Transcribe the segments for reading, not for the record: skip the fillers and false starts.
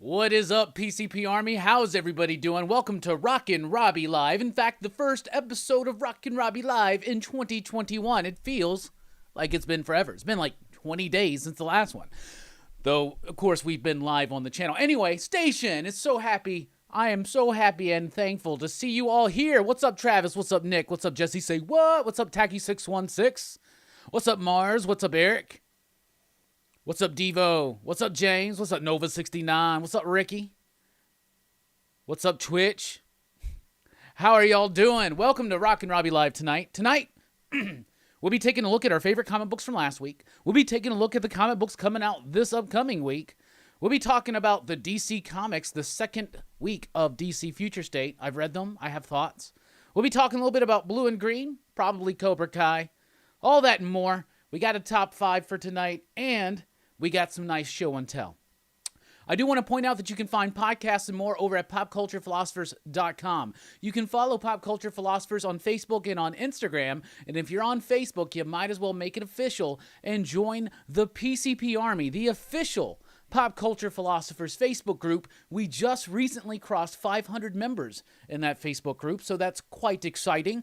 What is up, PCP Army? How's everybody doing? Welcome to Rockin Robbie Live. In fact, the first episode of Rockin Robbie Live in 2021. It feels like it's been forever. It's been like 20 days since the last one. Though, of course, we've been live on the channel. Anyway, station, it's so happy. I am so happy and thankful to see you all here. What's up, Travis? What's up, Nick? What's up, Jesse? Say what? What's up, Tacky616? What's up, Mars? What's up, Eric? What's up, Devo? What's up, James? What's up, Nova69? What's up, Ricky? What's up, Twitch? How are y'all doing? Welcome to Rockin Robbie Live tonight. Tonight, we'll be taking a look at our favorite comic books from last week. We'll be taking a look at the comic books coming out this upcoming week. We'll be talking about the DC Comics, the second week of DC Future State. I've read them. I have thoughts. We'll be talking a little bit about Blue and Green, probably Cobra Kai, all that and more. We got a top 5 for tonight, and we got some nice show and tell. I do want to point out that you can find podcasts and more over at popculturephilosophers.com. You can follow Pop Culture Philosophers on Facebook and on Instagram. And if you're on Facebook, you might as well make it official and join the PCP Army, the official Pop Culture Philosophers Facebook group. We just recently crossed 500 members in that Facebook group, so that's quite exciting.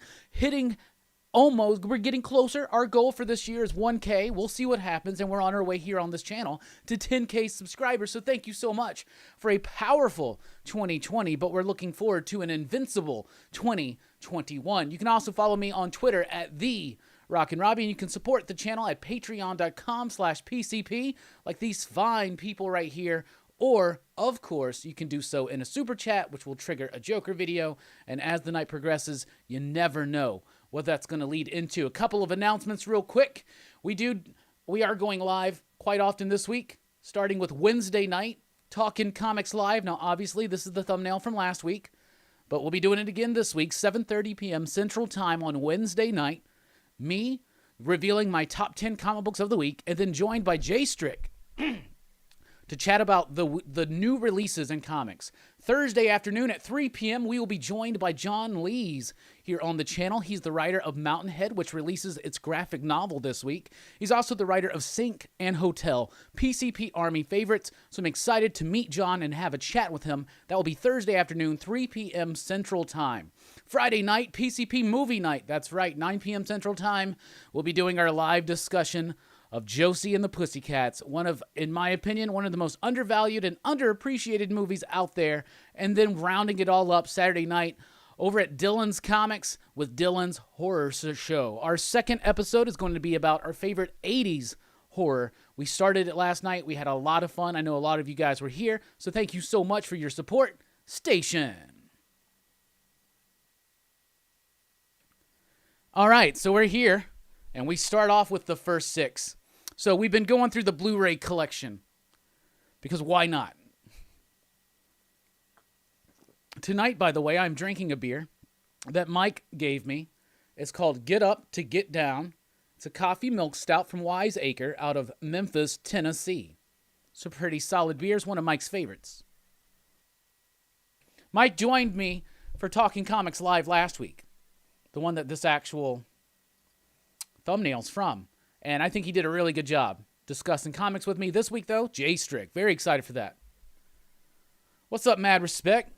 We're getting closer. Our goal for this year is 1K. We'll see what happens, and we're on our way here on this channel to 10K subscribers. So thank you so much for a powerful 2020, but we're looking forward to an invincible 2021. You can also follow me on Twitter at the Rockin Robbie, and you can support the channel at patreon.com/PCP, like these fine people right here. Or, of course, you can do so in a super chat, which will trigger a Joker video. And as the night progresses, you never know what that's going to lead into. A couple of announcements real quick. We are going live quite often this week, starting with Wednesday night, Talkin' Comics Live. Now, obviously, this is the thumbnail from last week, but we'll be doing it again this week, 7:30 p.m. Central Time on Wednesday night. Me revealing my top 10 comic books of the week, and then joined by Jay Strick to chat about the new releases in comics. Thursday afternoon at 3 p.m., we will be joined by John Lees here on the channel. He's the writer of Mountainhead, which releases its graphic novel this week. He's also the writer of Sink and Hotel, PCP Army favorites. So I'm excited to meet John and have a chat with him. That will be Thursday afternoon, 3 p.m. Central Time. Friday night, PCP Movie Night. That's right, 9 p.m. Central Time. We'll be doing our live discussion of Josie and the Pussycats, in my opinion, one of the most undervalued and underappreciated movies out there. And then rounding it all up Saturday night over at Dylan's Comics with Dylan's Horror Show. Our second episode is going to be about our favorite 80s horror. We started it last night. We had a lot of fun. I know a lot of you guys were here, so thank you so much for your support. Station. All right, so we're here, and we start off with the first 6. So we've been going through the Blu-ray collection, because why not? Tonight, by the way, I'm drinking a beer that Mike gave me. It's called Get Up to Get Down. It's a coffee milk stout from Wiseacre out of Memphis, Tennessee. It's a pretty solid beer. It's one of Mike's favorites. Mike joined me for Talking Comics Live last week, the one that this actual thumbnail's from. And I think he did a really good job discussing comics with me. This week, though, Jay Strick. Very excited for that. What's up, Mad Respect?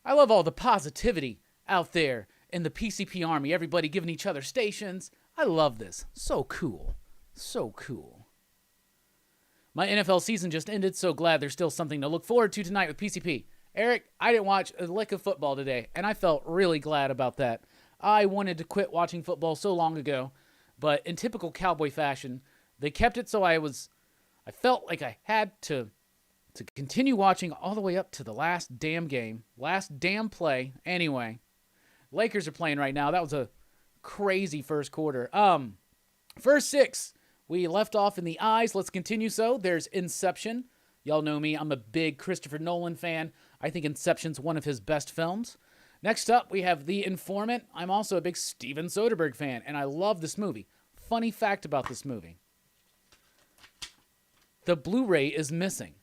I love all the positivity out there in the PCP Army. Everybody giving each other stations. I love this. So cool. So cool. My NFL season just ended, so glad there's still something to look forward to tonight with PCP. Eric, I didn't watch a lick of football today, and I felt really glad about that. I wanted to quit watching football so long ago, but in typical Cowboy fashion, they kept it so I felt like I had to continue watching all the way up to the last damn game, last damn play. Anyway, Lakers are playing right now. That was a crazy first quarter. First 6, we left off in the eyes. Let's continue so. There's Inception. Y'all know me. I'm a big Christopher Nolan fan. I think Inception's one of his best films. Next up, we have The Informant. I'm also a big Steven Soderbergh fan, and I love this movie. Funny fact about this movie. The Blu-ray is missing.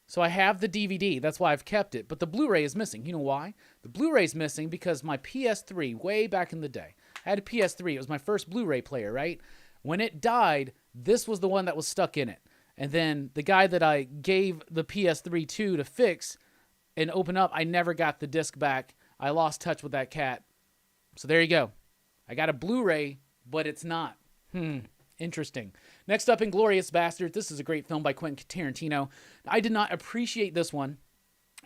So I have the DVD. That's why I've kept it. But the Blu-ray is missing. You know why? The Blu-ray is missing because my PS3, way back in the day, I had a PS3. It was my first Blu-ray player, right? When it died, this was the one that was stuck in it. And then the guy that I gave the PS3 to fix and open up, I never got the disc back. I lost touch with that cat. So there you go. I got a Blu-ray, but it's not. Interesting. Next up, Inglourious Basterds. This is a great film by Quentin Tarantino. I did not appreciate this one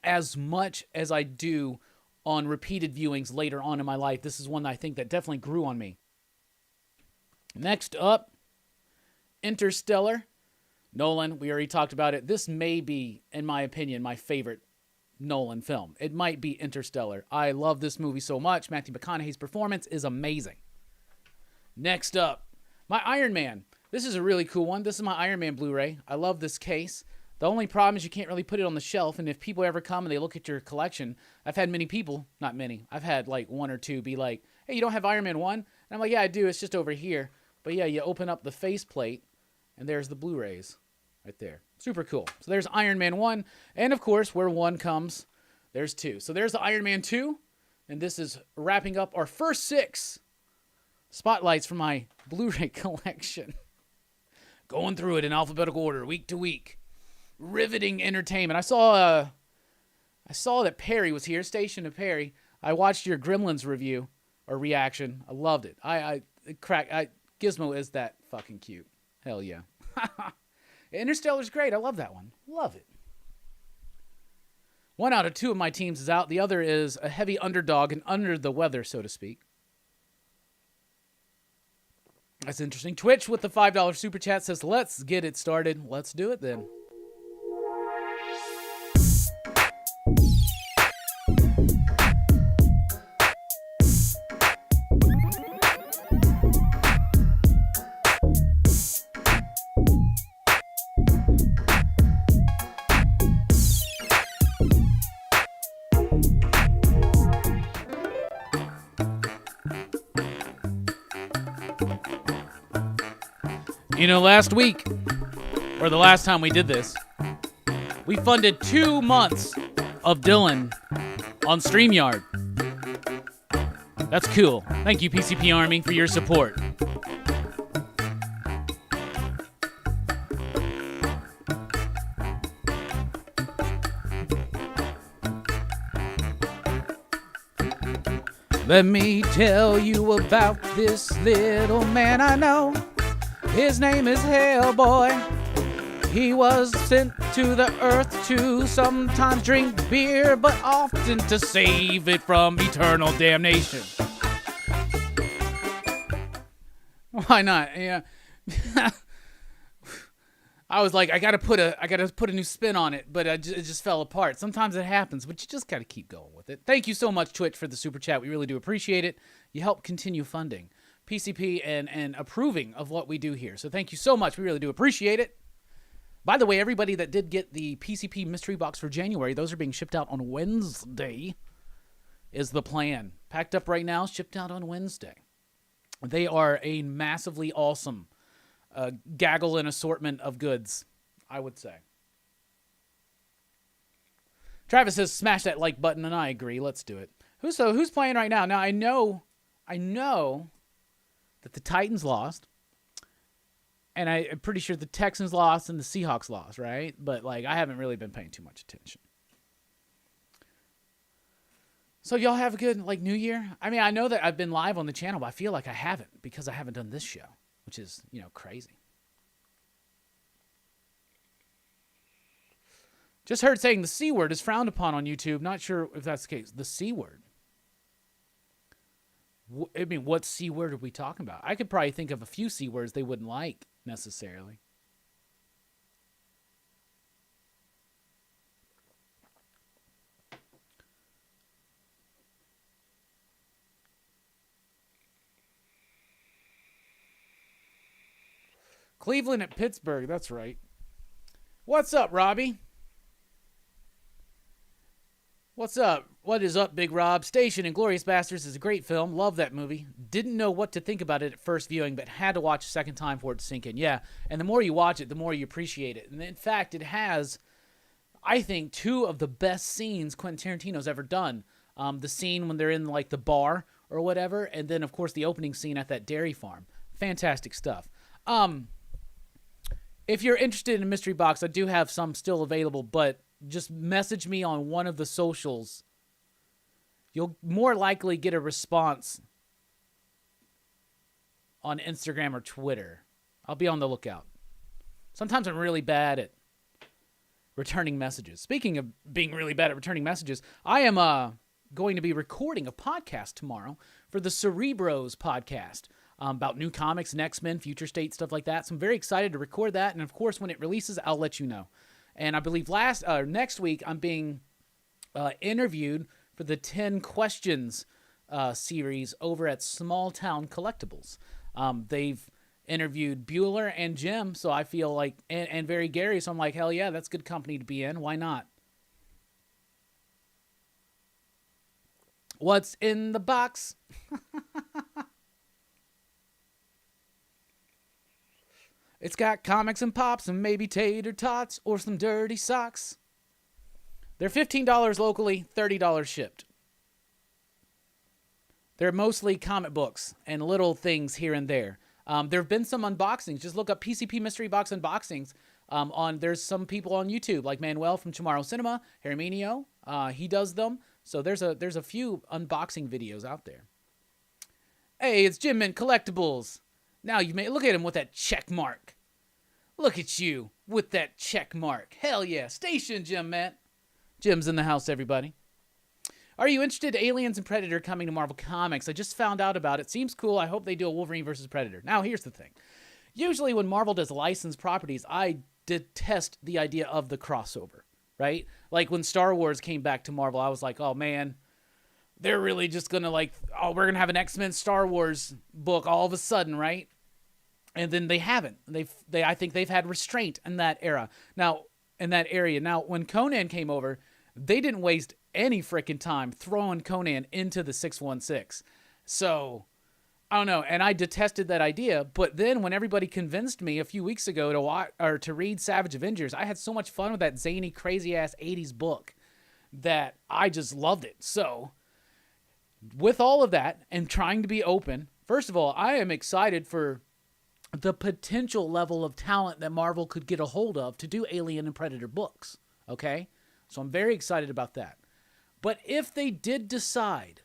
as much as I do on repeated viewings later on in my life. This is one that I think that definitely grew on me. Next up, Interstellar. Nolan, we already talked about it. This may be, in my opinion, my favorite Nolan film. It might be Interstellar. I love this movie so much. Matthew McConaughey's performance is amazing. Next up, my Iron Man. This is a really cool one. This is my Iron Man Blu-ray. I love this case. The only problem is you can't really put it on the shelf, and if people ever come and they look at your collection, I've had many people, not many, I've had like one or two be like, hey, you don't have Iron Man 1? And I'm like, yeah, I do. It's just over here. But yeah, you open up the faceplate, and there's the Blu-rays right there. Super cool. So there's Iron Man 1, and of course, where 1 comes, there's 2. So there's the Iron Man 2, and this is wrapping up our first 6 spotlights from my Blu-ray collection. Going through it in alphabetical order, week to week. Riveting entertainment. I saw that Perry was here, Station of Perry. I watched your Gremlins review or reaction. I loved it. Gizmo is that fucking cute. Hell yeah. Interstellar's great. I love that one. Love it. 1 out of 2 of my teams is out. The other is a heavy underdog and under the weather, so to speak. That's interesting. Twitch with the $5 super chat says, let's get it started. Let's do it then. You know, last week, or the last time we did this, we funded 2 months of Dylan on StreamYard. That's cool. Thank you, PCP Army, for your support. Let me tell you about this little man I know. His name is Hellboy. He was sent to the earth to sometimes drink beer, but often to save it from eternal damnation. Why not? Yeah. I was like, I gotta put a new spin on it, but it just fell apart. Sometimes it happens, but you just gotta keep going with it. Thank you so much, Twitch, for the super chat. We really do appreciate it. You help continue funding PCP and approving of what we do here. So thank you so much. We really do appreciate it. By the way, everybody that did get the PCP mystery box for January, those are being shipped out on Wednesday, is the plan. Packed up right now, shipped out on Wednesday. They are a massively awesome gaggle and assortment of goods, I would say. Travis says, smash that like button, and I agree. Let's do it. Who's playing right now? Now, I know that the Titans lost, and I'm pretty sure the Texans lost and the Seahawks lost, right? But, like, I haven't really been paying too much attention. So y'all have a good, like, New Year? I mean, I know that I've been live on the channel, but I feel like I haven't because I haven't done this show, which is, you know, crazy. Just heard saying the C word is frowned upon on YouTube. Not sure if that's the case. The C word. I mean, what C word are we talking about? I could probably think of a few C words they wouldn't like necessarily. Cleveland at Pittsburgh. That's right. What's up, Robbie? What's up? What is up, Big Rob? Station Inglourious Basterds is a great film. Love that movie. Didn't know what to think about it at first viewing, but had to watch a second time for it to sink in. Yeah, and the more you watch it, the more you appreciate it. And in fact, it has, I think, 2 of the best scenes Quentin Tarantino's ever done. The scene when they're in, like, the bar or whatever, and then, of course, the opening scene at that dairy farm. Fantastic stuff. if you're interested in a mystery box, I do have some still available, but just message me on one of the socials. You'll more likely get a response on Instagram or Twitter. I'll be on the lookout. Sometimes I'm really bad at returning messages. Speaking of being really bad at returning messages, I am going to be recording a podcast tomorrow for the Cerebros podcast about new comics and X-Men, Future State, stuff like that. So I'm very excited to record that. And of course, when it releases, I'll let you know. And I believe next week, I'm being interviewed for the 10 Questions series over at Small Town Collectibles. They've interviewed Bueller and Jim, so I feel like, and very Gary, so I'm like, hell yeah, that's good company to be in. Why not? What's in the box? It's got comics and pops and maybe tater tots or some dirty socks. They're $15 locally, $30 shipped. They're mostly comic books and little things here and there. There have been some unboxings. Just look up PCP Mystery Box unboxings. There's some people on YouTube like Manuel from Tomorrow Cinema, Herminio. He does them. So there's a few unboxing videos out there. Hey, it's Jim Mint Collectibles. Now you may look at him with that check mark. Look at you with that check mark. Hell yeah. Station Jim, man. Jim's in the house, everybody. Are you interested in Aliens and Predator coming to Marvel Comics? I just found out about it. Seems cool. I hope they do a Wolverine versus Predator. Now, here's the thing. Usually when Marvel does licensed properties, I detest the idea of the crossover, right? Like when Star Wars came back to Marvel, I was like, oh, man, they're really just going to we're going to have an X-Men Star Wars book all of a sudden, right? And then they haven't. I think they've had restraint in that era. Now, in that area. Now, when Conan came over, they didn't waste any freaking time throwing Conan into the 616. So, I don't know. And I detested that idea. But then when everybody convinced me a few weeks ago to read Savage Avengers, I had so much fun with that zany, crazy-ass 80s book that I just loved it. So, with all of that and trying to be open, first of all, I am excited for the potential level of talent that Marvel could get a hold of to do Alien and Predator books, okay? So I'm very excited about that. But if they did decide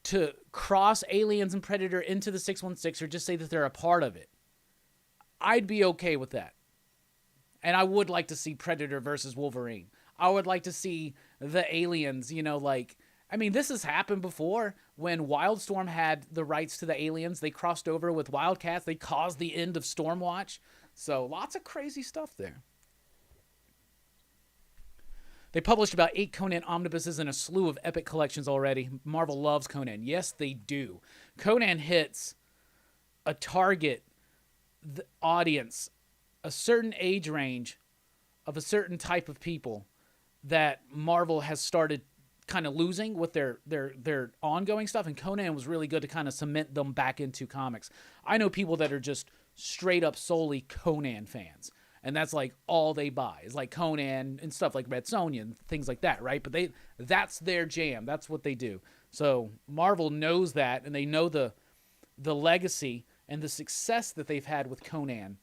to cross Aliens and Predator into the 616 or just say that they're a part of it, I'd be okay with that. And I would like to see Predator versus Wolverine. I would like to see the aliens, this has happened before. When Wildstorm had the rights to the aliens, they crossed over with Wildcats. They caused the end of Stormwatch. So lots of crazy stuff there. They published about 8 Conan omnibuses and a slew of epic collections already. Marvel loves Conan. Yes, they do. Conan hits a target audience, a certain age range of a certain type of people that Marvel has started kind of losing with their ongoing stuff, and Conan was really good to kind of cement them back into comics. I know people that are just straight up solely Conan fans, and that's like all they buy is like Conan and stuff like Red Sonja and things like that, right? But that's their jam. That's what they do. So Marvel knows that, and they know the legacy and the success that they've had with Conan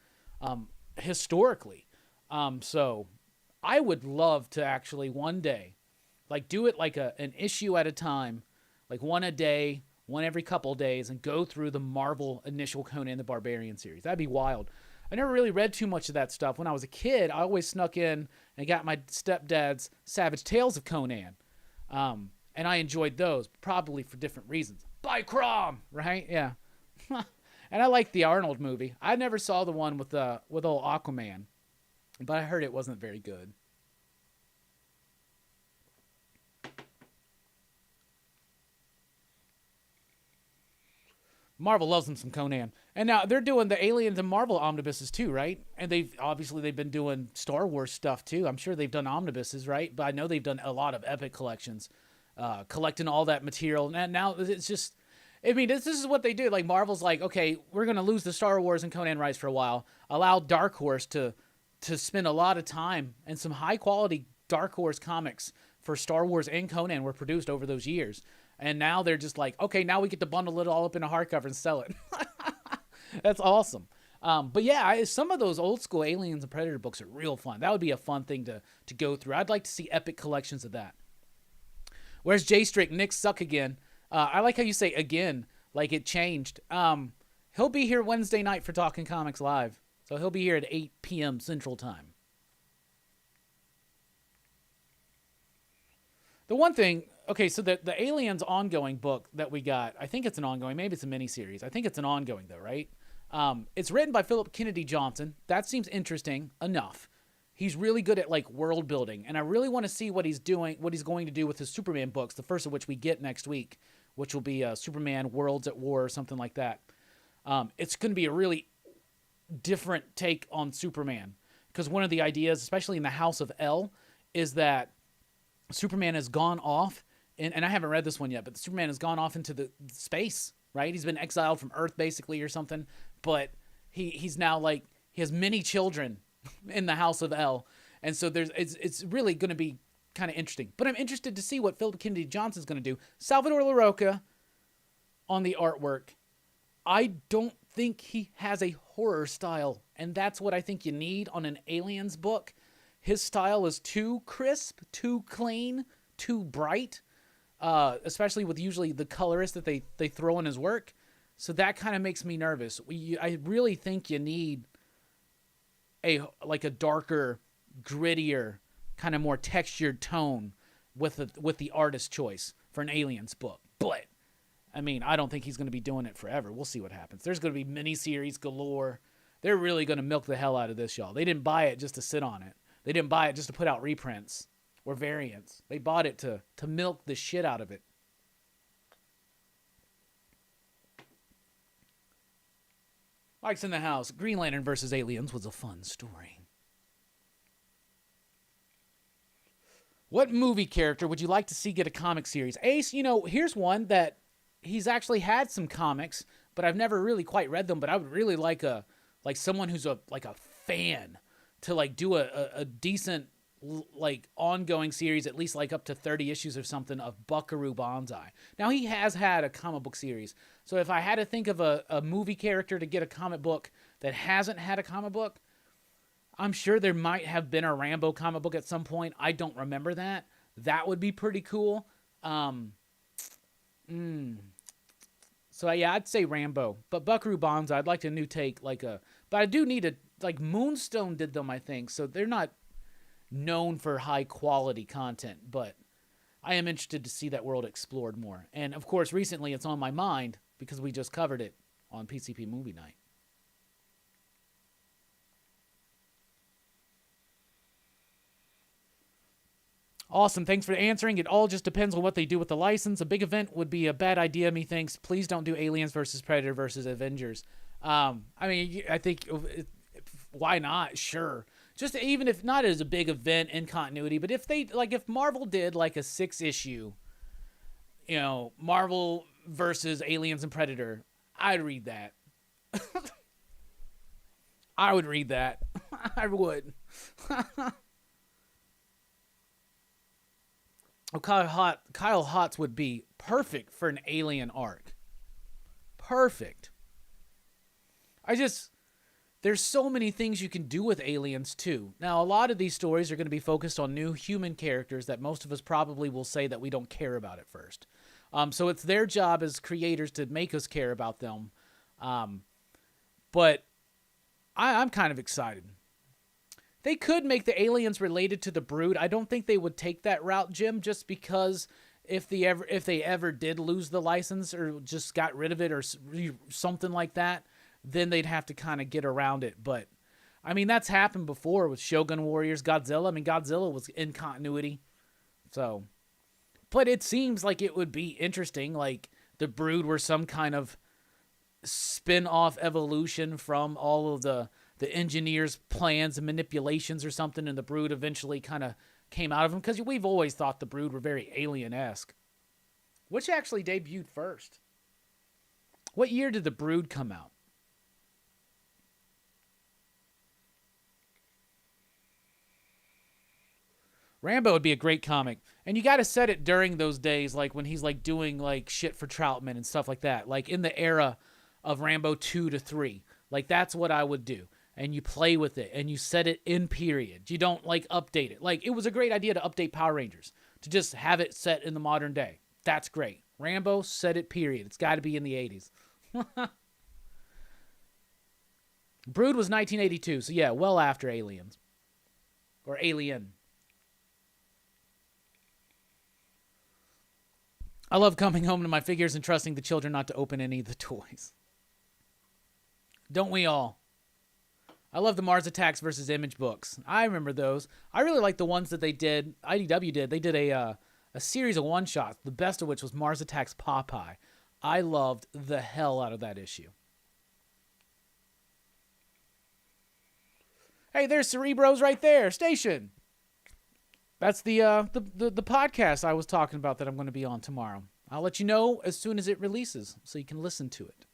historically. So I would love to actually one day do it like an issue at a time, like one a day, one every couple days, and go through the Marvel initial Conan the Barbarian series. That'd be wild. I never really read too much of that stuff. When I was a kid, I always snuck in and got my stepdad's Savage Tales of Conan. And I enjoyed those, probably for different reasons. By Crom, right? Yeah. And I liked the Arnold movie. I never saw the one with old Aquaman, but I heard it wasn't very good. Marvel loves them some Conan. And now they're doing the Aliens and Marvel omnibuses too, right? And they've been doing Star Wars stuff too. I'm sure they've done omnibuses, right? But I know they've done a lot of epic collections, collecting all that material. And now it's just, this is what they do. Like Marvel's like, okay, we're going to lose the Star Wars and Conan rights for a while. Allow Dark Horse to spend a lot of time, and some high quality Dark Horse comics for Star Wars and Conan were produced over those years. And now they're just like, okay, now we get to bundle it all up in a hardcover and sell it. That's awesome. But yeah, some of those old school Aliens and Predator books are real fun. That would be a fun thing to go through. I'd like to see epic collections of that. Where's J Strick? Nick suck again. I like how you say again, like it changed. He'll be here Wednesday night for Talking Comics Live. So he'll be here at 8 p.m. Central Time. The one thing, okay, so the Aliens ongoing book that we got, I think it's an ongoing, maybe it's a miniseries. I think it's an ongoing though, right? It's written by Philip Kennedy Johnson. That seems interesting enough. He's really good at like world building, and I really want to see what he's doing, what he's going to do with his Superman books. The first of which we get next week, which will be Superman Worlds at War or something like that. It's going to be a really different take on Superman, because one of the ideas, especially in the House of L, is that Superman has gone off, and I haven't read this one yet, but Superman has gone off into the space, right? He's been exiled from Earth basically or something, but he's now like, he has many children in the House of L, and so it's really going to be kind of interesting. But I'm interested to see what Philip Kennedy Johnson's going to do. Salvador LaRocca on the artwork. I don't think he has a horror style, and that's what I think you need on an Aliens book. His style is too crisp, too clean, too bright, especially with usually the colorist that they throw in his work. So that kind of makes me nervous. I really think you need a darker, grittier, kind of more textured tone with the artist choice for an Aliens book. But I mean, I don't think he's going to be doing it forever. We'll see what happens. There's going to be miniseries galore. They're really going to milk the hell out of this, y'all. They didn't buy it just to sit on it. They didn't buy it just to put out reprints or variants. They bought it to milk the shit out of it. Mike's in the house. Green Lantern versus Aliens was a fun story. What movie character would you like to see get a comic series? Ace, here's one that he's actually had some comics, but I've never really quite read them. But I would really like someone who's a fan to like do a decent like ongoing series, at least like up to 30 issues or something, of Buckaroo Banzai. Now he has had a comic book series, so if I had to think of a movie character to get a comic book that hasn't had a comic book, I'm sure there might have been a Rambo comic book at some point. I don't remember that. That would be pretty cool. So yeah, I'd say Rambo, but Buckaroo Banzai, I'd like a new take, but I do need Moonstone did them, I think, so they're not known for high quality content, but I am interested to see that world explored more. And of course, recently it's on my mind because we just covered it on PCP Movie Night. Awesome. Thanks for answering. It all just depends on what they do with the license. A big event would be a bad idea, methinks. Please don't do Aliens versus Predator versus Avengers. I mean, I think, why not? Sure. Just even if not as a big event in continuity, but if if Marvel did like a 6-issue, Marvel versus Aliens and Predator, I'd read that. I would read that. I would. Kyle Hotz would be perfect for an alien arc. Perfect. There's so many things you can do with aliens too. Now, a lot of these stories are going to be focused on new human characters that most of us probably will say that we don't care about at first. So it's their job as creators to make us care about them. But I'm kind of excited. They could make the aliens related to the Brood. I don't think they would take that route, Jim, just because if they ever did lose the license or just got rid of it or something like that, then they'd have to kind of get around it. But, I mean, that's happened before with Shogun Warriors, Godzilla. I mean, Godzilla was in continuity. So, but it seems like it would be interesting, like the Brood were some kind of spin-off evolution from all of the engineers' plans and manipulations or something, and the Brood eventually kind of came out of them, because we've always thought the Brood were very alien-esque. Which actually debuted first? What year did the Brood come out? Rambo would be a great comic. And you got to set it during those days, like when he's like doing like shit for Troutman and stuff like that. Like in the era of Rambo 2 to 3. Like, that's what I would do. And you play with it, and you set it in period. You don't, like, update it. Like, it was a great idea to update Power Rangers, to just have it set in the modern day. That's great. Rambo, set it period. It's got to be in the 80s. Brood was 1982, so yeah, well after Aliens. Or Alien. I love coming home to my figures and trusting the children not to open any of the toys. Don't we all? I love the Mars Attacks versus Image books. I remember those. I really like the ones that they did, IDW did. They did a series of one-shots, the best of which was Mars Attacks Popeye. I loved the hell out of that issue. Hey, there's Cerebros right there. Station. That's the podcast I was talking about that I'm going to be on tomorrow. I'll let you know as soon as it releases so you can listen to it.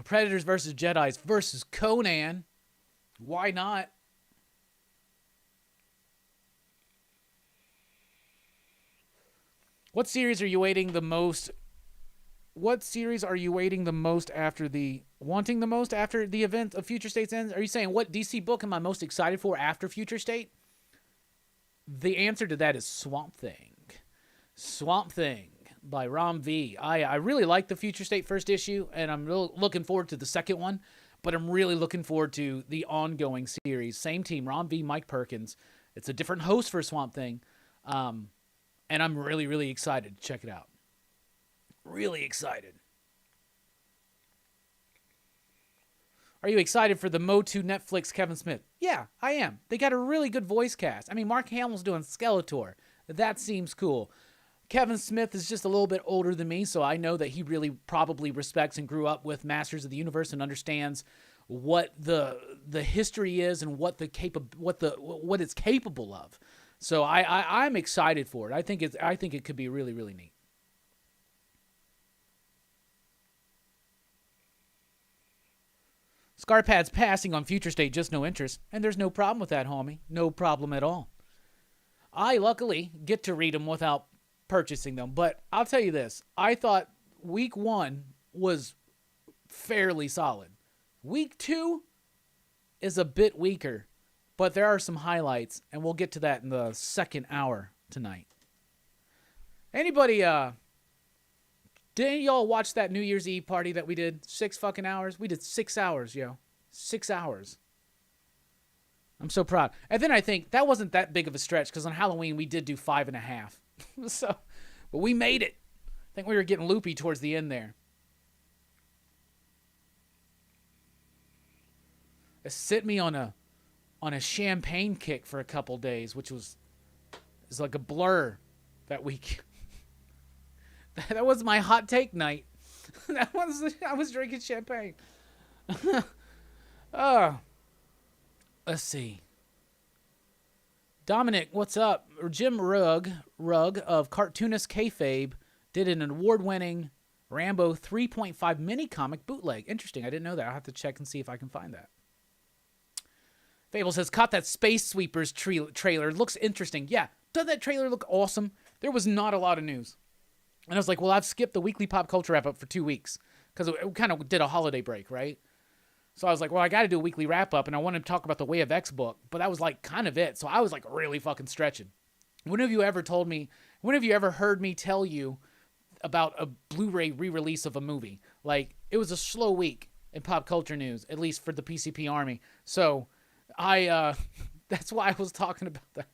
Predators versus Jedis versus Conan. Why not? What series are you waiting the most? What series are you waiting the most after the event of Future State's ends? Are you saying what DC book am I most excited for after Future State? The answer to that is Swamp Thing. Swamp Thing by Ram V. I really like the Future State first issue, and I'm really looking forward to the second one, but I'm really looking forward to the ongoing series. Same team, Ram V, Mike Perkins. It's a different host for Swamp Thing, and I'm really, really excited to check it out. Really excited. Are you excited for the Motu Netflix Kevin Smith? Yeah, I am. They got a really good voice cast. I mean, Mark Hamill's doing Skeletor. That seems cool. Kevin Smith is just a little bit older than me, so I know that he really probably respects and grew up with Masters of the Universe and understands what the history is and what it's capable of. So I'm excited for it. I think it could be really, really neat. Scarpad's passing on Future State, just no interest. And there's no problem with that, homie. No problem at all. I, luckily, get to read them without purchasing them. But I'll tell you this. I thought week 1 was fairly solid. Week 2 is a bit weaker. But there are some highlights. And we'll get to that in the second hour tonight. Anybody, didn't y'all watch that New Year's Eve party that we did? 6 fucking hours? We did 6 hours, yo. 6 hours. I'm so proud. And then I think that wasn't that big of a stretch because on Halloween we did do 5.5. So, but we made it. I think we were getting loopy towards the end there. It set me on a champagne kick for a couple days, which was like a blur that week. That was my hot take night. I was drinking champagne. Let's see. Dominic, what's up? Jim Rugg of Cartoonist Kayfabe did an award-winning Rambo 3.5 mini-comic bootleg. Interesting. I didn't know that. I'll have to check and see if I can find that. Fable says, caught that Space Sweepers trailer. Looks interesting. Yeah. Doesn't that trailer look awesome? There was not a lot of news. And I was like, well, I've skipped the weekly pop culture wrap-up for 2 weeks because it kind of did a holiday break, right? So I was like, well, I got to do a weekly wrap-up, and I wanted to talk about the Way of X book, but that was like kind of it. So I was like really fucking stretching. When have you ever heard me tell you about a Blu-ray re-release of a movie? Like, it was a slow week in pop culture news, at least for the PCP Army. So that's why I was talking about that.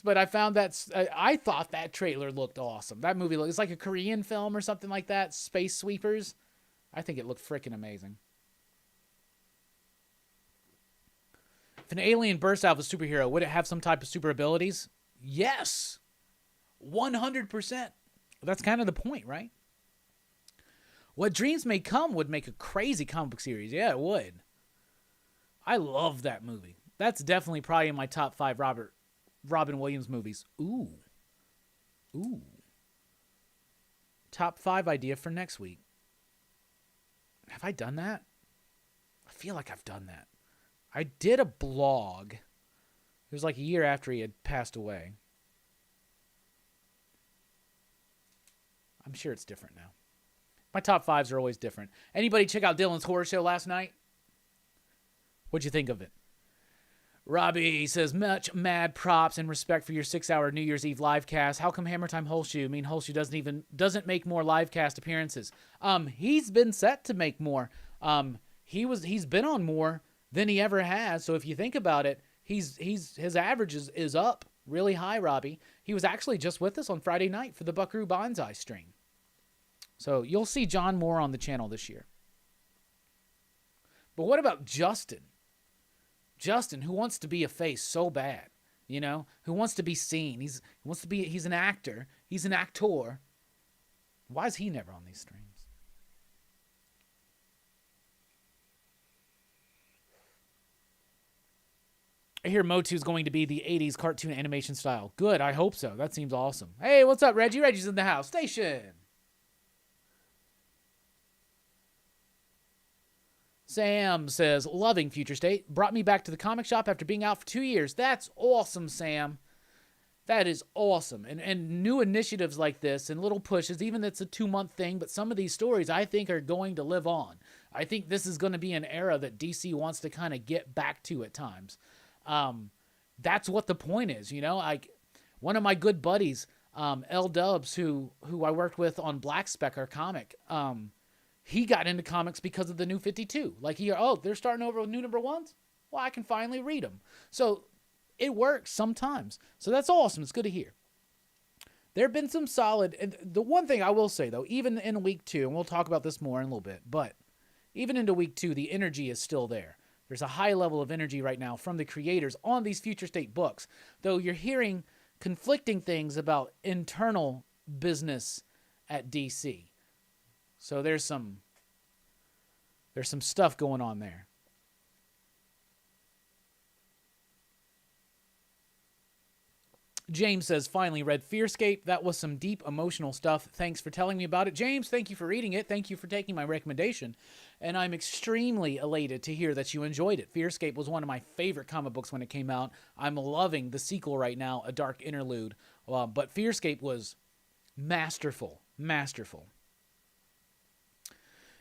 But I found that I thought that trailer looked awesome. That movie it's like a Korean film or something like that. Space Sweepers. I think it looked freaking amazing. If an alien bursts out of a superhero, would it have some type of super abilities? Yes. 100%. That's kind of the point, right? What Dreams May Come would make a crazy comic book series. Yeah, it would. I love that movie. That's definitely probably in my top 5 Robin Williams movies. Ooh. Top 5 idea for next week. Have I done that? I feel like I've done that. I did a blog. It was like a year after he had passed away. I'm sure it's different now. My top fives are always different. Anybody check out Dylan's horror show last night? What'd you think of it? Robbie says, much mad props and respect for your 6-hour New Year's Eve live cast. How come Hammer Time Holshoe? I mean, Holshoe doesn't make more live cast appearances. He's been set to make more. He's been on more than he ever has. So if you think about it, his average is up really high, Robbie. He was actually just with us on Friday night for the Buckaroo Banzai stream. So you'll see John more on the channel this year. But what about Justin? Justin, who wants to be a face so bad, you know, who wants to be seen. He's an actor. He's an actor. Why is he never on these streams? I hear Motu's going to be the 80s cartoon animation style. Good, I hope so. That seems awesome. Hey, what's up, Reggie? Reggie's in the house. Station. Sam says, loving Future State. Brought me back to the comic shop after being out for 2 years. That's awesome, Sam. That is awesome. And new initiatives like this and little pushes, even if it's a 2-month thing, but some of these stories I think are going to live on. I think this is going to be an era that DC wants to kind of get back to at times. That's what the point is, you know? One of my good buddies, L Dubs, who I worked with on Black Spec, our comic, he got into comics because of the New 52. Like, they're starting over with new number ones? Well, I can finally read them. So it works sometimes. So that's awesome. It's good to hear. There have been some solid... And the one thing I will say, though, even in week 2, and we'll talk about this more in a little bit, but even into week 2, the energy is still there. There's a high level of energy right now from the creators on these Future State books, though you're hearing conflicting things about internal business at DC. So there's some stuff going on there. James says, finally read Fearscape. That was some deep emotional stuff. Thanks for telling me about it. James, thank you for reading it. Thank you for taking my recommendation. And I'm extremely elated to hear that you enjoyed it. Fearscape was one of my favorite comic books when it came out. I'm loving the sequel right now, A Dark Interlude. But Fearscape was masterful. Masterful.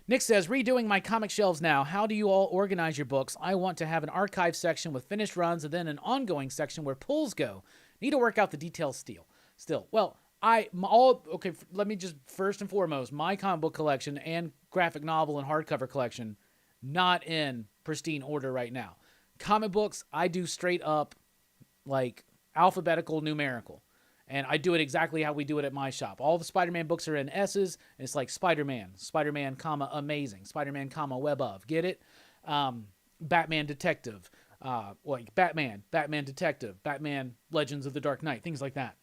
Nick says, redoing my comic shelves now. How do you all organize your books? I want to have an archive section with finished runs and then an ongoing section where pulls go. Need to work out the details still. Well, let me just, first and foremost, my comic book collection and graphic novel and hardcover collection, not in pristine order right now. Comic books, I do straight up, like, alphabetical, numerical. And I do it exactly how we do it at my shop. All the Spider-Man books are in S's, and it's like Spider-Man, comma, amazing, Spider-Man, comma, web of. Get it? Batman Detective, like Batman Detective, Batman Legends of the Dark Knight, things like that.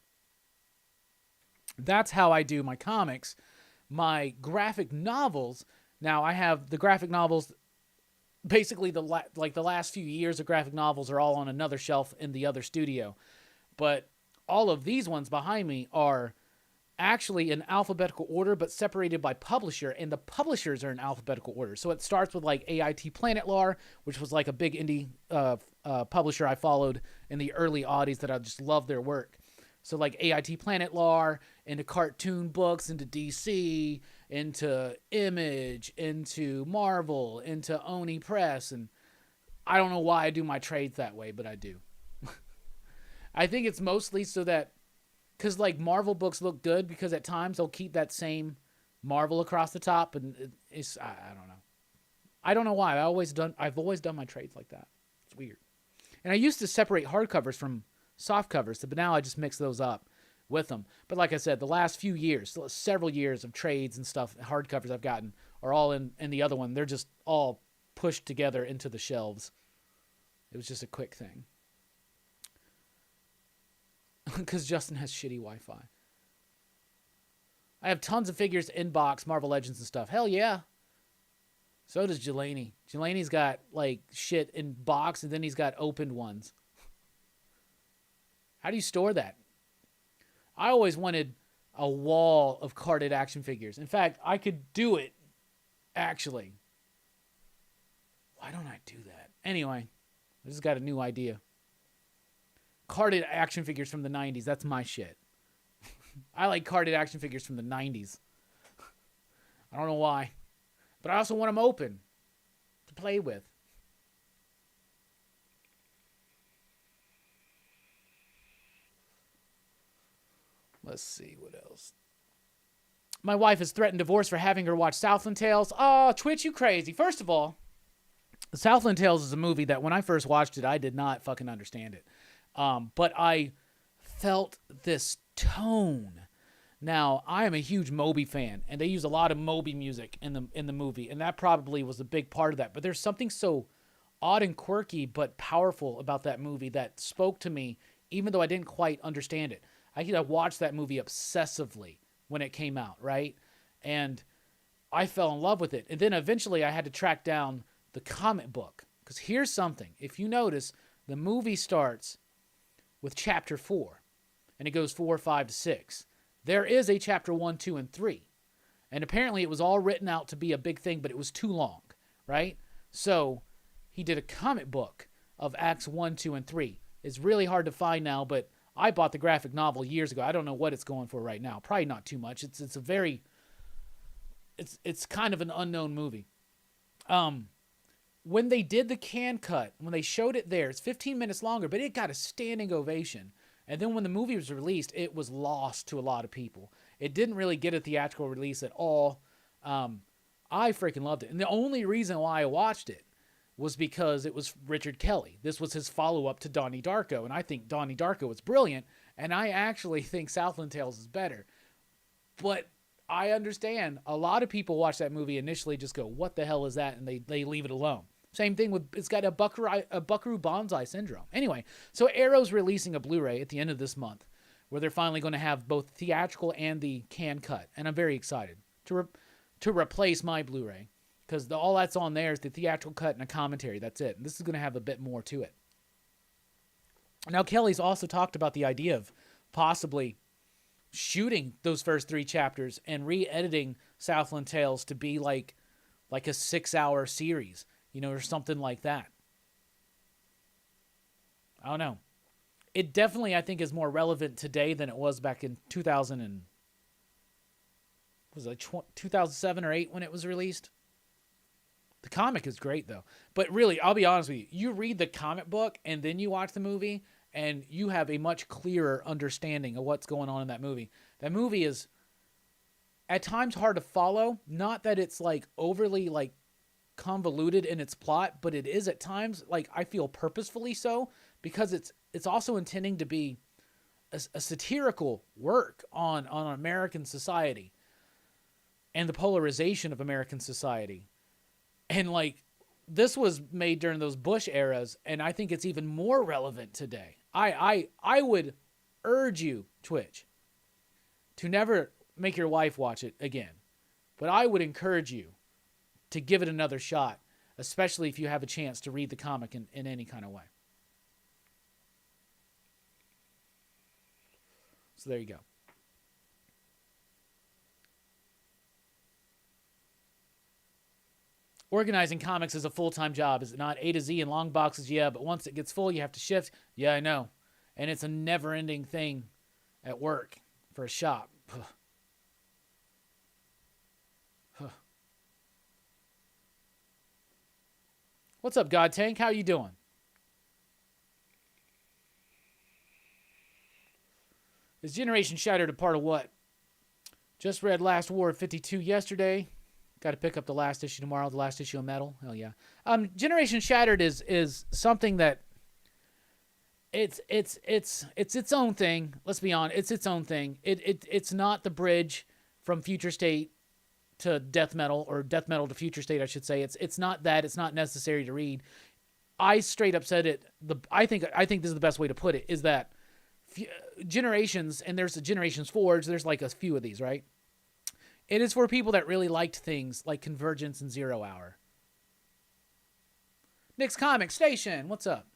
That's how I do my comics. My graphic novels, now I have the graphic novels, basically the last few years of graphic novels are all on another shelf in the other studio. But all of these ones behind me are actually in alphabetical order, but separated by publisher, and the publishers are in alphabetical order. So it starts with like AIT Planet Lar, which was like a big indie publisher I followed in the early aughties that I just love their work. So like AIT Planet Lar, into cartoon books, into DC, into Image, into Marvel, into Oni Press, and I don't know why I do my trades that way, but I do. I think it's mostly so that, because like Marvel books look good because at times they'll keep that same Marvel across the top, and it's I don't know. I don't know why. I've always done my trades like that. It's weird. And I used to separate hardcovers from soft covers, but now I just mix those up with them. But like I said, the last few years, several years of trades and stuff, hardcovers I've gotten are all in the other one. They're just all pushed together into the shelves. It was just a quick thing. Because Justin has shitty Wi-Fi. I have tons of figures in box, Marvel Legends and stuff. Hell yeah. So does Jelani. Jelani's got like shit in box, and then he's got opened ones. How do you store that? I always wanted a wall of carded action figures. In fact, I could do it, actually. Why don't I do that? Anyway, I just got a new idea. Carded action figures from the 90s. That's my shit. I like carded action figures from the 90s. I don't know why. But I also want them open to play with. Let's see what else. My wife has threatened divorce for having her watch Southland Tales. Oh, Twitch, you crazy. First of all, Southland Tales is a movie that when I first watched it, I did not fucking understand it. But I felt this tone. Now, I am a huge Moby fan, and they use a lot of Moby music in the movie, and that probably was a big part of that. But there's something so odd and quirky but powerful about that movie that spoke to me, even though I didn't quite understand it. I watched that movie obsessively when it came out, right? And I fell in love with it. And then eventually I had to track down the comic book. Because here's something. If you notice, the movie starts with chapter 4. And it goes 4, 5 to 6. There is a chapter 1, 2, and 3. And apparently it was all written out to be a big thing, but it was too long, right? So he did a comic book of Acts 1, 2, and 3. It's really hard to find now, but I bought the graphic novel years ago. I don't know what it's going for right now. Probably not too much. It's a very... It's kind of an unknown movie. When they did the can cut, when they showed it there, it's 15 minutes longer, but it got a standing ovation. And then when the movie was released, it was lost to a lot of people. It didn't really get a theatrical release at all. I freaking loved it. And the only reason why I watched it was because it was Richard Kelly. This was his follow-up to Donnie Darko, and I think Donnie Darko was brilliant, and I actually think Southland Tales is better. But I understand a lot of people watch that movie initially just go, what the hell is that? And they leave it alone. Same thing with, it's got a Buckaroo Banzai syndrome. Anyway, so Arrow's releasing a Blu-ray at the end of this month where they're finally going to have both theatrical and the can cut, and I'm very excited to replace my Blu-ray. Because all that's on there is the theatrical cut and a commentary. That's it. And this is going to have a bit more to it. Now, Kelly's also talked about the idea of possibly shooting those first 3 chapters and re-editing Southland Tales to be like a 6-hour series, or something like that. I don't know. It definitely, I think, is more relevant today than it was back in 2007 or 8 when it was released. The comic is great, though. But really, I'll be honest with you. You read the comic book, and then you watch the movie, and you have a much clearer understanding of what's going on in that movie. That movie is, at times, hard to follow. Not that it's, overly, convoluted in its plot, but it is at times, I feel purposefully so, because it's also intending to be a satirical work on American society and the polarization of American society. And this was made during those Bush eras, and I think it's even more relevant today. I would urge you, Twitch, to never make your wife watch it again. But I would encourage you to give it another shot, especially if you have a chance to read the comic in any kind of way. So there you go. Organizing comics is a full-time job, is it not? A to Z in long boxes, yeah, but once it gets full, you have to shift. Yeah, I know. And it's a never-ending thing at work for a shop. What's up, God Tank? How you doing? Is Generation Shattered a part of what? Just read Last War of 52 yesterday. Got to pick up the last issue tomorrow, the last issue of Metal. Hell yeah. Generation Shattered is something that it's its own thing. Let's be honest, it's its own thing. It's not the bridge from Future State to Death Metal, or Death Metal to Future State, I should say. It's not that. It's not necessary to read. I straight up said it. I think this is the best way to put it. Is that Generations, and there's the Generations Forge. There's a few of these, right? It is for people that really liked things like Convergence and 0 Hour. Nick's Comic Station, what's up?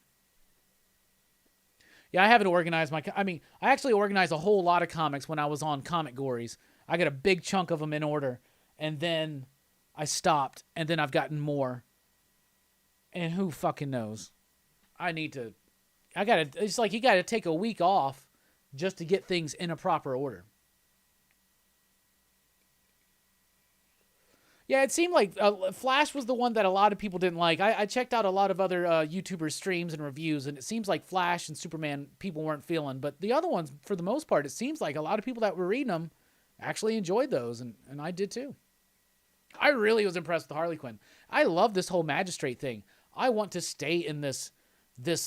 Yeah, I haven't organized I actually organized a whole lot of comics when I was on Comic Gories. I got a big chunk of them in order, and then I stopped, and then I've gotten more. And who fucking knows? It's like you gotta take a week off just to get things in a proper order. Yeah, it seemed like Flash was the one that a lot of people didn't like. I checked out a lot of other YouTubers' streams and reviews, and it seems like Flash and Superman people weren't feeling. But the other ones, for the most part, it seems like a lot of people that were reading them actually enjoyed those, and I did too. I really was impressed with Harley Quinn. I love this whole magistrate thing. I want to stay in this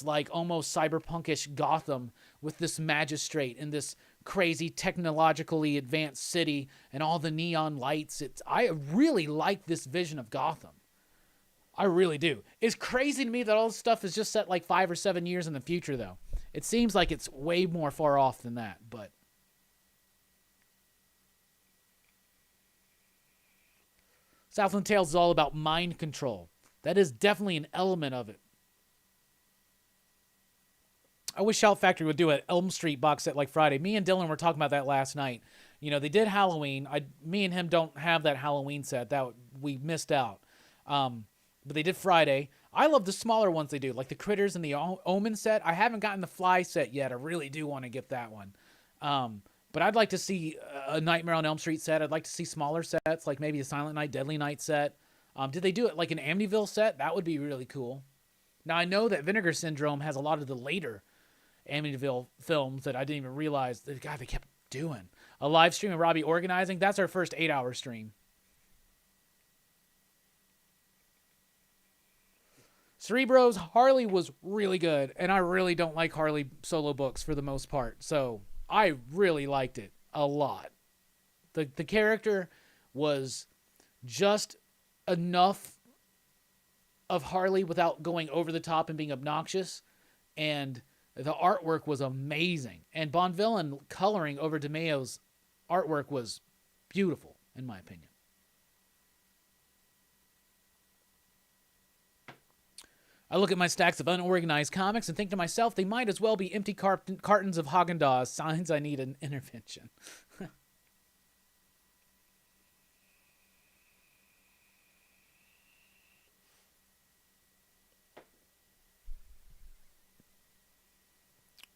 like almost cyberpunkish Gotham with this magistrate in this crazy technologically advanced city and all the neon lights. I really like this vision of Gotham. I really do. It's crazy to me that all this stuff is just set like 5 or 7 years in the future, though. It seems like it's way more far off than that, but Southland Tales is all about mind control. That is definitely an element of it. I wish Shout Factory would do an Elm Street box set like Friday. Me and Dylan were talking about that last night. You know, they did Halloween. Me and him don't have that Halloween set. That we missed out. But they did Friday. I love the smaller ones they do, like the Critters and the Omen set. I haven't gotten the Fly set yet. I really do want to get that one. But I'd like to see a Nightmare on Elm Street set. I'd like to see smaller sets, like maybe a Silent Night, Deadly Night set. Did they do it like an Amityville set? That would be really cool. Now, I know that Vinegar Syndrome has a lot of the later Amityville films that I didn't even realize that, God, they kept doing. A live stream of Robbie organizing. That's our first 8-hour stream. Cerebro's Harley was really good, and I really don't like Harley solo books for the most part, so I really liked it a lot. The character was just enough of Harley without going over the top and being obnoxious, and the artwork was amazing. And Bonvillain coloring over DeMeo's artwork was beautiful, in my opinion. I look at my stacks of unorganized comics and think to myself, they might as well be empty cartons of Haagen-Dazs, signs I need an intervention.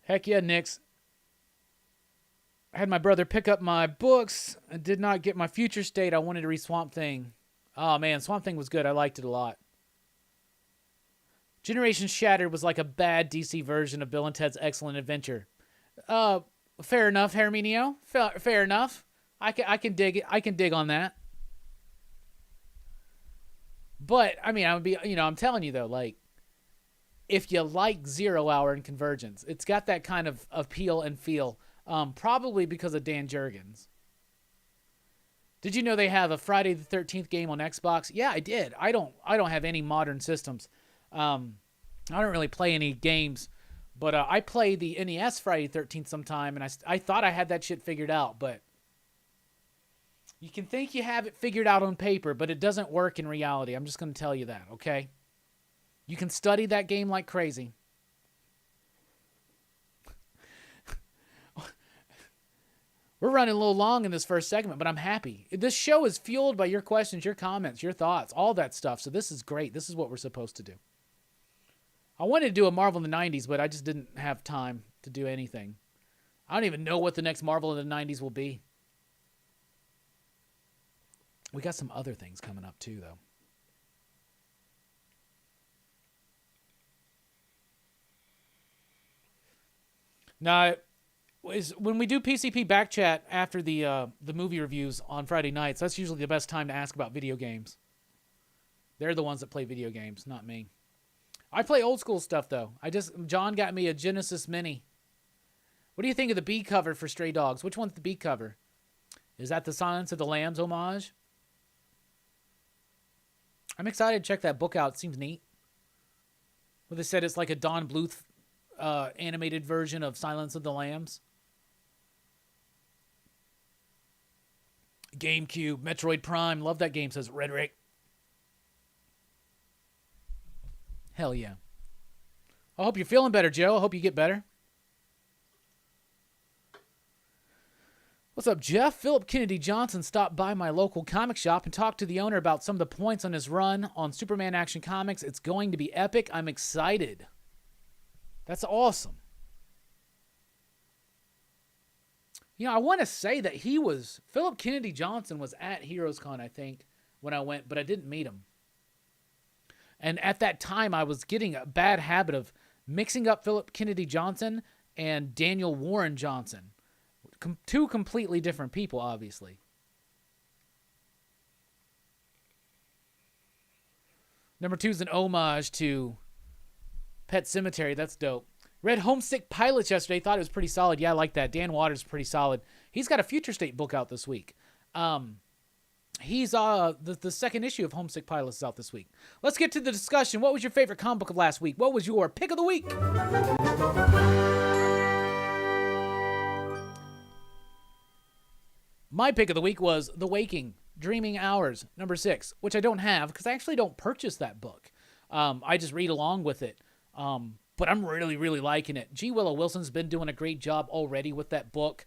Heck yeah, Nix. I had my brother pick up my books. I did not get my Future State. I wanted to read Swamp Thing. Oh, man, Swamp Thing was good. I liked it a lot. Generation Shattered was like a bad DC version of Bill and Ted's Excellent Adventure. Fair enough, Herminio. Fair enough. I can dig it. I can dig on that. But I mean, I'm telling you though, like, if you like 0 Hour and Convergence, it's got that kind of appeal and feel. Probably because of Dan Jurgens. Did you know they have a Friday the 13th game on Xbox? Yeah, I did. I don't have any modern systems. I don't really play any games, but I play the NES Friday the 13th sometime, and I thought I had that shit figured out, but you can think you have it figured out on paper, but it doesn't work in reality. I'm just going to tell you that, okay? You can study that game like crazy. We're running a little long in this first segment, but I'm happy. This show is fueled by your questions, your comments, your thoughts, all that stuff, so this is great. This is what we're supposed to do. I wanted to do a Marvel in the 90s, but I just didn't have time to do anything. I don't even know what the next Marvel in the 90s will be. We got some other things coming up, too, though. Now, when we do PCP back chat after the movie reviews on Friday nights, that's usually the best time to ask about video games. They're the ones that play video games, not me. I play old school stuff, though. John got me a Genesis Mini. What do you think of the B cover for Stray Dogs? Which one's the B cover? Is that the Silence of the Lambs homage? I'm excited to check that book out. It seems neat. Well, they said it's like a Don Bluth animated version of Silence of the Lambs. GameCube, Metroid Prime. Love that game, says Rhetoric. Hell yeah. I hope you're feeling better, Joe. I hope you get better. What's up, Jeff? Philip Kennedy Johnson stopped by my local comic shop and talked to the owner about some of the points on his run on Superman Action Comics. It's going to be epic. I'm excited. That's awesome. You know, I want to say that Philip Kennedy Johnson was at HeroesCon, I think, when I went, but I didn't meet him. And at that time, I was getting a bad habit of mixing up Philip Kennedy Johnson and Daniel Warren Johnson. Two completely different people, obviously. Number 2 is an homage to Pet Sematary. That's dope. Read Homesick Pilots yesterday. Thought it was pretty solid. Yeah, I like that. Dan Waters is pretty solid. He's got a Future State book out this week. He's the second issue of Homesick Pilots is out this week. Let's get to the discussion. What was your favorite comic book of last week? What was your pick of the week? My pick of the week was The Waking, Dreaming Hours, number 6, which I don't have because I actually don't purchase that book. I just read along with it. But I'm really, really liking it. G. Willow Wilson's been doing a great job already with that book,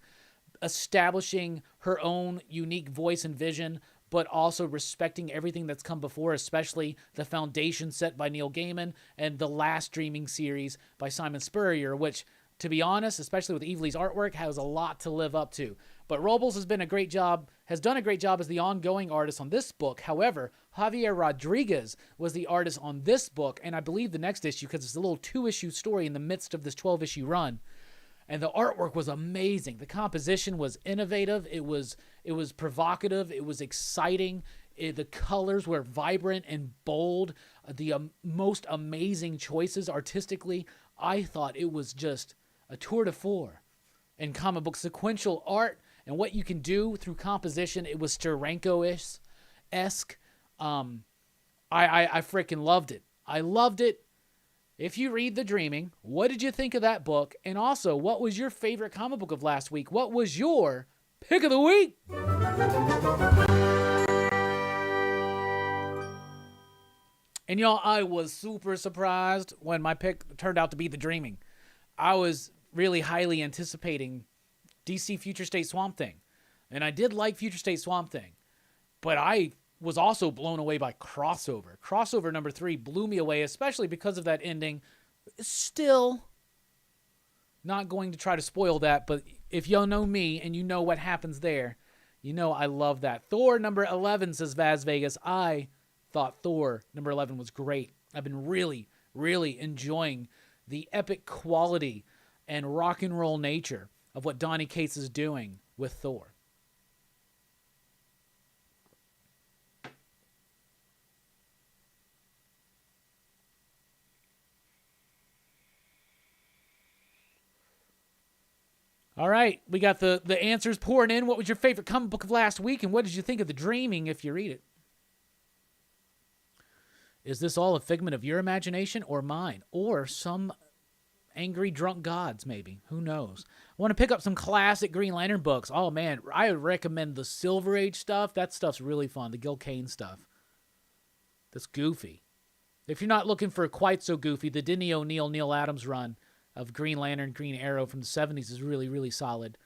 establishing her own unique voice and vision, but also respecting everything that's come before, especially the foundation set by Neil Gaiman and the last Dreaming series by Simon Spurrier, which, to be honest, especially with Eve Lee's artwork, has a lot to live up to. But Robles has done a great job as the ongoing artist on this book. However, Javier Rodriguez was the artist on this book, and I believe the next issue, because it's a little 2-issue story in the midst of this 12-issue run. And the artwork was amazing. The composition was innovative. It was provocative. It was exciting. The colors were vibrant and bold. The most amazing choices artistically. I thought it was just a tour de force in comic book sequential art and what you can do through composition. It was Steranko-esque. I freaking loved it. I loved it. If you read The Dreaming, what did you think of that book? And also, what was your favorite comic book of last week? What was your pick of the week? And y'all, I was super surprised when my pick turned out to be The Dreaming. I was really highly anticipating DC Future State Swamp Thing. And I did like Future State Swamp Thing. But I was also blown away by Crossover. Crossover number 3 blew me away, especially because of that ending. Still not going to try to spoil that, but if y'all know me and you know what happens there, you know I love that. Thor number 11, says Vaz Vegas. I thought Thor number 11 was great. I've been really, really enjoying the epic quality and rock and roll nature of what Donny Cates is doing with Thor. All right, we got the answers pouring in. What was your favorite comic book of last week, and what did you think of The Dreaming if you read it? Is this all a figment of your imagination or mine? Or some angry drunk gods, maybe? Who knows? I want to pick up some classic Green Lantern books. Oh, man, I would recommend the Silver Age stuff. That stuff's really fun, the Gil Kane stuff. That's goofy. If you're not looking for quite so goofy, the Denny O'Neil, Neil Adams run of Green Lantern, Green Arrow from the 70s is really, really solid.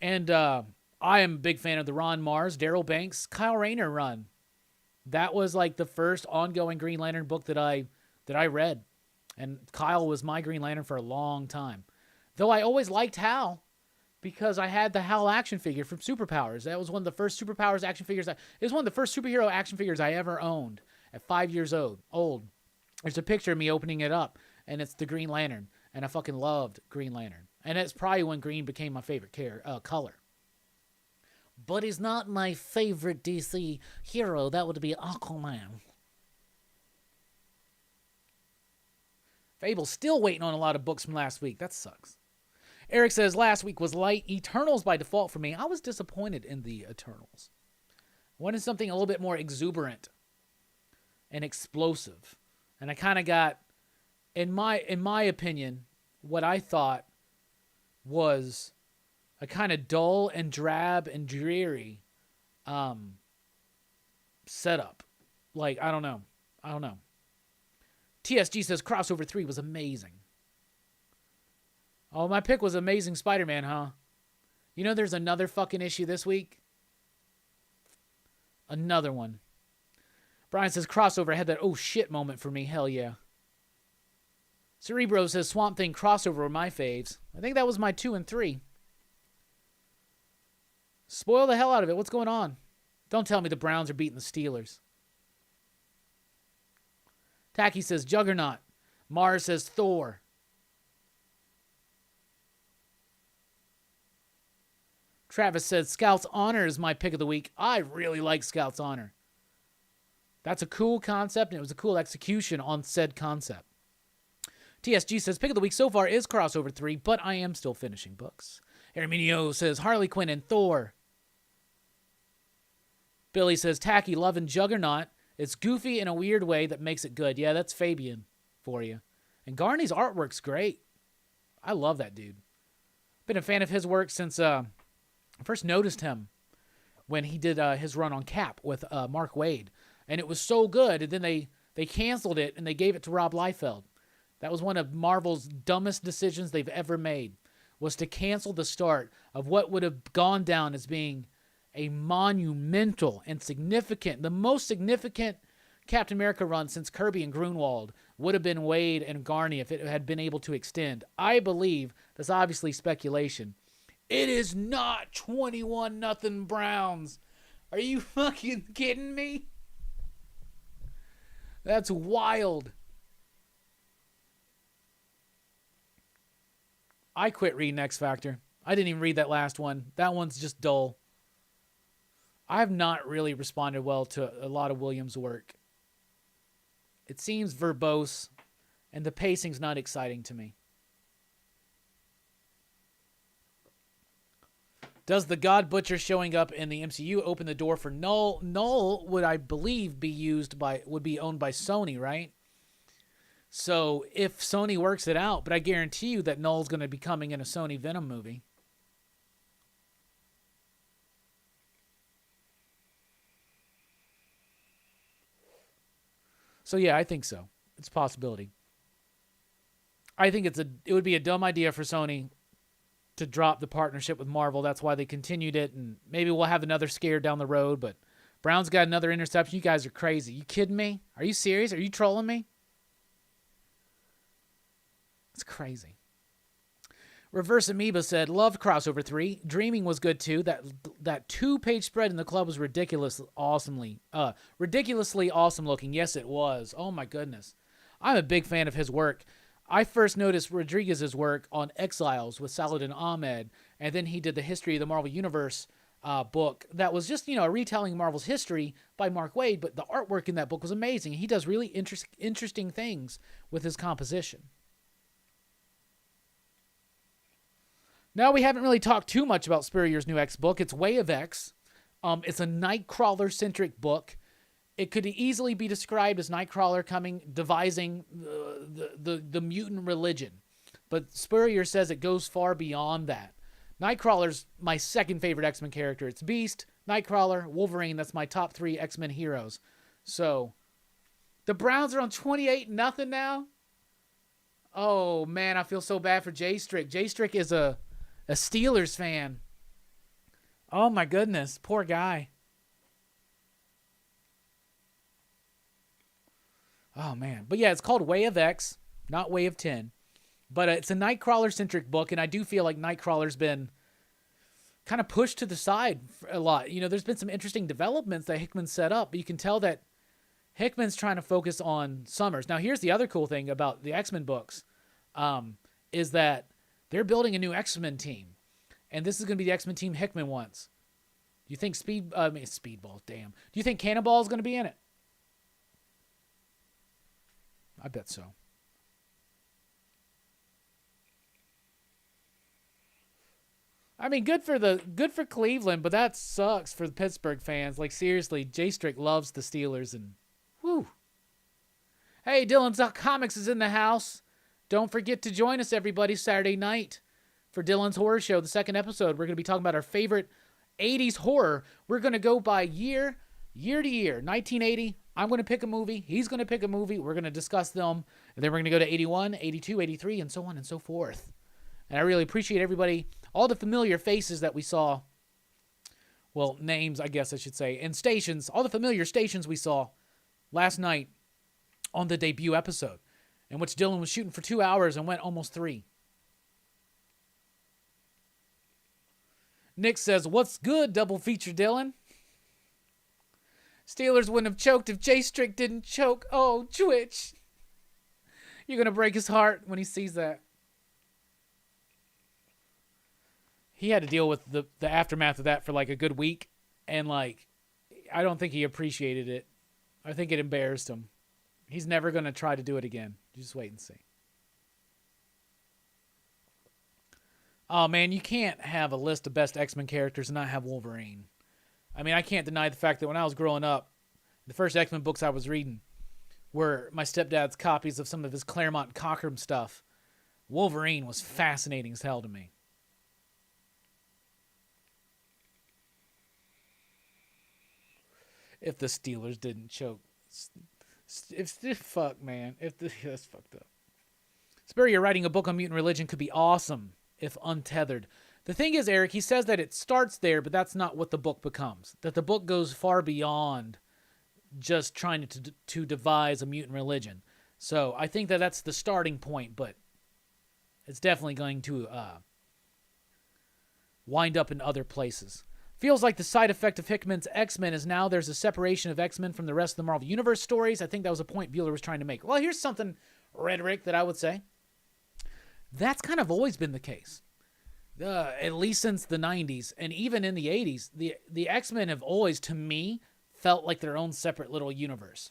And I am a big fan of the Ron Mars, Daryl Banks, Kyle Rayner run. That was like the first ongoing Green Lantern book that I read. And Kyle was my Green Lantern for a long time. Though I always liked Hal because I had the Hal action figure from Superpowers. That was one of the first Superpowers action figures. It was one of the first superhero action figures I ever owned at 5 years old. There's a picture of me opening it up. And it's the Green Lantern. And I fucking loved Green Lantern. And it's probably when green became my favorite color. But he's not my favorite DC hero. That would be Aquaman. Fable's still waiting on a lot of books from last week. That sucks. Eric says, last week was light. Eternals by default for me. I was disappointed in the Eternals. I wanted something a little bit more exuberant and explosive. And I kind of got... In my opinion, what I thought was a kind of dull and drab and dreary setup. Like, I don't know. TSG says Crossover 3 was amazing. Oh, my pick was Amazing Spider-Man, huh? You know there's another fucking issue this week? Another one. Brian says Crossover had that oh shit moment for me. Hell yeah. Cerebro says Swamp Thing Crossover were my faves. I think that was my 2 and 3. Spoil the hell out of it. What's going on? Don't tell me the Browns are beating the Steelers. Tacky says Juggernaut. Mars says Thor. Travis says Scout's Honor is my pick of the week. I really like Scout's Honor. That's a cool concept, and it was a cool execution on said concept. TSG says pick of the week so far is Crossover 3, but I am still finishing books. Herminio says Harley Quinn and Thor. Billy says Tacky, Love, and Juggernaut. It's goofy in a weird way that makes it good. Yeah, that's Fabian for you. And Garney's artwork's great. I love that dude. Been a fan of his work since I first noticed him when he did his run on Cap with Mark Waid. And it was so good. And then they canceled it and they gave it to Rob Liefeld. That was one of Marvel's dumbest decisions they've ever made, was to cancel the start of what would have gone down as being a monumental and significant, the most significant Captain America run since Kirby and Grunwald would have been Wade and Garney if it had been able to extend. I believe, that's obviously speculation, it is not 21-0 Browns. Are you fucking kidding me? That's wild. I quit reading X Factor. I didn't even read that last one. That one's just dull. I have not really responded well to a lot of Williams' work. It seems verbose, and the pacing's not exciting to me. Does the God Butcher showing up in the MCU open the door for Null? Null would, I believe, would be owned by Sony, right? So if Sony works it out, but I guarantee you that Null's going to be coming in a Sony Venom movie. So yeah, I think so. It's a possibility. I think it would be a dumb idea for Sony to drop the partnership with Marvel. That's why they continued it, and maybe we'll have another scare down the road, but Brown's got another interception. You guys are crazy. You kidding me? Are you serious? Are you trolling me? It's crazy. Reverse Amoeba said, loved Crossover 3. Dreaming was good too. That 2-page spread in the club was ridiculously awesome looking. Yes, it was. Oh my goodness. I'm a big fan of his work. I first noticed Rodriguez's work on Exiles with Saladin Ahmed, and then he did the History of the Marvel Universe book that was just, a retelling of Marvel's history by Mark Waid, but the artwork in that book was amazing. He does really interesting things with his composition. Now, we haven't really talked too much about Spurrier's new X book. It's Way of X. It's a Nightcrawler-centric book. It could easily be described as Nightcrawler devising the mutant religion. But Spurrier says it goes far beyond that. Nightcrawler's my second favorite X-Men character. It's Beast, Nightcrawler, Wolverine. That's my top 3 X-Men heroes. So, the Browns are on 28-0 now? Oh, man, I feel so bad for Jay Strick. Jay Strick is a Steelers fan. Oh, my goodness. Poor guy. Oh, man. But yeah, it's called Way of X, not Way of 10. But it's a Nightcrawler-centric book, and I do feel like Nightcrawler's been kind of pushed to the side a lot. There's been some interesting developments that Hickman set up, but you can tell that Hickman's trying to focus on Summers. Now, here's the other cool thing about the X-Men books, is that they're building a new X-Men team, and this is going to be the X-Men team Hickman wants. Do you think Speedball, damn. Do you think Cannonball is going to be in it? I bet so. I mean, good for Cleveland, but that sucks for the Pittsburgh fans. Like, seriously, Jay Strick loves the Steelers, and whoo. Hey, Dylan's Comics is in the house. Don't forget to join us, everybody, Saturday night for Dylan's Horror Show, the second episode. We're going to be talking about our favorite 80s horror. We're going to go by year to year. 1980, I'm going to pick a movie. He's going to pick a movie. We're going to discuss them. And then we're going to go to 81, 82, 83, and so on and so forth. And I really appreciate everybody, all the familiar faces that we saw. Well, names, I guess I should say. And stations, all the familiar stations we saw last night on the debut episode, in which Dylan was shooting for 2 hours and went almost 3. Nick says, what's good, double feature, Dylan? Steelers wouldn't have choked if Jay Strick didn't choke. Oh, Twitch. You're going to break his heart when he sees that. He had to deal with the aftermath of that for like a good week. And like, I don't think he appreciated it. I think it embarrassed him. He's never going to try to do it again. You just wait and see. Oh, man, you can't have a list of best X-Men characters and not have Wolverine. I mean, I can't deny the fact that when I was growing up, the first X-Men books I was reading were my stepdad's copies of some of his Claremont and Cockrum stuff. Wolverine was fascinating as hell to me. If the Steelers didn't choke. Fuck, man. That's fucked up. Spurrier writing a book on mutant religion could be awesome if untethered. The thing is, Eric, he says that it starts there, but that's not what the book becomes. That the book goes far beyond just trying to devise a mutant religion. So I think that that's the starting point, but it's definitely going to wind up in other places. Feels like the side effect of Hickman's X-Men is now there's a separation of X-Men from the rest of the Marvel Universe stories. I think that was a point Bueller was trying to make. Well, here's something, rhetoric, that I would say. That's kind of always been the case. At least since the 90s, and even in the 80s, the X-Men have always, to me, felt like their own separate little universe.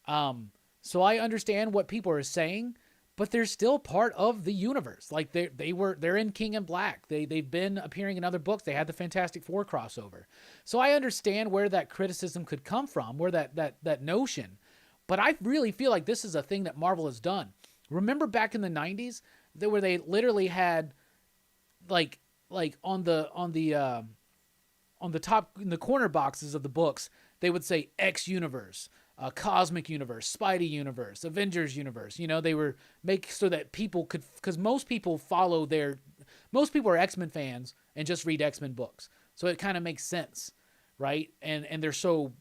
So I understand what people are saying, but they're still part of the universe. Like they're in King and Black. They've been appearing in other books. They had the Fantastic Four crossover. So I understand where that criticism could come from, where that notion. But I really feel like this is a thing that Marvel has done. Remember back in the 90s, where they literally had like on the top, in the corner boxes of the books, they would say X Universe, Cosmic Universe, Spidey Universe, Avengers Universe. You know, they were make so that people could, because most people are X-Men fans and just read X-Men books. So it kind of makes sense, right? And they're so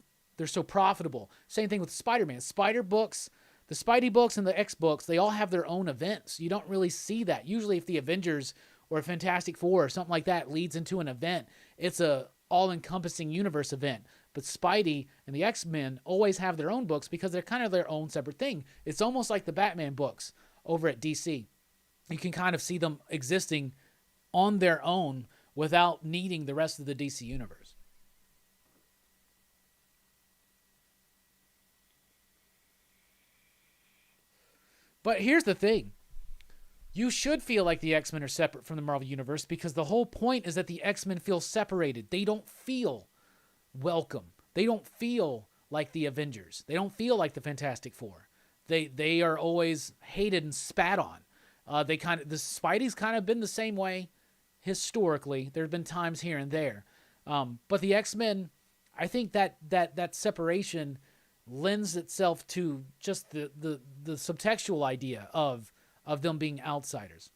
profitable. Same thing with Spider-Man. Spider books, the Spidey books and the X books, they all have their own events. You don't really see that. Usually if the Avengers or Fantastic Four or something like that leads into an event, it's a all-encompassing universe event. But Spidey and the X-Men always have their own books because they're kind of their own separate thing. It's almost like the Batman books over at DC. You can kind of see them existing on their own without needing the rest of the DC universe. But here's the thing. You should feel like the X-Men are separate from the Marvel Universe because the whole point is that the X-Men feel separated. They don't feel welcome. They don't feel like the Avengers. They don't feel like the Fantastic Four. They are always hated and spat on. The Spidey's kind of been the same way historically. There have been times here and there. But the X-Men, I think that separation lends itself to just the subtextual idea of them being outsiders.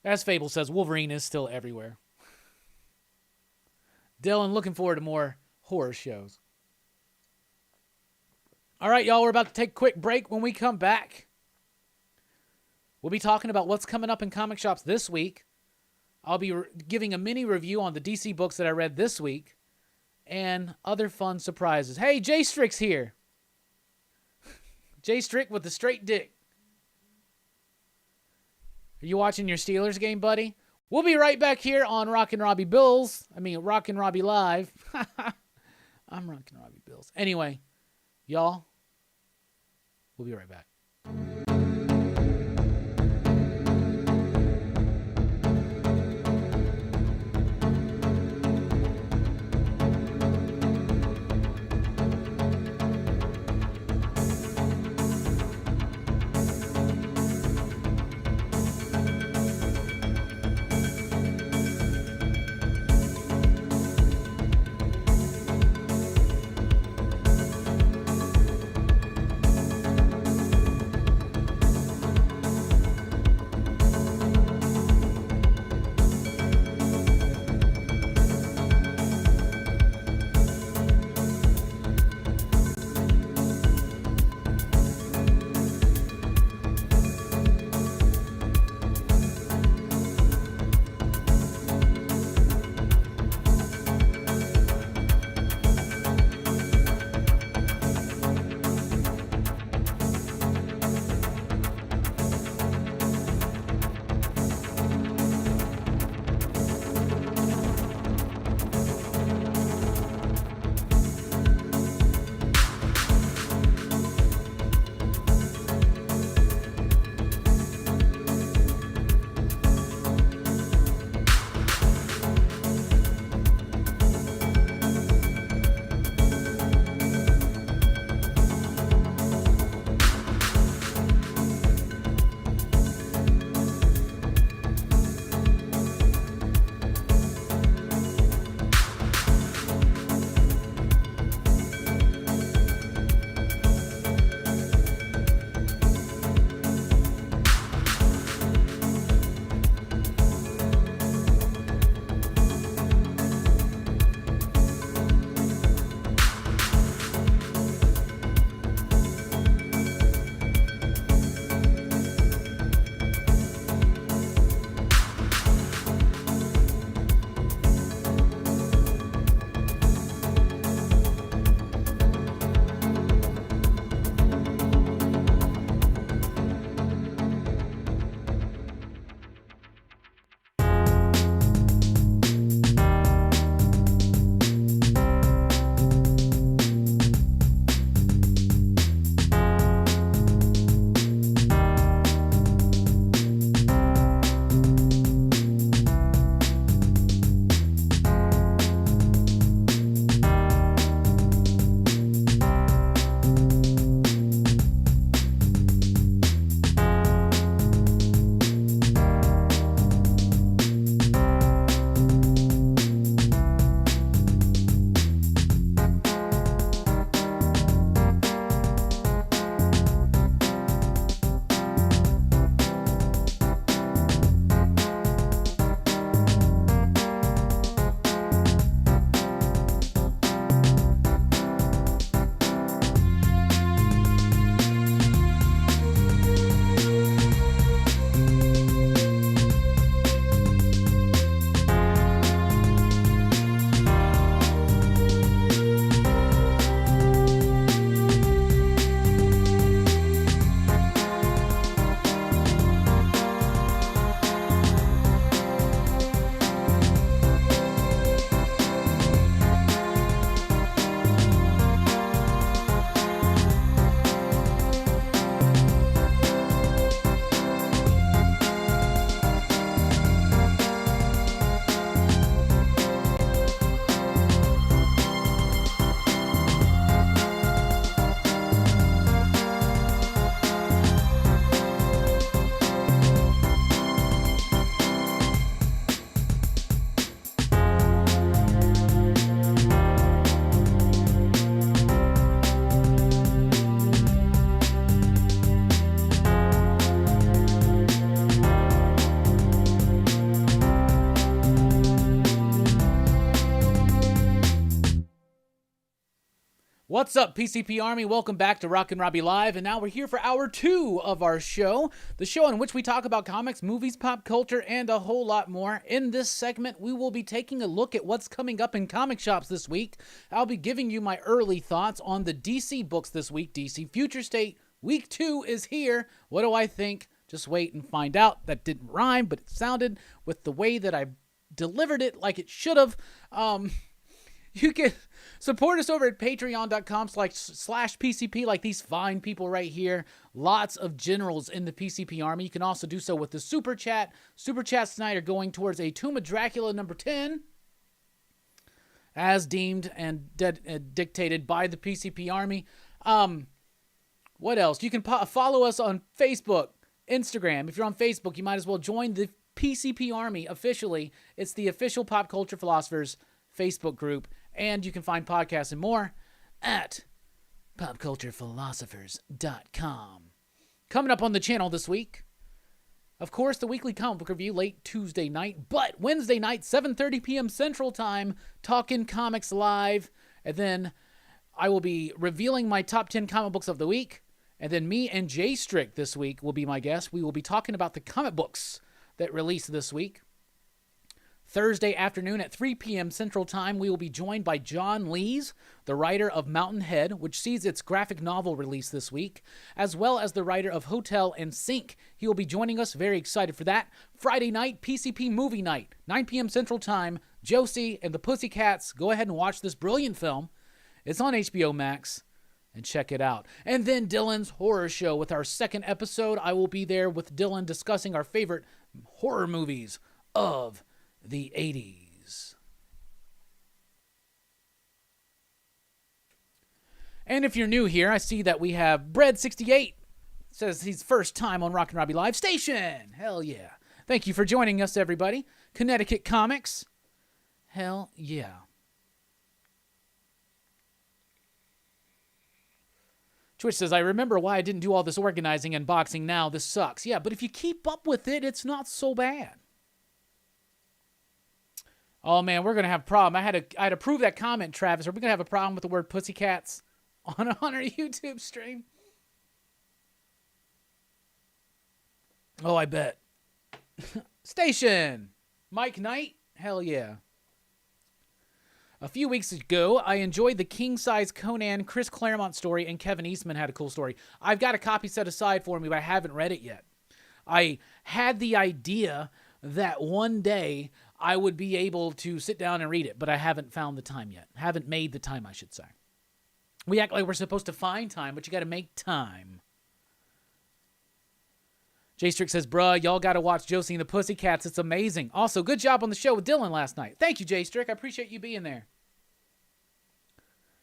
As Fable says, Wolverine is still everywhere. Dylan, looking forward to more horror shows. All right, y'all, we're about to take a quick break. When we come back, we'll be talking about what's coming up in comic shops this week. I'll be giving a mini review on the DC books that I read this week and other fun surprises. Hey, Jay Strick's here. Jay Strick with the straight dick. Are you watching your Steelers game, buddy? We'll be right back here on Rockin Robbie Rockin Robbie Live. I'm Rockin Robbie Bills. Anyway, y'all, we'll be right back. What's up, PCP Army? Welcome back to Rockin Robbie Live, and now we're here for hour 2 of our show, the show in which we talk about comics, movies, pop culture, and a whole lot more. In this segment, we will be taking a look at what's coming up in comic shops this week. I'll be giving you my early thoughts on the DC books this week. DC Future State Week 2 is here. What do I think? Just wait and find out. That didn't rhyme, but it sounded with the way that I delivered it like it should have. You can support us over at patreon.com/PCP like these fine people right here. Lots of generals in the PCP Army. You can also do so with the Super Chat. Super Chats tonight are going towards a Tomb of Dracula number 10, as deemed and dictated by the PCP Army. What else? You can follow us on Facebook, Instagram. If you're on Facebook, you might as well join the PCP Army officially. It's the official Pop Culture Philosophers Facebook group. And you can find podcasts and more at popculturephilosophers.com. Coming up on the channel this week, of course, the weekly comic book review late Tuesday night, but Wednesday night, 7:30 p.m. Central Time, Talking Comics Live. And then I will be revealing my top 10 comic books of the week. And then me and Jay Strick this week will be my guest. We will be talking about the comic books that released this week. Thursday afternoon at 3 p.m. Central Time, we will be joined by John Lees, the writer of Mountain Head, which sees its graphic novel release this week, as well as the writer of Hotel and Sink. He will be joining us. Very excited for that. Friday night, PCP Movie Night, 9 p.m. Central Time. Josie and the Pussycats. Go ahead and watch this brilliant film. It's on HBO Max, and check it out. And then Dylan's Horror Show with our second episode. I will be there with Dylan discussing our favorite horror movies of the 80s. And if you're new here, I see that we have Bread68. Says he's first time on Rockin Robbie Live Station. Hell yeah. Thank you for joining us, everybody. Connecticut Comics. Hell yeah. Twitch says, I remember why I didn't do all this organizing and boxing now. This sucks. Yeah, but if you keep up with it, it's not so bad. Oh, man, we're going to have a problem. I had to prove that comment, Travis. Are we going to have a problem with the word pussycats on our YouTube stream? Oh, I bet. Station. Mike Knight? Hell yeah. A few weeks ago, I enjoyed the king-size Conan Chris Claremont story, and Kevin Eastman had a cool story. I've got a copy set aside for me, but I haven't read it yet. I had the idea that one day I would be able to sit down and read it, but I haven't found the time yet. Haven't made the time, I should say. We act like we're supposed to find time, but you got to make time. Jay Strick says, bruh, y'all got to watch Josie and the Pussycats. It's amazing. Also, good job on the show with Dylan last night. Thank you, Jay Strick. I appreciate you being there.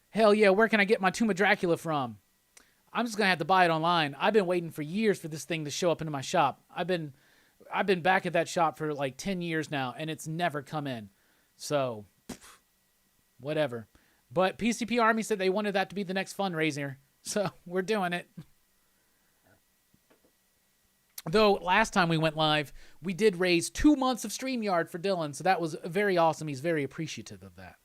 Hell yeah, where can I get my Tomb of Dracula from? I'm just going to have to buy it online. I've been waiting for years for this thing to show up into my shop. I've been back at that shop for like 10 years now, and it's never come in. So, whatever. But PCP Army said they wanted that to be the next fundraiser. So, we're doing it. Though, last time we went live, we did raise 2 months of StreamYard for Dylan. So, that was very awesome. He's very appreciative of that.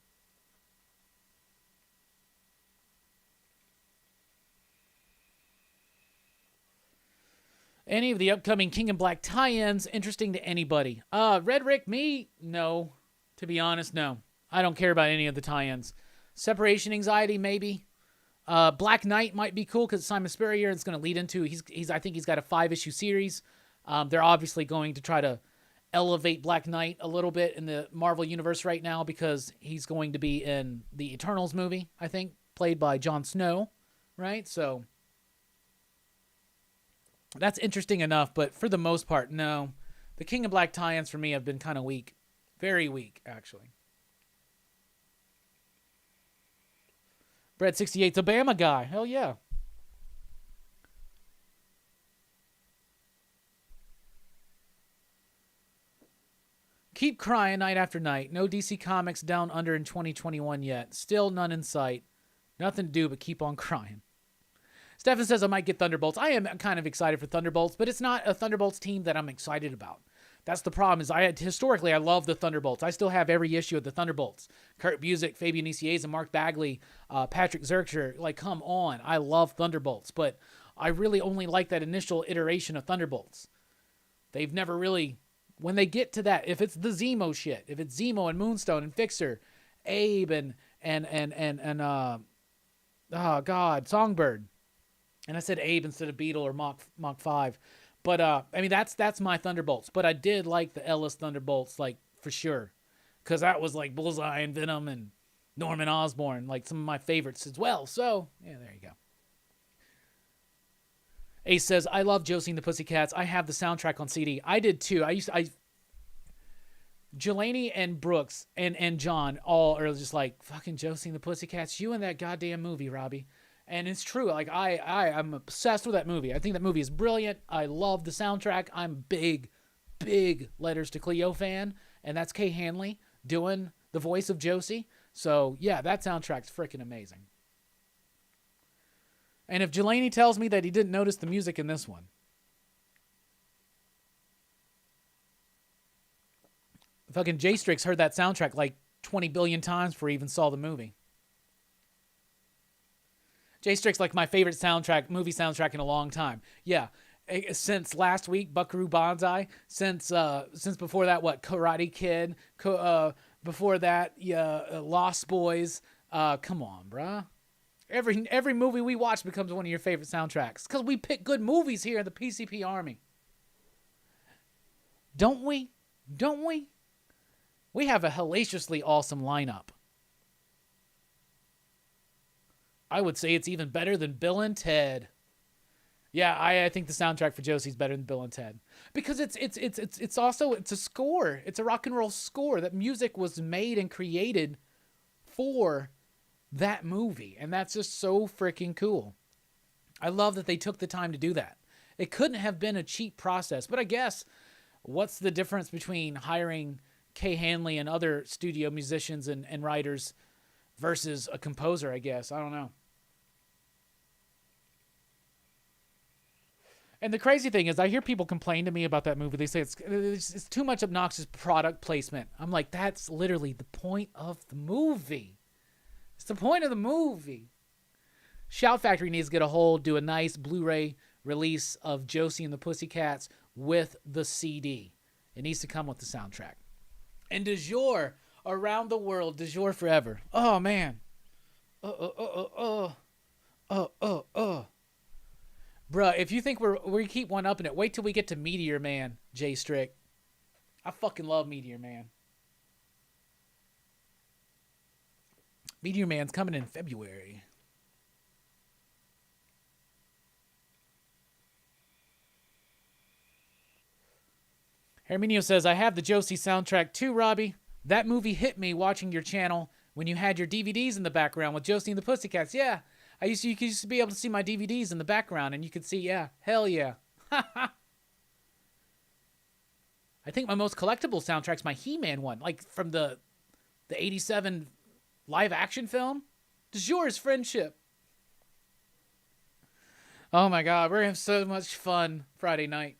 Any of the upcoming King in Black tie-ins interesting to anybody? Red Rick, me? No. To be honest, no. I don't care about any of the tie-ins. Separation Anxiety, maybe. Black Knight might be cool because Simon Spurrier is going to lead into. I think he's got a 5-issue series. They're obviously going to try to elevate Black Knight a little bit in the Marvel universe right now because he's going to be in the Eternals movie, I think, played by Jon Snow, right? So that's interesting enough, but for the most part, no. The King of Black tie-ins for me have been kind of weak. Very weak, actually. Bread68's a Bama guy. Hell yeah. Keep crying night after night. No DC Comics Down Under in 2021 yet. Still none in sight. Nothing to do but keep on crying. Stefan says I might get Thunderbolts. I am kind of excited for Thunderbolts, but it's not a Thunderbolts team that I'm excited about. That's the problem. Is historically I love the Thunderbolts. I still have every issue of the Thunderbolts. Kurt Busiek, Fabian Nicieza, Mark Bagley, Patrick Zercher. Like, come on, I love Thunderbolts, but I really only like that initial iteration of Thunderbolts. They've never really, when they get to that, if it's the Zemo shit, if it's Zemo and Moonstone and Fixer, Abe and oh God, Songbird, and I said Abe instead of Beetle or Mach 5. But, I mean, that's my Thunderbolts. But I did like the Ellis Thunderbolts, like, for sure. Because that was, like, Bullseye and Venom and Norman Osborn, like, some of my favorites as well. So, yeah, there you go. Ace says, I love Josie and the Pussycats. I have the soundtrack on CD. I did, too. Jelani and Brooks and John all are just like, fucking Josie and the Pussycats, you and that goddamn movie, Robbie. And it's true. Like, I'm obsessed with that movie. I think that movie is brilliant. I love the soundtrack. I'm a big Letters to Cleo fan. And that's Kay Hanley doing the voice of Josie. So, yeah, that soundtrack's freaking amazing. And if Jelani tells me that he didn't notice the music in this one, fucking J Strix heard that soundtrack like 20 billion times before he even saw the movie. J Strix, like my favorite movie soundtrack in a long time. Yeah, since last week, Buckaroo Banzai. Since before that, what, Karate Kid. Before that, Lost Boys. Come on, bruh. Every movie we watch becomes one of your favorite soundtracks because we pick good movies here in the PCP Army. Don't we? Don't we? We have a hellaciously awesome lineup. I would say it's even better than Bill and Ted. Yeah, I think the soundtrack for Josie's better than Bill and Ted because it's also a score. It's a rock and roll score. That music was made and created for that movie, and that's just so freaking cool. I love that they took the time to do that. It couldn't have been a cheap process, but I guess what's the difference between hiring Kay Hanley and other studio musicians and writers versus a composer, I guess. I don't know. And the crazy thing is I hear people complain to me about that movie. They say it's too much obnoxious product placement. I'm like, that's literally the point of the movie. It's the point of the movie. Shout Factory needs to get a hold, do a nice Blu-ray release of Josie and the Pussycats with the CD. It needs to come with the soundtrack. And du jour, around the world, du jour forever. Oh, man. Bruh, if you think we keep one up in it, wait till we get to Meteor Man, Jay Strick. I fucking love Meteor Man. Meteor Man's coming in February. Herminio says, I have the Josie soundtrack too, Robbie. That movie hit me watching your channel when you had your DVDs in the background with Josie and the Pussycats. Yeah, you used to be able to see my DVDs in the background, and you could see, yeah, hell yeah. I think my most collectible soundtrack's my He-Man one, like from the 87 live action film. Du jour is friendship. Oh my God, we're gonna have so much fun Friday night.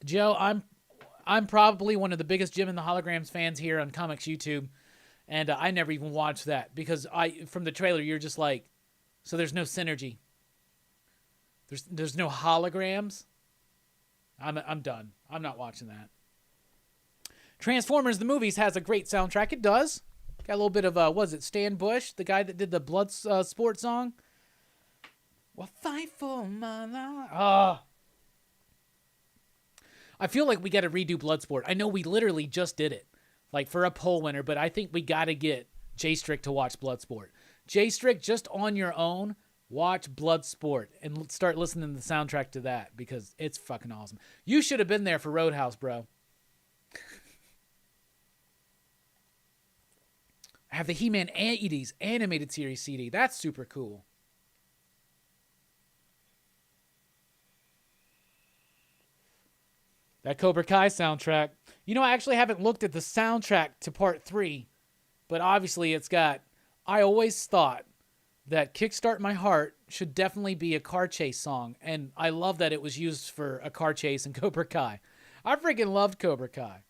Joe, I'm probably one of the biggest Jim and the Holograms fans here on Comics YouTube, and I never even watched that because from the trailer you're just like, so there's no synergy. There's no holograms. I'm done. I'm not watching that. Transformers the Movies has a great soundtrack. It does. Got a little bit of was it Stan Bush, the guy that did the Blood Sport song? Well, fight for my life. I feel like we got to redo Bloodsport. I know we literally just did it, like for a poll winner, but I think we got to get Jay Strick to watch Bloodsport. Jay Strick, just on your own, watch Bloodsport and start listening to the soundtrack to that because it's fucking awesome. You should have been there for Roadhouse, bro. I have the He-Man Antes animated series CD. That's super cool. That Cobra Kai soundtrack. You know, I actually haven't looked at the soundtrack to part 3, but obviously it's got, I always thought that Kickstart My Heart should definitely be a car chase song. And I love that it was used for a car chase in Cobra Kai. I freaking loved Cobra Kai.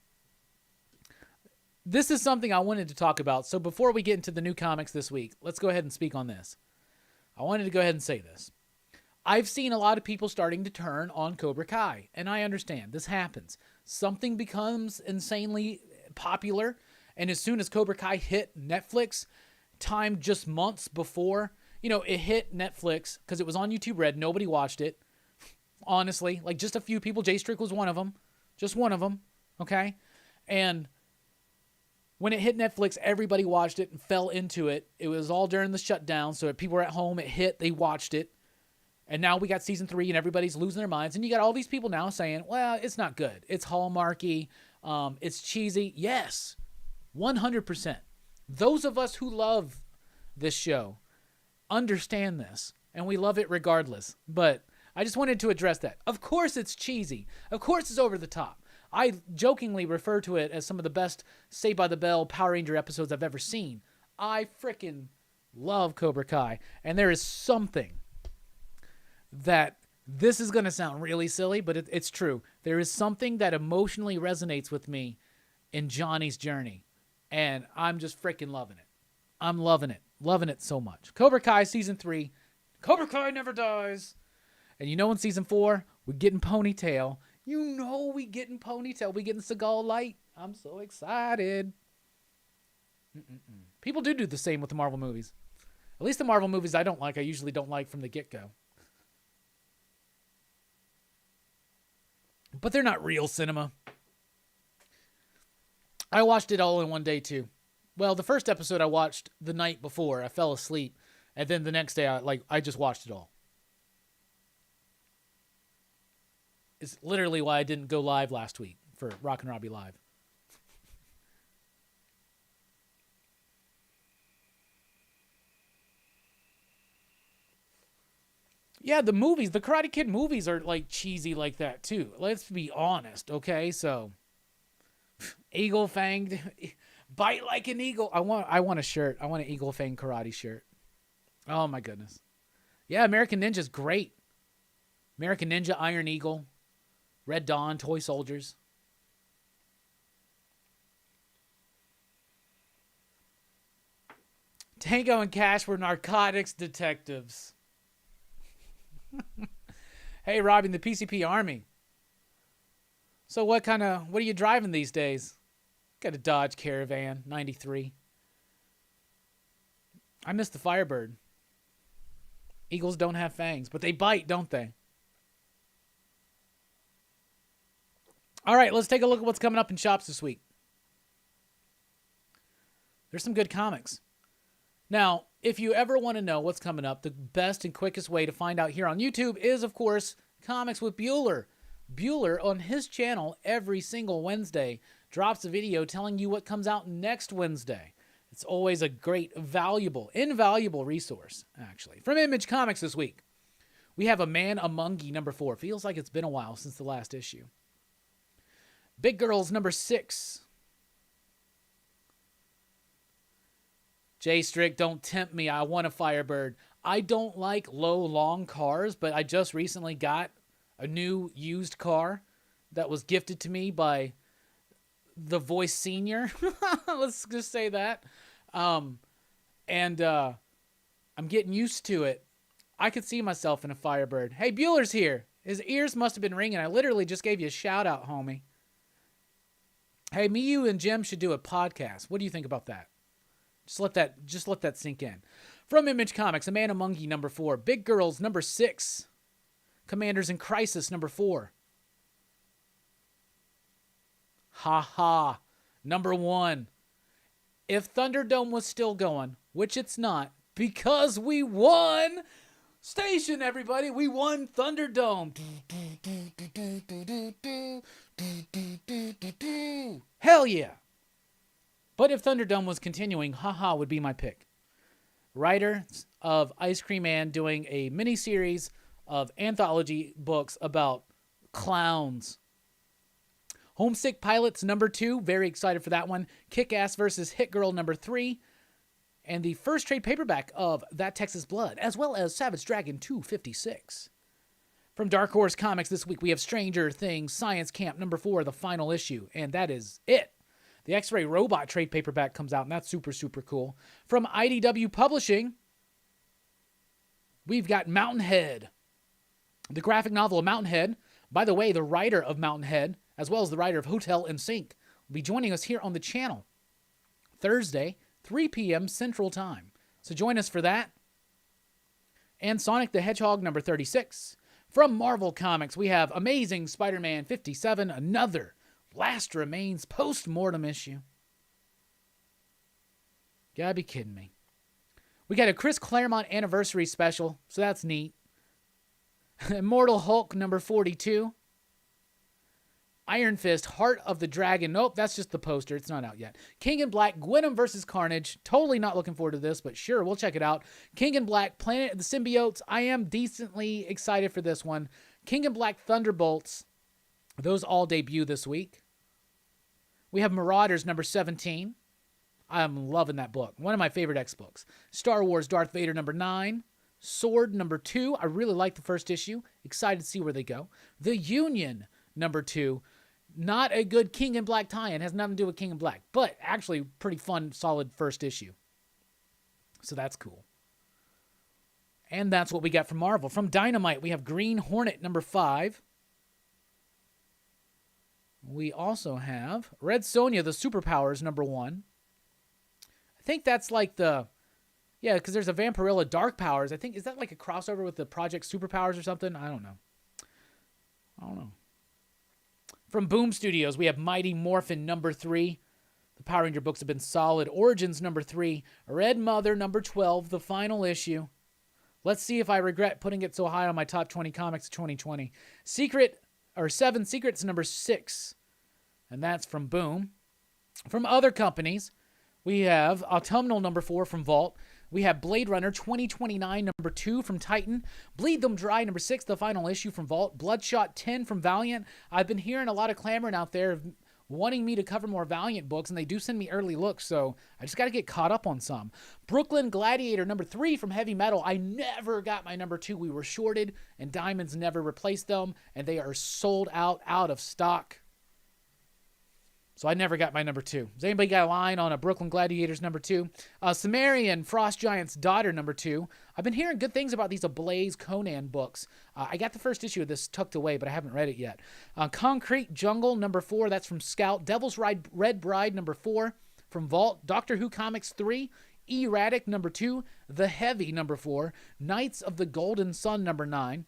This is something I wanted to talk about. So before we get into the new comics this week, let's go ahead and speak on this. I wanted to go ahead and say this. I've seen a lot of people starting to turn on Cobra Kai, and I understand this happens. Something becomes insanely popular, and as soon as Cobra Kai hit Netflix, timed just months before, it hit Netflix because it was on YouTube Red. Nobody watched it. Honestly, like just a few people. Jay Strick was one of them. Just one of them. Okay. And when it hit Netflix, everybody watched it and fell into it. It was all during the shutdown. So if people were at home, it hit, they watched it. And now we got season 3 and everybody's losing their minds. And you got all these people now saying, well, it's not good. It's Hallmarky. It's cheesy. Yes, 100%. Those of us who love this show understand this, and we love it regardless. But I just wanted to address that. Of course it's cheesy. Of course it's over the top. I jokingly refer to it as some of the best Saved by the Bell Power Ranger episodes I've ever seen. I freaking love Cobra Kai. And there is something that, this is going to sound really silly, but it's true. There is something that emotionally resonates with me in Johnny's journey. And I'm just freaking loving it. I'm loving it. Loving it so much. Cobra Kai Season 3. Cobra Kai never dies. And in Season 4, we're getting Ponytail. We getting Ponytail. We getting Seagal Light. I'm so excited. People do the same with the Marvel movies. At least the Marvel movies I don't like, I usually don't like from the get-go. But they're not real cinema. I watched it all in one day, too. Well, the first episode I watched the night before. I fell asleep. And then the next day, I just watched it all. It's literally why I didn't go live last week for Rockin Robbie Live. Yeah, the movies, the Karate Kid movies are like cheesy like that too. Let's be honest, okay? So, eagle fanged, bite like an eagle. I want a shirt. I want an eagle fang karate shirt. Oh my goodness. Yeah, American Ninja's great. American Ninja, Iron Eagle, Red Dawn, Toy Soldiers. Tango and Cash were narcotics detectives. Hey, Robbie, the PCP Army. So what are you driving these days? Got a Dodge Caravan, 93. I miss the Firebird. Eagles don't have fangs, but they bite, don't they? All right, let's take a look at what's coming up in shops this week. There's some good comics. Now, if you ever want to know what's coming up, the best and quickest way to find out here on YouTube is, of course, Comics with Bueller. Bueller, on his channel, every single Wednesday, drops a video telling you what comes out next Wednesday. It's always a great, invaluable resource, actually. From Image Comics this week, we have A Man Among Ye, number 4. Feels like it's been a while since the last issue. Big Girls, number 6. Jay Strick, don't tempt me. I want a Firebird. I don't like low, long cars, but I just recently got a new used car that was gifted to me by the Voice Senior. Let's just say that. I'm getting used to it. I could see myself in a Firebird. Hey, Bueller's here. His ears must have been ringing. I literally just gave you a shout out, homie. Hey, me, you, and Jim should do a podcast. What do you think about that? Just let that sink in. From Image Comics, A Man Among Ye, number 4. Big Girls, number 6. Commanders in Crisis, number 4. Ha ha. Number 1. If Thunderdome was still going, which it's not, because we won. Station, everybody. We won Thunderdome. Hell yeah. But if Thunderdome was continuing, haha would be my pick. Writer of Ice Cream Man doing a mini-series of anthology books about clowns. Homesick Pilots, number 2. Very excited for that one. Kick-Ass versus Hit Girl, number 3. and the first trade paperback of That Texas Blood, as well as Savage Dragon 256. From Dark Horse Comics this week, we have Stranger Things Science Camp #4, the final issue, and that is it. The X-Ray Robot trade paperback comes out, and that's super, super cool. From IDW Publishing, we've got Mountainhead, the graphic novel of Mountainhead. By the way, the writer of Mountainhead, as well as the writer of Hotel in Sync, will be joining us here on the channel Thursday, 3 p.m. Central Time. So join us for that. And Sonic the Hedgehog #36. From Marvel Comics, we have Amazing Spider-Man 57, another Last Remains post-mortem issue. You gotta be kidding me. We got a Chris Claremont anniversary special, so that's neat. Immortal Hulk #42. Iron Fist, Heart of the Dragon. Nope, that's just the poster. It's not out yet. King in Black, Gwenom vs. Carnage. Totally not looking forward to this, but sure, we'll check it out. King in Black, Planet of the Symbiotes. I am decently excited for this one. King in Black, Thunderbolts. Those all debut this week. We have Marauders #17. I'm loving that book. One of my favorite X books. Star Wars Darth Vader #9. Sword #2. I really like the first issue. Excited to see where they go. The Union #2. Not a good King in Black tie-in. Has nothing to do with King in Black. But actually pretty fun, solid first issue. So that's cool. And that's what we got from Marvel. From Dynamite, we have Green Hornet #5. We also have Red Sonja, the Superpowers #1. I think that's like the... Yeah, because there's a Vampirilla Dark Powers. I think, is that like a crossover with the Project Superpowers or something? I don't know. From Boom Studios, we have Mighty Morphin #3. The Power Ranger books have been solid. Origins #3. Red Mother #12, the final issue. Let's see if I regret putting it so high on my top 20 comics of 2020. Seven Secrets #6. And that's from Boom. From other companies, we have Autumnal #4 from Vault. We have Blade Runner 2029 #2 from Titan. Bleed Them Dry #6, the final issue from Vault. Bloodshot 10 from Valiant. I've been hearing a lot of clamoring out there wanting me to cover more Valiant books, and they do send me early looks, so I just got to get caught up on some. Brooklyn Gladiator #3 from Heavy Metal. I never got my #2. We were shorted, and Diamonds never replaced them, and they are sold out of stock. So I never got my #2. Has anybody got a line on a Brooklyn Gladiators #2? Sumerian Frost Giant's Daughter #2. I've been hearing good things about these Ablaze Conan books. I got the first issue of this tucked away, but I haven't read it yet. Concrete Jungle #4. That's from Scout. Devil's Red Bride #4 from Vault. Doctor Who Comics 3. Erratic #2. The Heavy #4. Knights of the Golden Sun #9.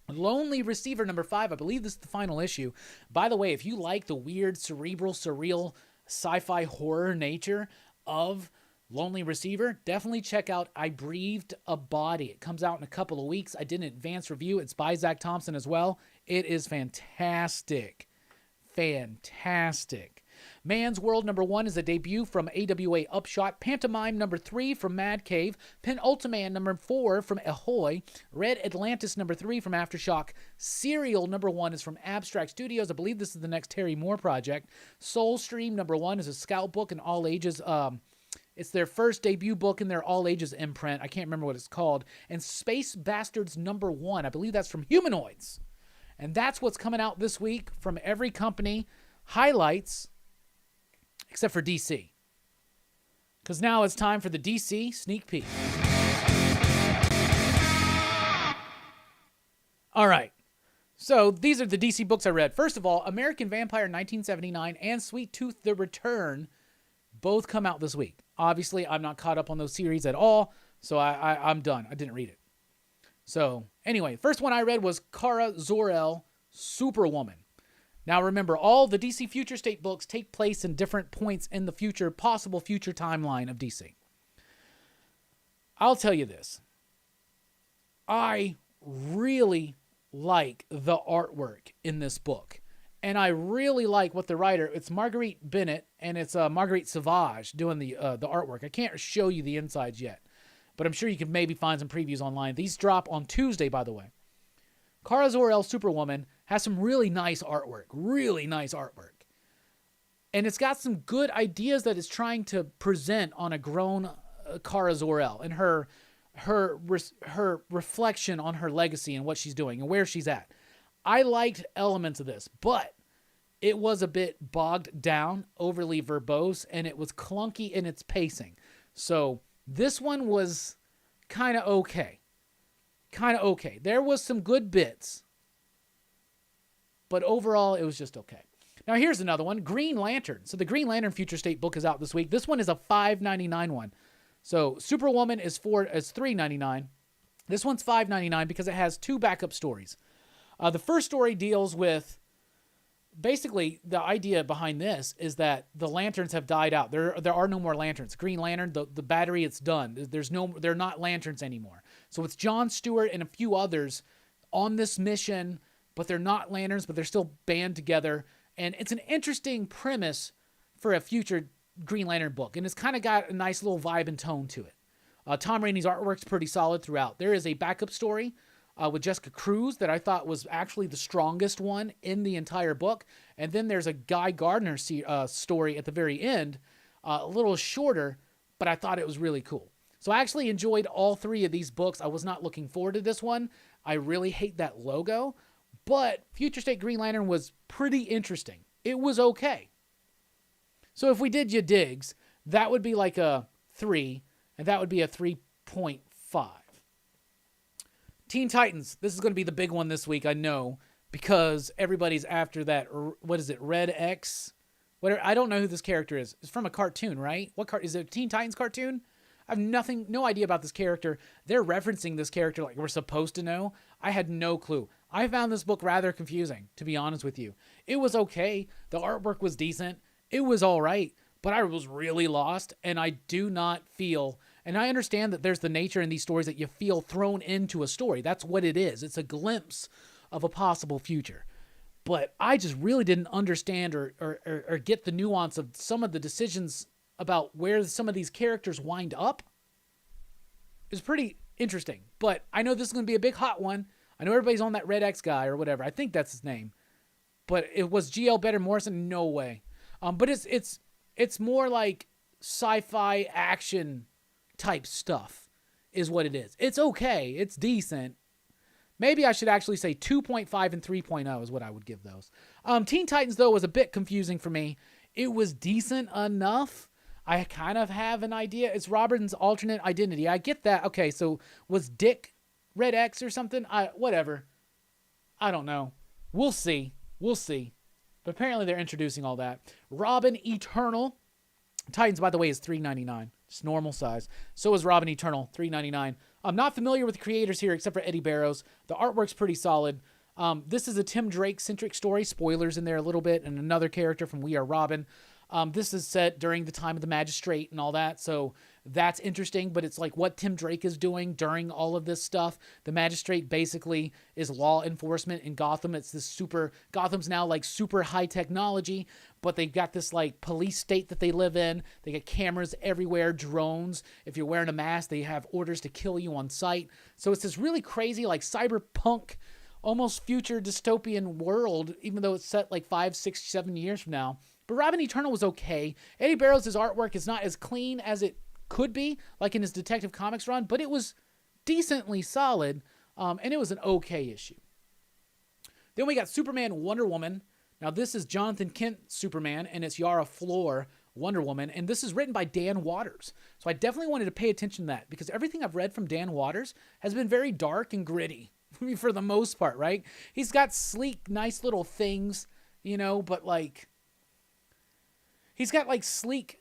Lonely Receiver #5. I believe this is the final issue. By the way, if you like the weird, cerebral, surreal, sci-fi horror nature of Lonely Receiver, definitely check out I Breathed a Body. It comes out in a couple of weeks. I did an advanced review. It's by Zach Thompson as well. It is fantastic. Fantastic. Man's World #1 is a debut from AWA Upshot. Pantomime #3 from Mad Cave. Penultiman #4 from Ahoy. Red Atlantis #3 from Aftershock. Serial #1 is from Abstract Studios. I believe this is the next Terry Moore project. Soulstream #1 is a Scout book in all ages. It's their first debut book in their all ages imprint. I can't remember what it's called. And Space Bastards #1. I believe that's from Humanoids. And that's what's coming out this week from every company. Highlights, except for DC. Because now it's time for the DC sneak peek. All right. So these are the DC books I read. First of all, American Vampire 1979 and Sweet Tooth The Return both come out this week. Obviously, I'm not caught up on those series at all, so I'm done. I didn't read it. So anyway, first one I read was Kara Zor-El, Superwoman. Now remember, all the DC Future State books take place in different points in the future, possible future timeline of DC. I'll tell you this. I really like the artwork in this book. And I really like what the writer, it's Marguerite Bennett, and it's Marguerite Sauvage doing the artwork. I can't show you the insides yet, but I'm sure you can maybe find some previews online. These drop on Tuesday, by the way. Kara Zor-El, Superwoman, has some really nice artwork. And it's got some good ideas that it's trying to present on a grown Kara Zor-El and her reflection on her legacy and what she's doing and where she's at. I liked elements of this, but it was a bit bogged down, overly verbose, and it was clunky in its pacing. So this one was kind of okay. There was some good bits, but overall it was just okay. Now here's another one, Green Lantern. So the Green Lantern Future State book is out this week. This one is a $5.99 one. So Superwoman is $3.99. This one's $5.99 because it has 2 backup stories. The first story deals with, basically the idea behind this is that the lanterns have died out. There are no more lanterns. Green Lantern, the battery, it's done. They're not lanterns anymore. So it's John Stewart and a few others on this mission, but they're not lanterns, but they're still band together. And it's an interesting premise for a future Green Lantern book, and it's kind of got a nice little vibe and tone to it. Tom Rainey's artwork's pretty solid throughout. There is a backup story with Jessica Cruz that I thought was actually the strongest one in the entire book, and then there's a Guy Gardner story at the very end, a little shorter, but I thought it was really cool. So I actually enjoyed all 3 of these books. I was not looking forward to this one. I really hate that logo, but Future State Green Lantern was pretty interesting. It was okay. So if we did you digs, that would be like a 3, and that would be a 3.5. Teen Titans. This is going to be the big one this week, I know, because everybody's after that. What is it? Red X? Whatever. I don't know who this character is. It's from a cartoon, right? Is it a Teen Titans cartoon? I have no idea about this character. They're referencing this character like we're supposed to know. I had no clue. I found this book rather confusing, to be honest with you. It was okay. The artwork was decent. It was all right, but I was really lost, and I do not feel, and I understand that there's the nature in these stories that you feel thrown into a story. That's what it is. It's a glimpse of a possible future. But I just really didn't understand or get the nuance of some of the decisions about where some of these characters wind up. It's pretty interesting, but I know this is going to be a big hot one. I know everybody's on that Red X guy or whatever. I think that's his name. But it was G.L. Better Morrison? No way. But it's more like sci-fi action type stuff is what it is. It's okay. It's decent. Maybe I should actually say 2.5 and 3.0 is what I would give those. Teen Titans, though, was a bit confusing for me. It was decent enough. I kind of have an idea. It's Robin's alternate identity. I get that. Okay, so was Dick Red X or something? Whatever. I don't know. We'll see. But apparently they're introducing all that. Robin Eternal. Titans, by the way, is $3.99. Just normal size. So is Robin Eternal, $3.99. I'm not familiar with the creators here except for Eddie Barrows. The artwork's pretty solid. This is a Tim Drake-centric story. Spoilers in there a little bit. And another character from We Are Robin. This is set during the time of the Magistrate and all that, so that's interesting, but it's like what Tim Drake is doing during all of this stuff. The Magistrate basically is law enforcement in Gotham. It's this Gotham's now like super high technology, but they've got this like police state that they live in. They got cameras everywhere, drones. If you're wearing a mask, they have orders to kill you on sight. So it's this really crazy like cyberpunk, almost future dystopian world, even though it's set like 5, 6, 7 years from now. But Robin Eternal was okay. Eddie Barrows' artwork is not as clean as it could be, like in his Detective Comics run, but it was decently solid, and it was an okay issue. Then we got Superman Wonder Woman. Now, this is Jonathan Kent Superman, and it's Yara Flor Wonder Woman, and this is written by Dan Watters. So I definitely wanted to pay attention to that, because everything I've read from Dan Watters has been very dark and gritty, for the most part, right? He's got sleek, nice little things, but like... He's got like sleek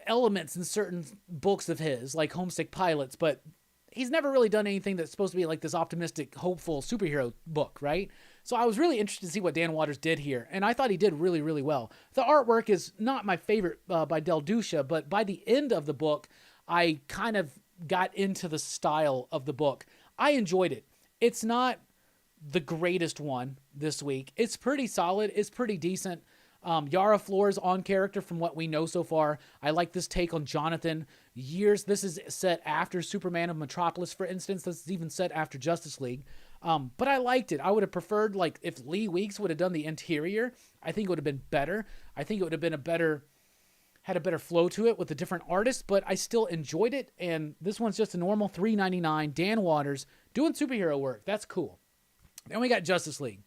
elements in certain books of his, like Homesick Pilots, but he's never really done anything that's supposed to be like this optimistic, hopeful superhero book, right? So I was really interested to see what Dan Watters did here, and I thought he did really, really well. The artwork is not my favorite by Del Duca, but by the end of the book, I kind of got into the style of the book. I enjoyed it. It's not the greatest one this week. It's pretty solid. It's pretty decent. Yara Flor's on character from what we know so far. I like this take on Jonathan. This is set after Superman of Metropolis, for instance. This is even set after Justice League. But I liked it. I would have preferred, like, if Lee Weeks would have done the interior, I think it would have been better. I think it would have been a better had a better flow to it with a different artist, but I still enjoyed it. And this one's just a normal $3.99. Dan Waters doing superhero work. That's cool. Then we got Justice League.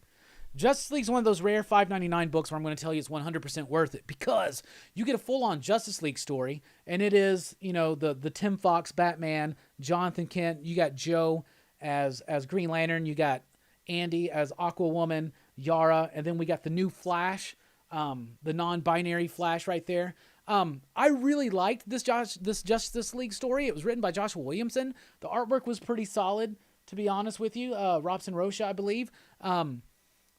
Justice League's one of those rare $5.99 books where I'm going to tell you it's 100% worth it because you get a full-on Justice League story, and it is, the Tim Fox Batman, Jonathan Kent. You got Joe as Green Lantern. You got Andy as Aquawoman, Yara, and then we got the new Flash, the non-binary Flash right there. I really liked this Justice League story. It was written by Joshua Williamson. The artwork was pretty solid, to be honest with you. Robson Rocha, I believe.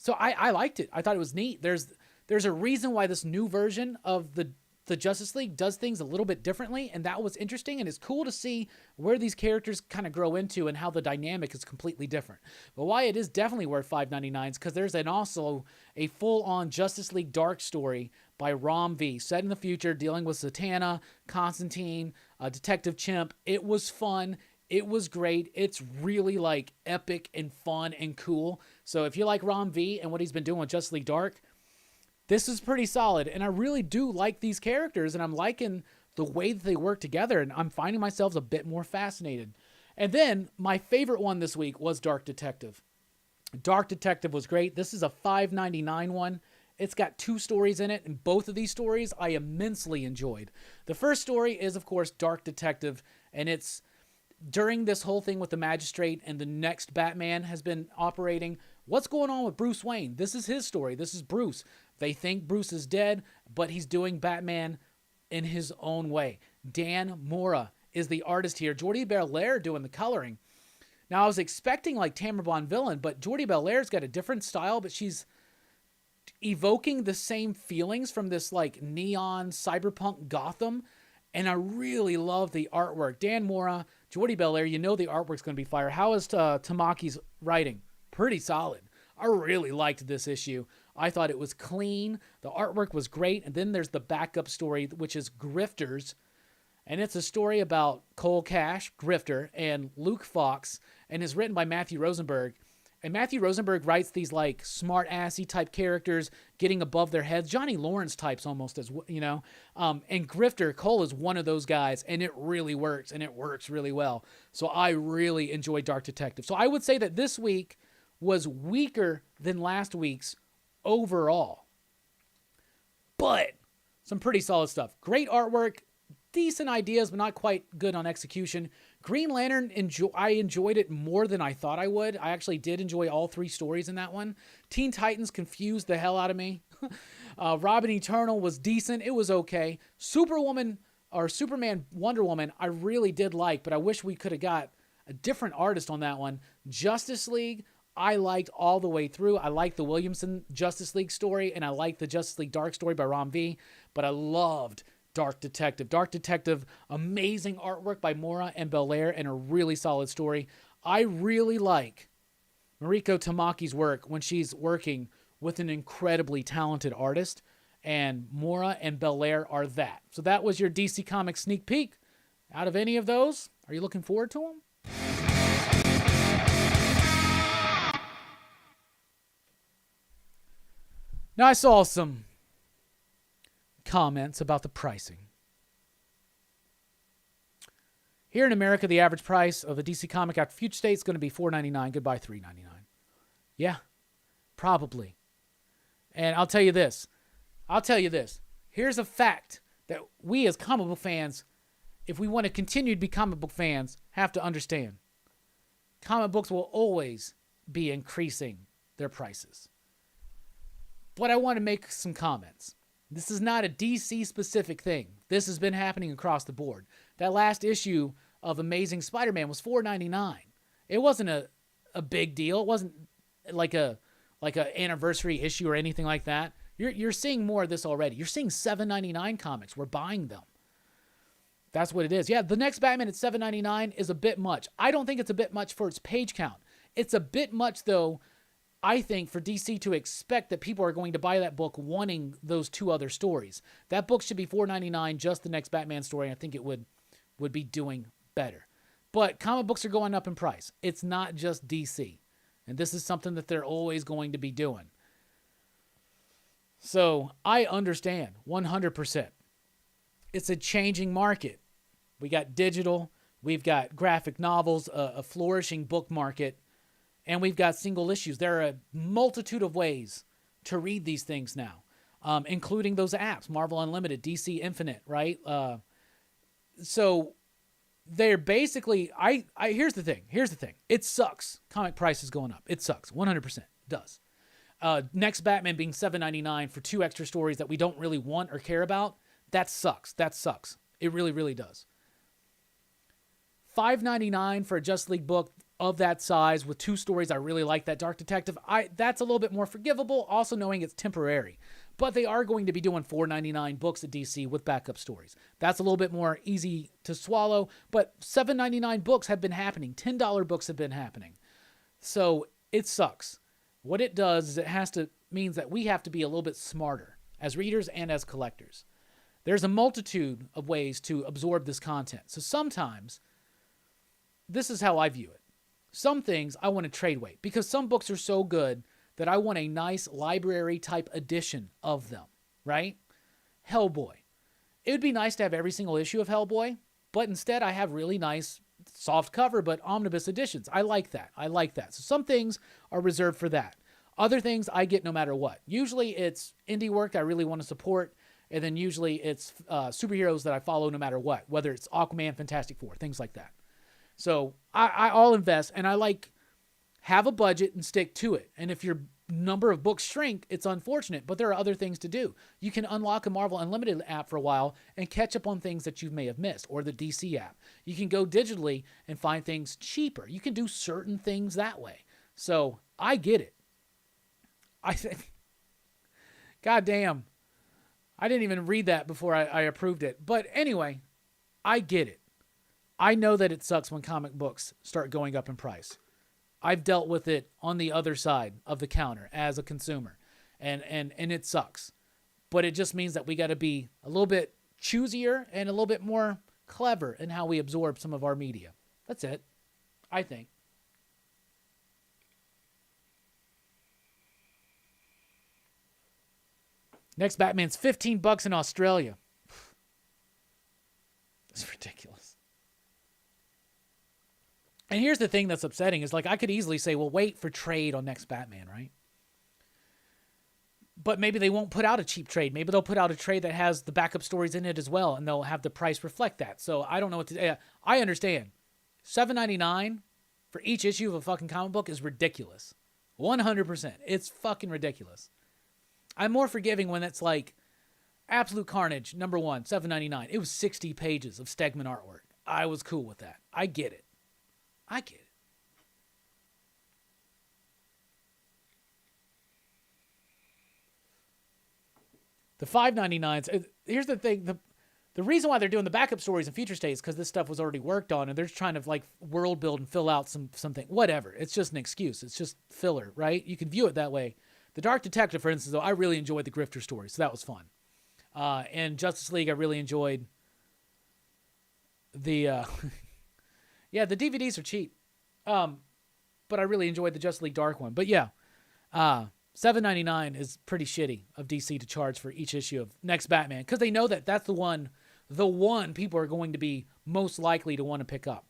So I liked it. I thought it was neat. There's a reason why this new version of the Justice League does things a little bit differently, and that was interesting, and it's cool to see where these characters kind of grow into and how the dynamic is completely different. But why it is definitely worth $5.99 is because there's also a full-on Justice League Dark story by Rom V, set in the future, dealing with Zatanna, Constantine, Detective Chimp. It was fun. It was great. It's really like epic and fun and cool. So if you like Rom V and what he's been doing with Justice League Dark, this is pretty solid. And I really do like these characters, and I'm liking the way that they work together, and I'm finding myself a bit more fascinated. And then my favorite one this week was Dark Detective. Dark Detective was great. This is a $5.99 one. It's got 2 stories in it, and both of these stories I immensely enjoyed. The first story is, of course, Dark Detective, and it's during this whole thing with the Magistrate and the next Batman has been operating. What's going on with Bruce Wayne? This is his story. This is Bruce. They think Bruce is dead, but he's doing Batman in his own way. Dan Mora is the artist here. Jordi Belair doing the coloring. Now, I was expecting like Tamara Bonvillain, but Jordi Belair's got a different style, but she's evoking the same feelings from this like neon cyberpunk Gotham, and I really love the artwork. Dan Mora, Jordi Belair, the artwork's going to be fire. How is Tamaki's writing? Pretty solid. I really liked this issue. I thought it was clean. The artwork was great. And then there's the backup story, which is Grifters. And it's a story about Cole Cash, Grifter, and Luke Fox, and is written by Matthew Rosenberg. And Matthew Rosenberg writes these like smart-assy type characters getting above their heads. Johnny Lawrence types almost, and Grifter, Cole is one of those guys, and it really works, and it works really well. So I really enjoyed Dark Detective. So I would say that this week was weaker than last week's overall. But some pretty solid stuff. Great artwork, decent ideas, but not quite good on execution. Green Lantern, I enjoyed it more than I thought I would. I actually did enjoy all 3 stories in that one. Teen Titans confused the hell out of me. Robin Eternal was decent. It was okay. Superman, Wonder Woman, I really did like, but I wish we could have got a different artist on that one. Justice League, I liked all the way through. I liked the Williamson Justice League story, and I liked the Justice League Dark story by Rom V, but I loved Dark Detective. Dark Detective, amazing artwork by Mora and Belair, and a really solid story. I really like Mariko Tamaki's work when she's working with an incredibly talented artist, and Mora and Belair are that. So that was your DC Comics sneak peek. Out of any of those, are you looking forward to them? Now, I saw some comments about the pricing. Here in America, the average price of a DC comic after Future State is going to be $4.99. Goodbye, $3.99. Yeah, probably. And I'll tell you this. Here's a fact that we as comic book fans, if we want to continue to be comic book fans, have to understand. Comic books will always be increasing their prices. But I want to make some comments. This is not a DC-specific thing. This has been happening across the board. That last issue of Amazing Spider-Man was $4.99. It wasn't a big deal. It wasn't like a anniversary issue or anything like that. You're seeing more of this already. You're seeing $7.99 comics. We're buying them. That's what it is. Yeah, the next Batman at $7.99 is a bit much. I don't think it's a bit much for its page count. It's a bit much, though, I think, for DC to expect that people are going to buy that book wanting those 2 other stories. That book should be $4.99, just the next Batman story. I think it would be doing better. But comic books are going up in price. It's not just DC. And this is something that they're always going to be doing. So I understand 100%. it's a changing market. We got digital, we've got graphic novels, a flourishing book market, and we've got single issues. There are a multitude of ways to read these things now, including those apps, Marvel Unlimited, DC Infinite, right? So they're basically, here's the thing. It sucks. Comic prices going up. It sucks. 100% does. Next Batman being $7.99 for 2 extra stories that we don't really want or care about. That sucks. It really, really does. $5.99 for a Justice League book of that size with 2 stories. I really like that. Dark Detective. That's a little bit more forgivable, also knowing it's temporary. But they are going to be doing $4.99 books at DC with backup stories. That's a little bit more easy to swallow. But $7.99 books have been happening. $10 books have been happening. So it sucks. What it does is means that we have to be a little bit smarter as readers and as collectors. There's a multitude of ways to absorb this content. So sometimes, this is how I view it. Some things I want to trade weight because some books are so good that I want a nice library type edition of them, right? Hellboy. It would be nice to have every single issue of Hellboy, but instead I have really nice soft cover but omnibus editions. I like that. So some things are reserved for that. Other things I get no matter what. Usually it's indie work that I really want to support, and then usually it's superheroes that I follow no matter what, whether it's Aquaman, Fantastic Four, things like that. So I'll invest, and I have a budget and stick to it. And if your number of books shrink, it's unfortunate, but there are other things to do. You can unlock a Marvel Unlimited app for a while and catch up on things that you may have missed, or the DC app. You can go digitally and find things cheaper. You can do certain things that way. So I get it. I think, goddamn, I didn't even read that before I approved it. But anyway, I get it. I know that it sucks when comic books start going up in price. I've dealt with it on the other side of the counter as a consumer, and it sucks. But it just means that we got to be a little bit choosier and a little bit more clever in how we absorb some of our media. That's it, I think. Next Batman's $15 in Australia. It's ridiculous. And here's the thing that's upsetting is I could easily say, well, wait for trade on Next Batman, right? But maybe they won't put out a cheap trade. Maybe they'll put out a trade that has the backup stories in it as well, and they'll have the price reflect that. So I don't know what to... I understand. $7.99 for each issue of a fucking comic book is ridiculous. 100%. It's fucking ridiculous. I'm more forgiving when it's Absolute Carnage, number 1, $7.99. It was 60 pages of Stegman artwork. I was cool with that. I get it. The $5.99s, here's the thing. The reason why they're doing the backup stories and feature states is because this stuff was already worked on, and they're trying to world build and fill out something. Whatever. It's just an excuse. It's just filler, right? You can view it that way. The Dark Detective, for instance, though, I really enjoyed the Grifter story, so that was fun. And Justice League, I really enjoyed the... yeah, the DVDs are cheap. But I really enjoyed the Justice League Dark one. But yeah, $7.99 is pretty shitty of DC to charge for each issue of Next Batman, because they know that that's the one people are going to be most likely to want to pick up.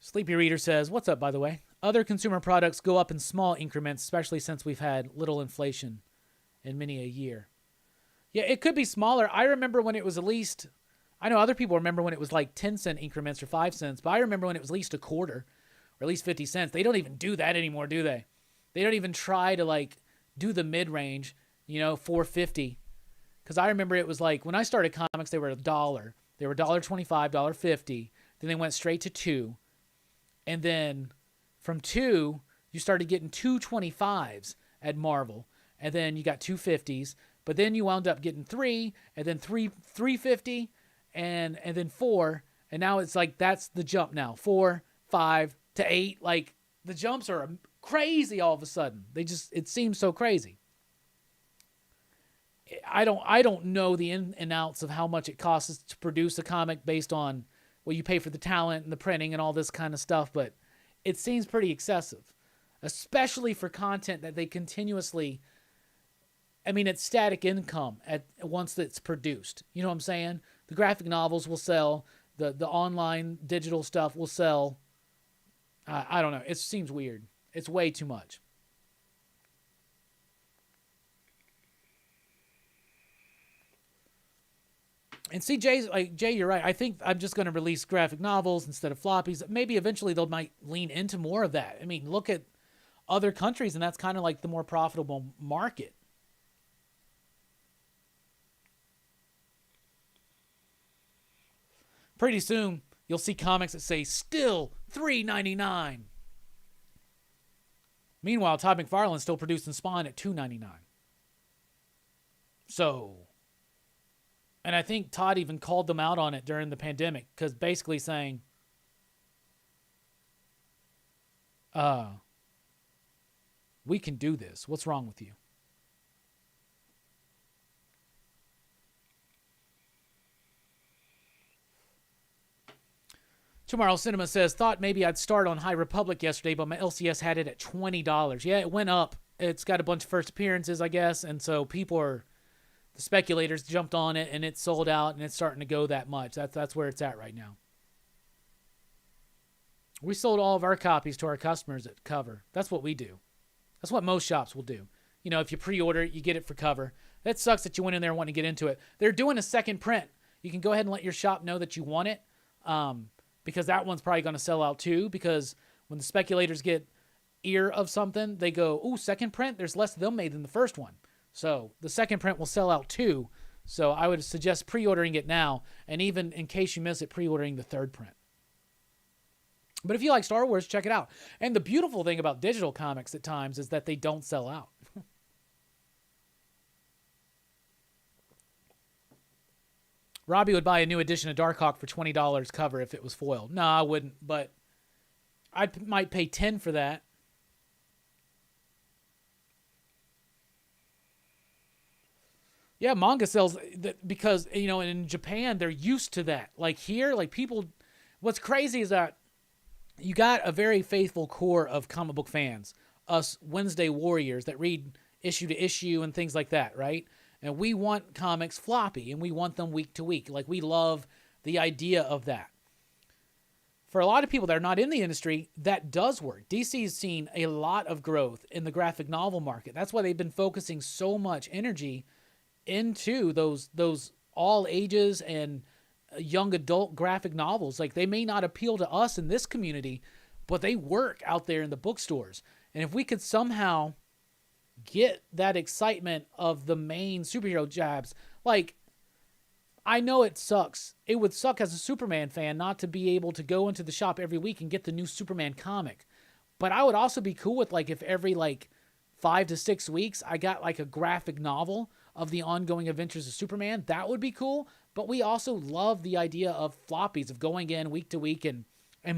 Sleepy Reader says, what's up, by the way? Other consumer products go up in small increments, especially since we've had little inflation in many a year. Yeah, it could be smaller. I remember when it was at least... I know other people remember when it was 10-cent increments or 5 cents, but I remember when it was at least a quarter or at least 50 cents. They don't even do that anymore, do they? They don't even try to, do the mid-range, $4.50. Because I remember it was when I started comics, they were $1. They were $1.25, $1.50. Then they went straight to $2. And then from 2, you started getting 2.25s at Marvel. And then you got 2.50s. But then you wound up getting 3, and then 3.50, and then 4. And now it's that's the jump now. 4, 5 to 8. The jumps are crazy all of a sudden. It seems so crazy. I don't know the in and outs of how much it costs to produce a comic based on what you pay for the talent and the printing and all this kind of stuff, but it seems pretty excessive, especially for content that they continuously. I mean, it's static income at once it's produced. You know what I'm saying? The graphic novels will sell. The online digital stuff will sell. I don't know. It seems weird. It's way too much. And see, Jay, you're right. I think I'm just going to release graphic novels instead of floppies. Maybe eventually they might lean into more of that. I mean, look at other countries, and that's kind of like the more profitable market. Pretty soon, you'll see comics that say still $3.99. Meanwhile, Todd McFarlane's still producing Spawn at $2.99. So, and I think Todd even called them out on it during the pandemic, because basically saying, we can do this. What's wrong with you? Tomorrow Cinema says, thought maybe I'd start on High Republic yesterday, but my LCS had it at $20. Yeah, it went up. It's got a bunch of first appearances, I guess, and so the speculators jumped on it, and it's sold out, and it's starting to go that much. That's where it's at right now. We sold all of our copies to our customers at cover. That's what we do. That's what most shops will do. You know, if you pre-order it, you get it for cover. That sucks that you went in there wanting to get into it. They're doing a second print. You can go ahead and let your shop know that you want it. Because that one's probably going to sell out too, because when the speculators get ear of something, they go, ooh, second print, there's less of them made than the first one. So the second print will sell out too. So I would suggest pre-ordering it now, and even in case you miss it, pre-ordering the third print. But if you like Star Wars, check it out. And the beautiful thing about digital comics at times is that they don't sell out. Robbie would buy a new edition of Darkhawk for $20 cover if it was foiled. No, I wouldn't, but I might pay $10 for that. Yeah, manga sells because, you know, in Japan, they're used to that. Like here, like people, what's crazy is that you got a very faithful core of comic book fans, us Wednesday warriors that read issue to issue and things like that, right? And we want comics floppy, and we want them week to week. Like, we love the idea of that. For a lot of people that are not in the industry, that does work. DC's seen a lot of growth in the graphic novel market. That's why they've been focusing so much energy into those all ages and young adult graphic novels. Like, they may not appeal to us in this community, but they work out there in the bookstores. And if we could somehow get that excitement of the main superhero jabs. Like, I know it sucks. It would suck as a Superman fan not to be able to go into the shop every week and get the new Superman comic. But I would also be cool with, like, if every, 5 to 6 weeks I got, a graphic novel of the ongoing adventures of Superman. That would be cool. But we also love the idea of floppies, of going in week to week and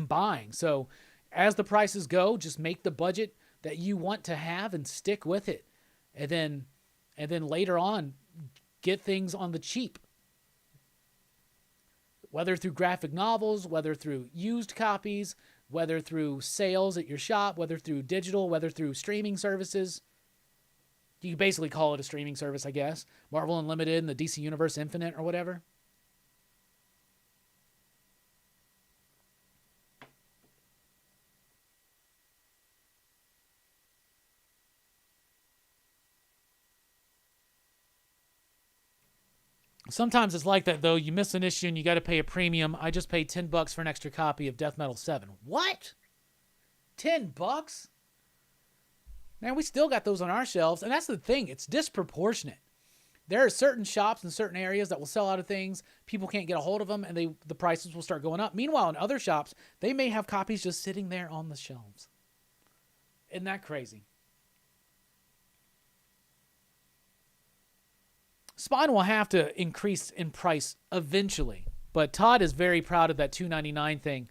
buying. So as the prices go, just make the budget that you want to have and stick with it. And then later on, get things on the cheap. Whether through graphic novels, whether through used copies, whether through sales at your shop, whether through digital, whether through streaming services. You can basically call it a streaming service, I guess. Marvel Unlimited and the DC Universe Infinite or whatever. Sometimes it's like that, though. You miss an issue and you got to pay a premium. I just paid $10 for an extra copy of Death Metal 7. What? $10? Man, we still got those on our shelves. And that's the thing. It's disproportionate. There are certain shops in certain areas that will sell out of things. People can't get a hold of them, and the prices will start going up. Meanwhile, in other shops, they may have copies just sitting there on the shelves. Isn't that crazy? Spawn will have to increase in price eventually, but Todd is very proud of that $2.99 thing.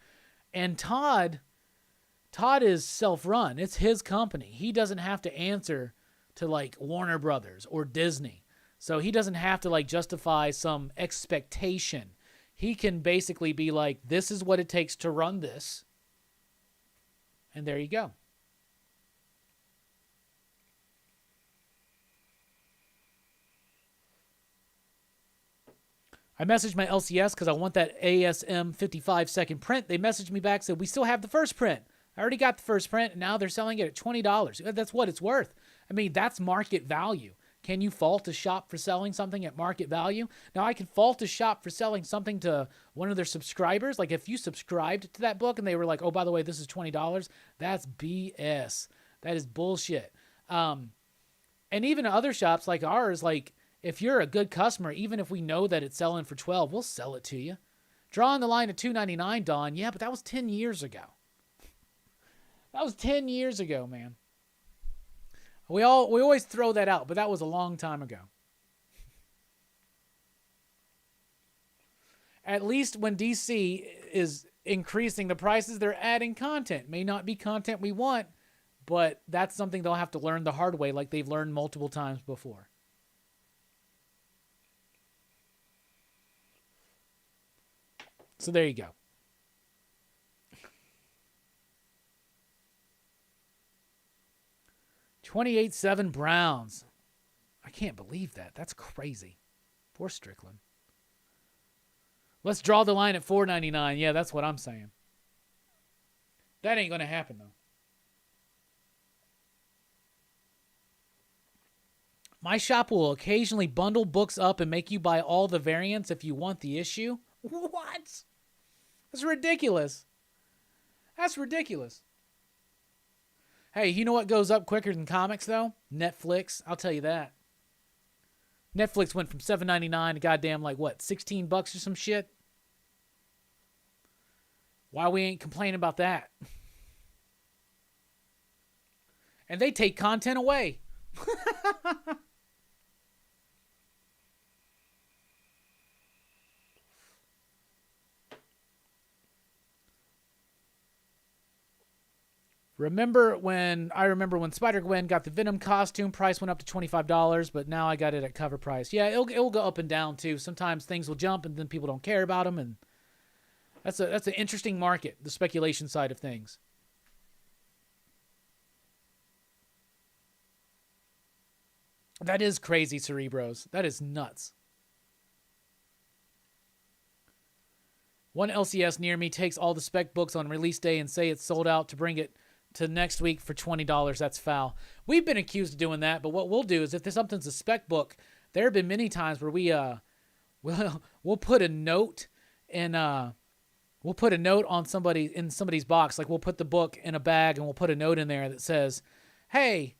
And Todd is self-run. It's his company. He doesn't have to answer to Warner Brothers or Disney. So he doesn't have to justify some expectation. He can basically be like, this is what it takes to run this. And there you go. I messaged my LCS because I want that ASM 55-second print. They messaged me back, said, we still have the first print. I already got the first print, and now they're selling it at $20. That's what it's worth. I mean, that's market value. Can you fault a shop for selling something at market value? Now, I can fault a shop for selling something to one of their subscribers. Like, if you subscribed to that book and they were like, oh, by the way, this is $20, that's BS. That is bullshit. And even other shops like ours, like, if you're a good customer, even if we know that it's selling for $12, we'll sell it to you. Drawing the line at $2.99, Don. Yeah, but that was 10 years ago. That was 10 years ago, man. We always throw that out, but that was a long time ago. At least when DC is increasing the prices, they're adding content. May not be content we want, but that's something they'll have to learn the hard way, like they've learned multiple times before. So there you go. 28-7 Browns. I can't believe that. That's crazy. Poor Strickland. Let's draw the line at $4.99. Yeah, that's what I'm saying. That ain't going to happen, though. My shop will occasionally bundle books up and make you buy all the variants if you want the issue. What? That's ridiculous. That's ridiculous. Hey, you know what goes up quicker than comics, though? Netflix. I'll tell you that. Netflix went from $7.99 to goddamn, like, what, $16 or some shit? Why we ain't complaining about that? And they take content away. I remember when Spider-Gwen got the Venom costume, price went up to $25, but now I got it at cover price. Yeah, it'll go up and down too. Sometimes things will jump and then people don't care about them, and that's an interesting market, the speculation side of things. That is crazy, Cerebros. That is nuts. One LCS near me takes all the spec books on release day and say it's sold out to bring it to next week for $20. That's foul. We've been accused of doing that, but what we'll do is if something's a spec book, there have been many times where we'll put a note in on somebody's box. Like we'll put the book in a bag and we'll put a note in there that says, "Hey,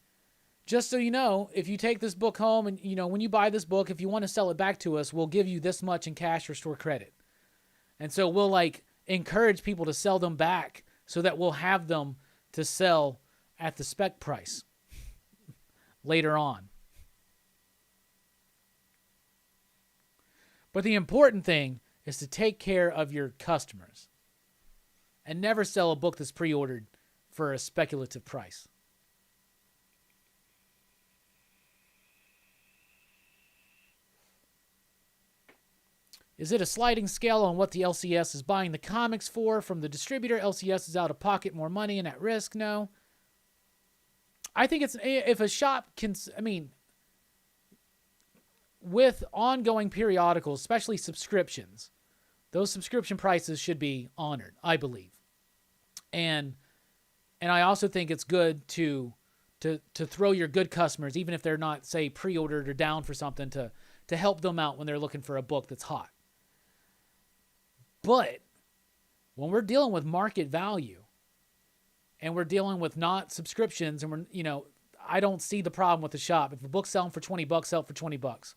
just so you know, if you take this book home and when you buy this book, if you want to sell it back to us, we'll give you this much in cash or store credit." And so we'll like encourage people to sell them back so that we'll have them to sell at the spec price later on. But the important thing is to take care of your customers and never sell a book that's pre-ordered for a speculative price. Is it a sliding scale on what the LCS is buying the comics for from the distributor? LCS is out of pocket more money and at risk? No. I think it's if a shop can, with ongoing periodicals, especially subscriptions, those subscription prices should be honored, I believe. And I also think it's good to throw your good customers, even if they're not, say, pre-ordered or down for something, to help them out when they're looking for a book that's hot. But when we're dealing with market value and we're dealing with not subscriptions and I don't see the problem with the shop. If a book's selling for $20, sell it for $20.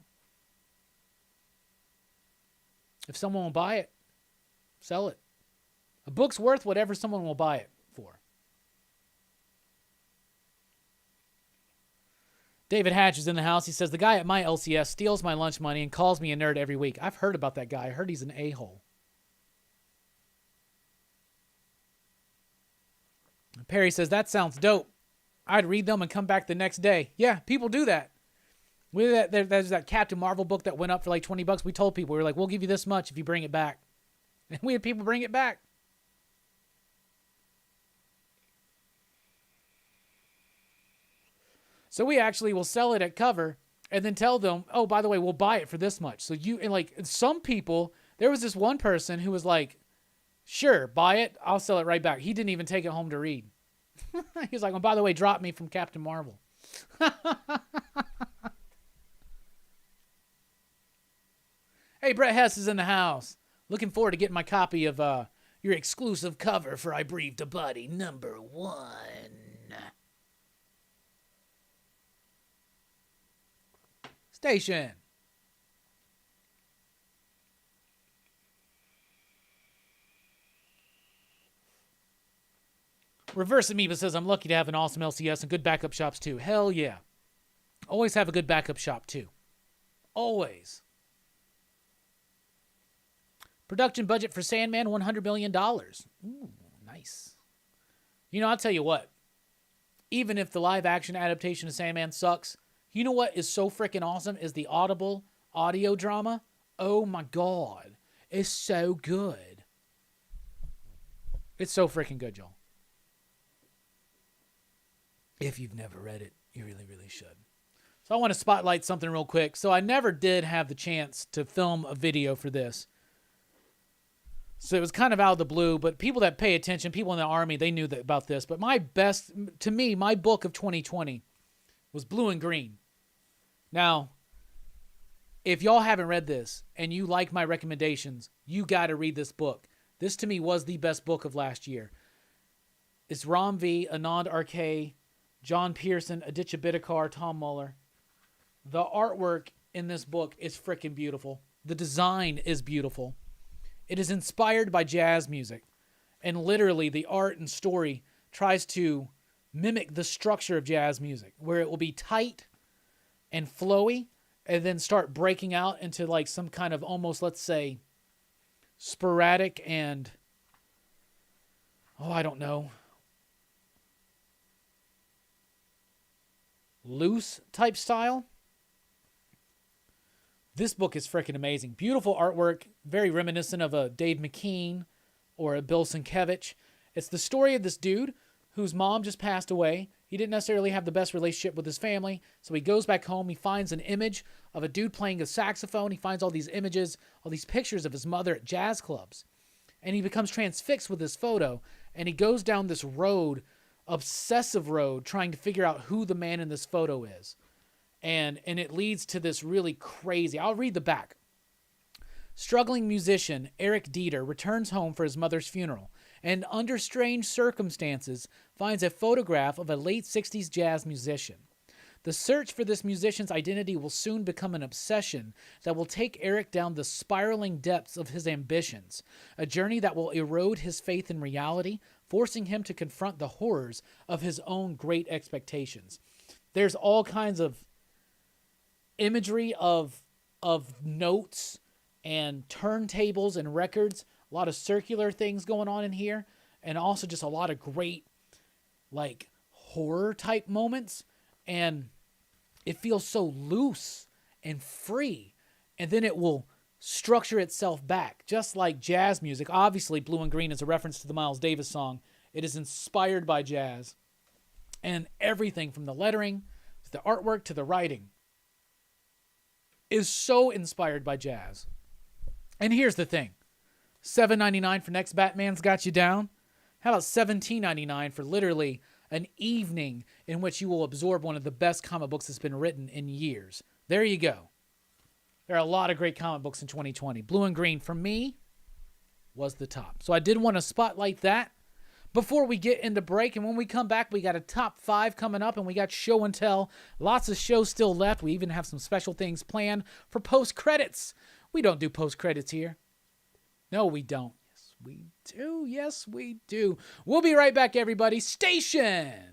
If someone will buy it, sell it. A book's worth whatever someone will buy it for. David Hatch is in the house. He says, the guy at my LCS steals my lunch money and calls me a nerd every week. I've heard about that guy. I heard he's an a-hole. Perry says, that sounds dope. I'd read them and come back the next day. Yeah, people do that. There's that Captain Marvel book that went up for like $20. We told people, we were like, we'll give you this much if you bring it back. And we had people bring it back. So we actually will sell it at cover and then tell them, oh, by the way, we'll buy it for this much. So and like some people, there was this one person who was like, sure, buy it. I'll sell it right back. He didn't even take it home to read. He was like, oh, by the way, drop me from Captain Marvel. Hey, Brett Hess is in the house. Looking forward to getting my copy of your exclusive cover for I Breathed a Buddy #1. Station. Reverse Amoeba says, I'm lucky to have an awesome LCS and good backup shops too. Hell yeah. Always have a good backup shop too. Always. Production budget for Sandman, $100 million. Ooh, nice. You know, I'll tell you what. Even if the live action adaptation of Sandman sucks, you know what is so freaking awesome is the Audible audio drama. Oh my God. It's so good. It's so freaking good, y'all. If you've never read it, you really, really should. So I want to spotlight something real quick. So I never did have the chance to film a video for this. So it was kind of out of the blue, but people that pay attention, people in the Army, they knew about this. But my book of 2020 was Blue and Green. Now, if y'all haven't read this and you like my recommendations, you got to read this book. This to me was the best book of last year. It's Ram V, Anand R.K., John Pearson, Aditya Bidikar, Tom Muller. The artwork in this book is freaking beautiful. The design is beautiful. It is inspired by jazz music. And literally, the art and story tries to mimic the structure of jazz music, where it will be tight and flowy, and then start breaking out into like some kind of almost, let's say, sporadic and, I don't know, loose type style. This book is freaking amazing. Beautiful artwork, very reminiscent of a Dave McKean or a Bill Sienkiewicz. It's the story of this dude whose mom just passed away. He didn't necessarily have the best relationship with his family, so he goes back home. He finds an image of a dude playing a saxophone. He finds all these images, all these pictures of his mother at jazz clubs. And he becomes transfixed with this photo, and he goes down this road, obsessive road, trying to figure out who the man in this photo is. And it leads to this really crazy... I'll read the back. Struggling musician Eric Dieter returns home for his mother's funeral and, under strange circumstances, finds a photograph of a late 60s jazz musician. The search for this musician's identity will soon become an obsession that will take Eric down the spiraling depths of his ambitions, a journey that will erode his faith in reality, forcing him to confront the horrors of his own great expectations. There's all kinds of imagery of notes and turntables and records, a lot of circular things going on in here, and also just a lot of great, like, horror type moments. And it feels so loose and free, and then it will structure itself back, just like jazz music. Obviously, Blue and Green is a reference to the Miles Davis song. It is inspired by jazz, and everything from the lettering to the artwork to the writing is so inspired by jazz. And here's the thing. $7.99 for Next Batman's got you down. How about $17.99 for literally an evening in which you will absorb one of the best comic books that's been written in years? There you go. There are a lot of great comic books in 2020. Blue and Green, for me, was the top. So I did want to spotlight that before we get into break. And when we come back, we got a top 5 coming up, and we got show and tell. Lots of shows still left. We even have some special things planned for post-credits. We don't do post-credits here. No, we don't. Yes, we do. Yes, we do. We'll be right back, everybody. Station!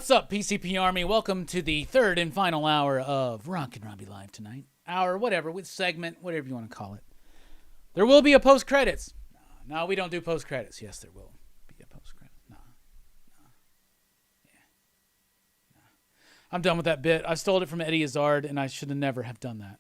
What's up, PCP Army? Welcome to the third and final hour of Rockin Robbie Live tonight. Hour, whatever, with segment, whatever you want to call it. There will be a post-credits. No, we don't do post-credits. Yes, there will be a post-credits. No. I'm done with that bit. I stole it from Eddie Izzard, and I should have never have done that.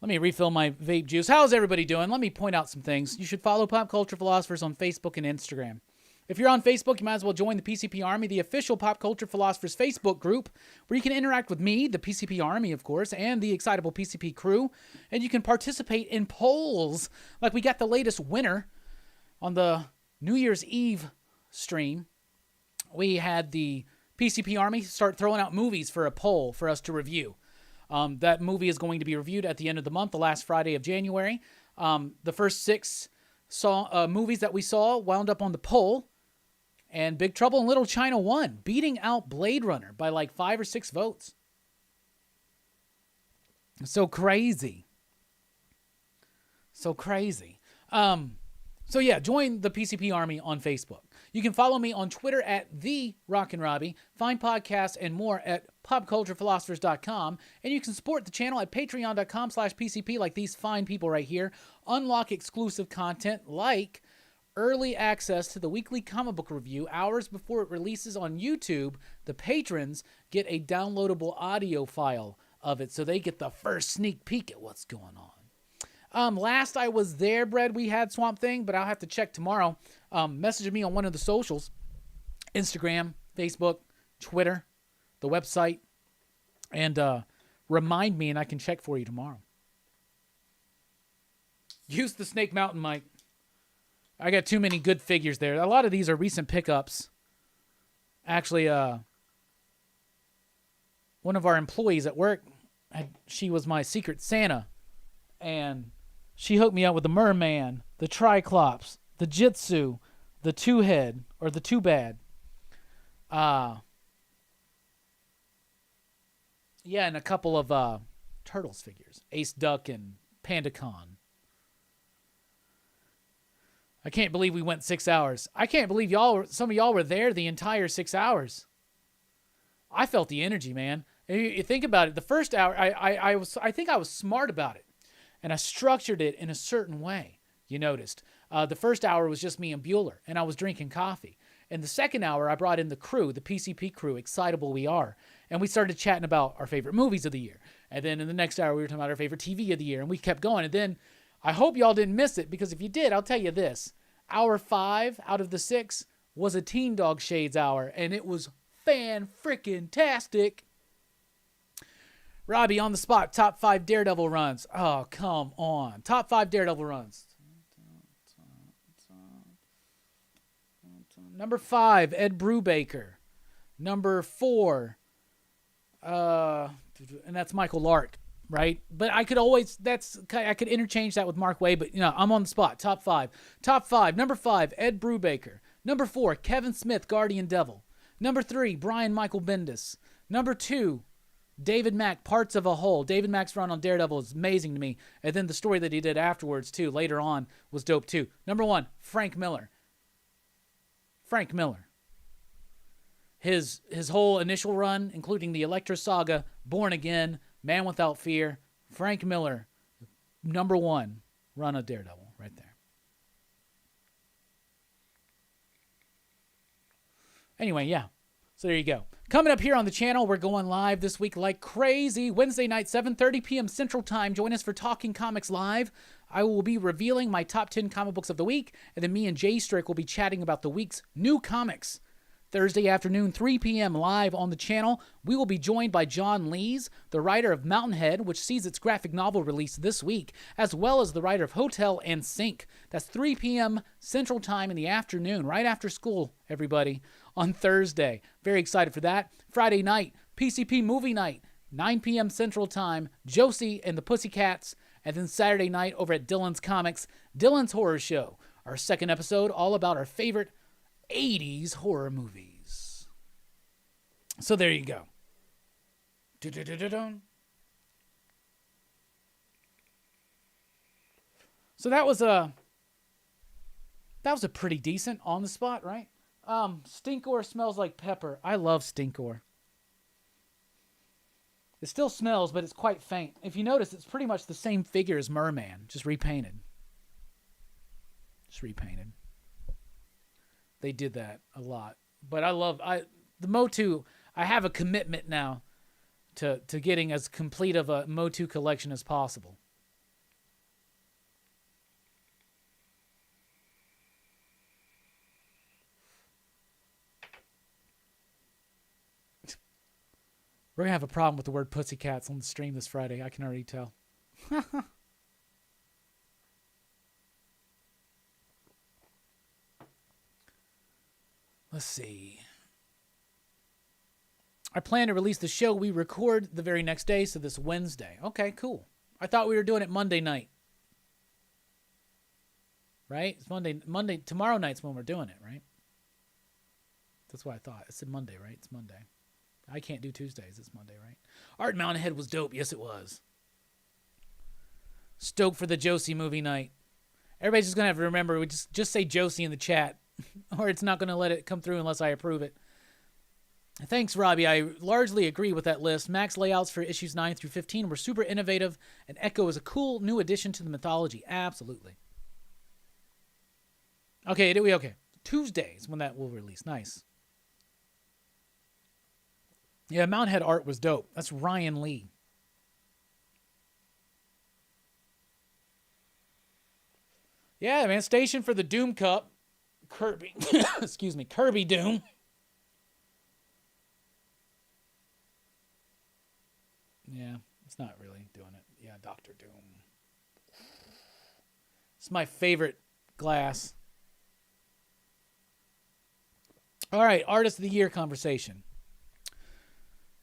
Let me refill my vape juice. How's everybody doing? Let me point out some things. You should follow Pop Culture Philosophers on Facebook and Instagram. If you're on Facebook, you might as well join the PCP Army, the official Pop Culture Philosophers Facebook group, where you can interact with me, the PCP Army, of course, and the excitable PCP crew, and you can participate in polls. Like we got the latest winner on the New Year's Eve stream. We had the PCP Army start throwing out movies for a poll for us to review. That movie is going to be reviewed at the end of the month, the last Friday of January. The first 6 movies that we saw wound up on the poll. And Big Trouble in Little China won, beating out Blade Runner by like 5 or 6 votes. So crazy. So yeah, join the PCP Army on Facebook. You can follow me on Twitter at the Rockin Robbie, find podcasts and more at popculturephilosophers.com, and you can support the channel at patreon.com/PCP like these fine people right here. Unlock exclusive content like early access to the weekly comic book review hours before it releases on YouTube. The patrons get a downloadable audio file of it, so they get the first sneak peek at what's going on. Last I was there, Brad, we had Swamp Thing, but I'll have to check tomorrow. Message me on one of the socials, Instagram, Facebook, Twitter, the website, and remind me, and I can check for you tomorrow. Use the Snake Mountain mic. I got too many good figures there. A lot of these are recent pickups. Actually, one of our employees at work, she was my secret Santa, and she hooked me up with the Merman, the Triclops, the Jitsu, the Two-Head, or the Two-Bad. Yeah, and a couple of Turtles figures. Ace Duck and PandaCon. I can't believe we went 6 hours. I can't believe some of y'all were there the entire 6 hours. I felt the energy, man. You think about it. The first hour, I think I was smart about it. And I structured it in a certain way, you noticed. The first hour was just me and Bueller, and I was drinking coffee. And the second hour, I brought in the crew, the PCP crew, Excitable We Are. And we started chatting about our favorite movies of the year. And then in the next hour, we were talking about our favorite TV of the year. And we kept going. And then I hope y'all didn't miss it, because if you did, I'll tell you this. Hour 5 out of the 6 was a Teen Dog Shades hour, and it was fan-frickin-tastic. Robbie, on the spot, top 5 Daredevil runs. Oh, come on. Top 5 Daredevil runs. Number 5, Ed Brubaker. Number 4, and that's Michael Lark, right? But I could interchange that with Mark Waid, but I'm on the spot. Top 5. Top 5. Number 5, Ed Brubaker. Number 4, Kevin Smith, Guardian Devil. Number 3, Brian Michael Bendis. Number 2, David Mack, Parts of a Whole. David Mack's run on Daredevil is amazing to me. And then the story that he did afterwards, too, later on, was dope, too. Number 1, Frank Miller. Frank Miller. His whole initial run, including the Elektra Saga, Born Again, Man Without Fear, Frank Miller, number 1 run of Daredevil right there. Anyway, yeah. So there you go. Coming up here on the channel, we're going live this week like crazy. Wednesday night, 7:30 p.m. Central Time. Join us for Talking Comics Live. I will be revealing my top 10 comic books of the week, and then me and Jay Strick will be chatting about the week's new comics. Thursday afternoon, 3 p.m. live on the channel. We will be joined by John Lees, the writer of Mountainhead, which sees its graphic novel release this week, as well as the writer of Hotel and Sink. That's 3 p.m. Central Time in the afternoon, right after school, everybody, on Thursday. Very excited for that. Friday night, PCP Movie Night, 9 p.m. Central Time, Josie and the Pussycats. And then Saturday night over at Dylan's Comics, Dylan's Horror Show. Our second episode, all about our favorite 80s horror movies. So there you go. So that was a pretty decent on the spot, right? Stinkor smells like pepper. I love Stinkor. It still smells, but it's quite faint. If you notice, it's pretty much the same figure as Merman, just repainted. Just repainted. They did that a lot. But the Motu, I have a commitment now to getting as complete of a Motu collection as possible. We're going to have a problem with the word pussycats on the stream this Friday. I can already tell. Let's see. I plan to release the show we record the very next day, so this Wednesday. Okay, cool. I thought we were doing it Monday night. Right? It's Monday. Tomorrow night's when we're doing it, right? That's what I thought. I said Monday, right? It's Monday. I can't do Tuesdays. It's Monday, right? Art Mountain Head was dope. Yes, it was. Stoked for the Josie movie night. Everybody's just going to have to remember, we just say Josie in the chat, or it's not going to let it come through unless I approve it. Thanks, Robbie. I largely agree with that list. Max layouts for issues 9 through 15 were super innovative, and Echo is a cool new addition to the mythology. Absolutely. Okay, okay. Tuesdays when that will release. Nice. Yeah, Mountain Head art was dope. That's Ryan Lee. Yeah, man. Station for the Doom Cup. Kirby. Excuse me. Kirby Doom. Yeah, it's not really doing it. Yeah, Dr. Doom. It's my favorite glass. All right, Artist of the Year conversation.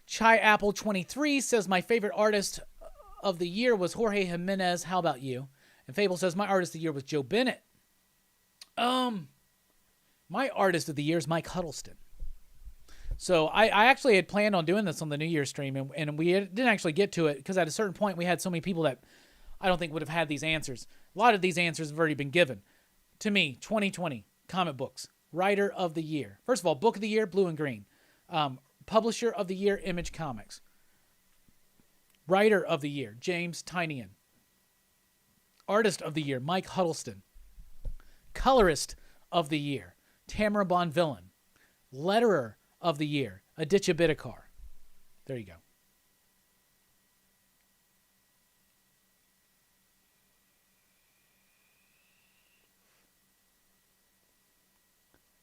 Chai Apple 23 says, my favorite artist of the year was Jorge Jimenez. How about you? And Fable says, my artist of the year was Joe Bennett. My artist of the year is Mike Huddleston. So I actually had planned on doing this on the New Year's stream, and we didn't actually get to it because at a certain point we had so many people that I don't think would have had these answers. A lot of these answers have already been given. To me, 2020, comic books, writer of the year. First of all, book of the year, Blue and Green. Publisher of the year, Image Comics. Writer of the year, James Tynion. Artist of the year, Mike Huddleston. Colorist of the year, Tamara Bonvillain. Letterer of the year, Aditya Bidikar. There you go.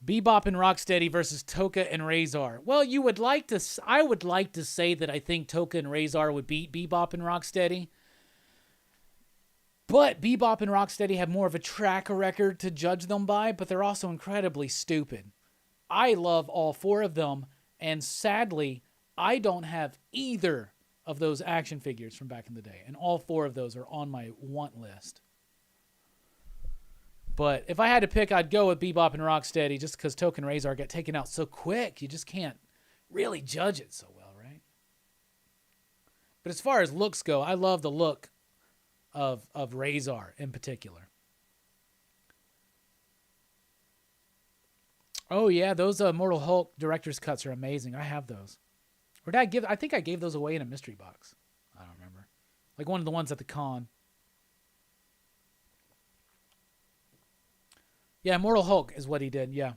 Bebop and Rocksteady versus Toka and Razor. Well, I would like to say that I think Toka and Razor would beat Bebop and Rocksteady. But Bebop and Rocksteady have more of a track record to judge them by, but they're also incredibly stupid. I love all four of them, and sadly, I don't have either of those action figures from back in the day, and all four of those are on my want list. But if I had to pick, I'd go with Bebop and Rocksteady just because Token Razor got taken out so quick. You just can't really judge it so well, right? But as far as looks go, I love the look of Razor in particular. Oh, yeah, those Mortal Hulk director's cuts are amazing. I have those. Or did I think I gave those away in a mystery box. I don't remember. Like one of the ones at the con. Yeah, Mortal Hulk is what he did, yeah.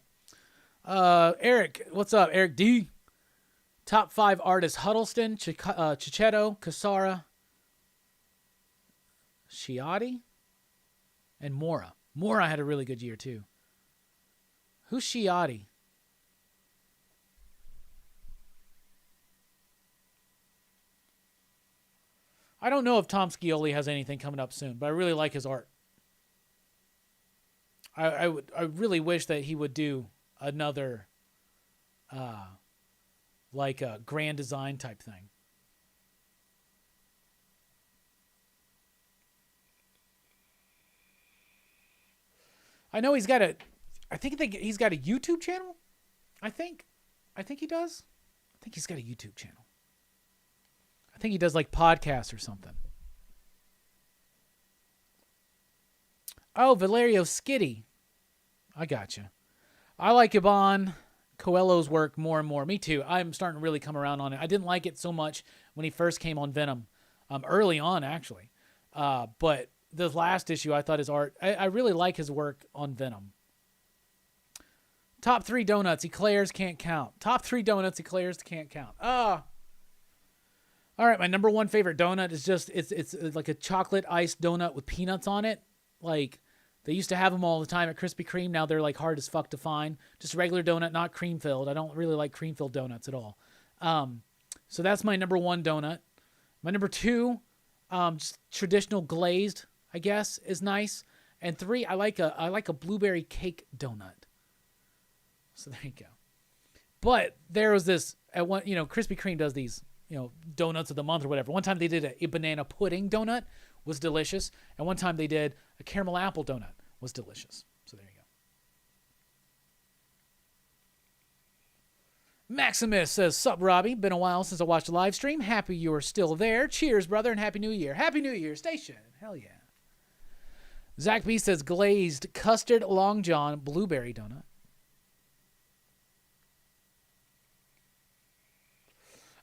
Eric, what's up? Eric D. Top 5 artists: Huddleston, Chichetto, Casara, Shiotti, and Mora. Mora had a really good year, too. Who's Shiotti? I don't know if Tom Scioli has anything coming up soon, but I really like his art. I really wish that he would do another like a grand design type thing. I know he's got a he's got a YouTube channel. I think he does. I think he's got a YouTube channel. I think he does like podcasts or something. Oh, Valerio Skitty. I gotcha. I like Iban Coelho's work more and more. Me too. I'm starting to really come around on it. I didn't like it so much when he first came on Venom, early on actually. But the last issue, I thought his art. I really like his work on Venom. Top 3 donuts eclairs can't count. Top 3 donuts eclairs can't count. All right, my number one favorite donut is just it's like a chocolate iced donut with peanuts on it. Like they used to have them all the time at Krispy Kreme. Now they're like hard as fuck to find. Just a regular donut, not cream filled. I don't really like cream filled donuts at all. So that's my number one donut. My number two, just traditional glazed, I guess, is nice. And 3, I like a blueberry cake donut. So there you go. But there was this at one, Krispy Kreme does these, donuts of the month or whatever. One time they did a banana pudding donut, was delicious, and one time they did a caramel apple donut, was delicious. So there you go. Maximus says, "Sup, Robbie? Been a while since I watched a live stream. Happy you're still there. Cheers, brother, and Happy New Year. Happy New Year, station. Hell yeah." Zach B says, "Glazed custard long john blueberry donut."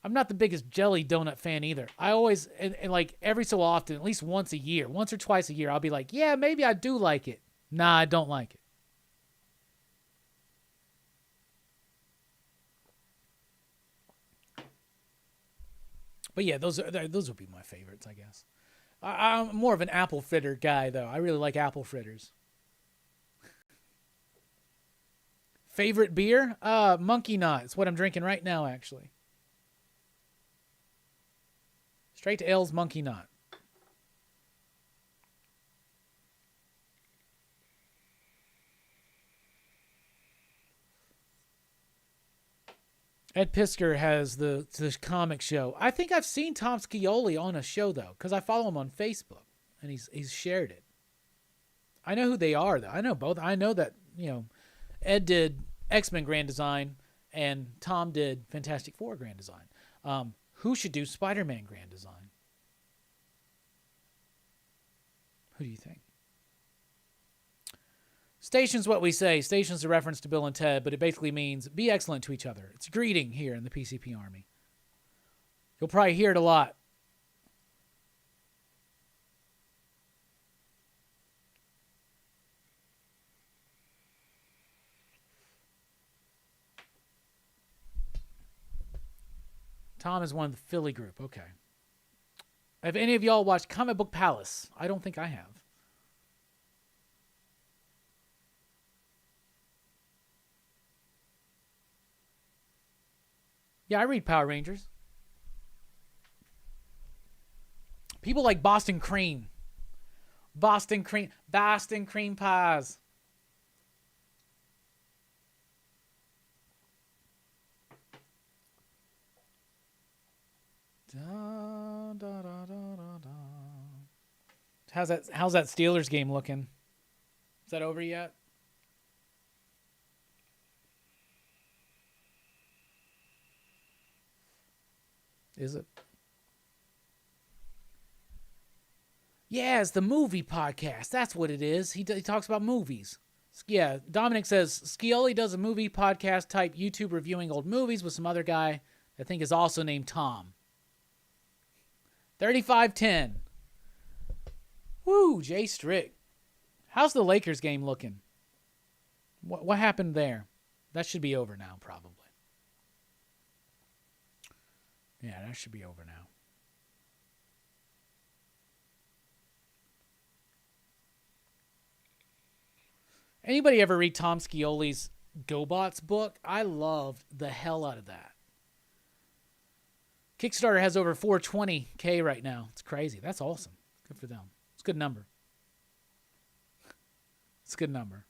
I'm not the biggest jelly donut fan either. I always, and like every so often, at least once or twice a year, I'll be like, yeah, maybe I do like it. Nah, I don't like it. But yeah, those would be my favorites, I guess. I'm more of an apple fritter guy, though. I really like apple fritters. Favorite beer? Monkey Knot. It's what I'm drinking right now, actually. Straight to L's Monkey Knot. Ed Pisker has the comic show. I think I've seen Tom Scioli on a show, though, because I follow him on Facebook, and he's shared it. I know who they are, though. I know both. I know that, Ed did X-Men Grand Design, and Tom did Fantastic Four Grand Design. Who should do Spider-Man Grand Design? Who do you think? Station's what we say. Station's a reference to Bill and Ted, but it basically means be excellent to each other. It's a greeting here in the PCP Army. You'll probably hear it a lot. Tom is one of the Philly group. Okay. Have any of y'all watched Comic Book Palace? I don't think I have. Yeah, I read Power Rangers. People like Boston Cream. Boston Cream pies. Da, da, da, da, da. How's that Steelers game looking? Is that over yet? Is it? Yeah, it's the movie podcast. That's what it is. He talks about movies. Yeah, Dominic says Scioli does a movie podcast type YouTube reviewing old movies with some other guy I think is also named Tom. 35-10. Woo, Jay Strick. How's the Lakers game looking? What happened there? That should be over now, probably. Yeah, that should be over now. Anybody ever read Tom Scioli's GoBots book? I loved the hell out of that. Kickstarter has over 420K right now. It's crazy. That's awesome. Good for them. It's a good number. It's a good number.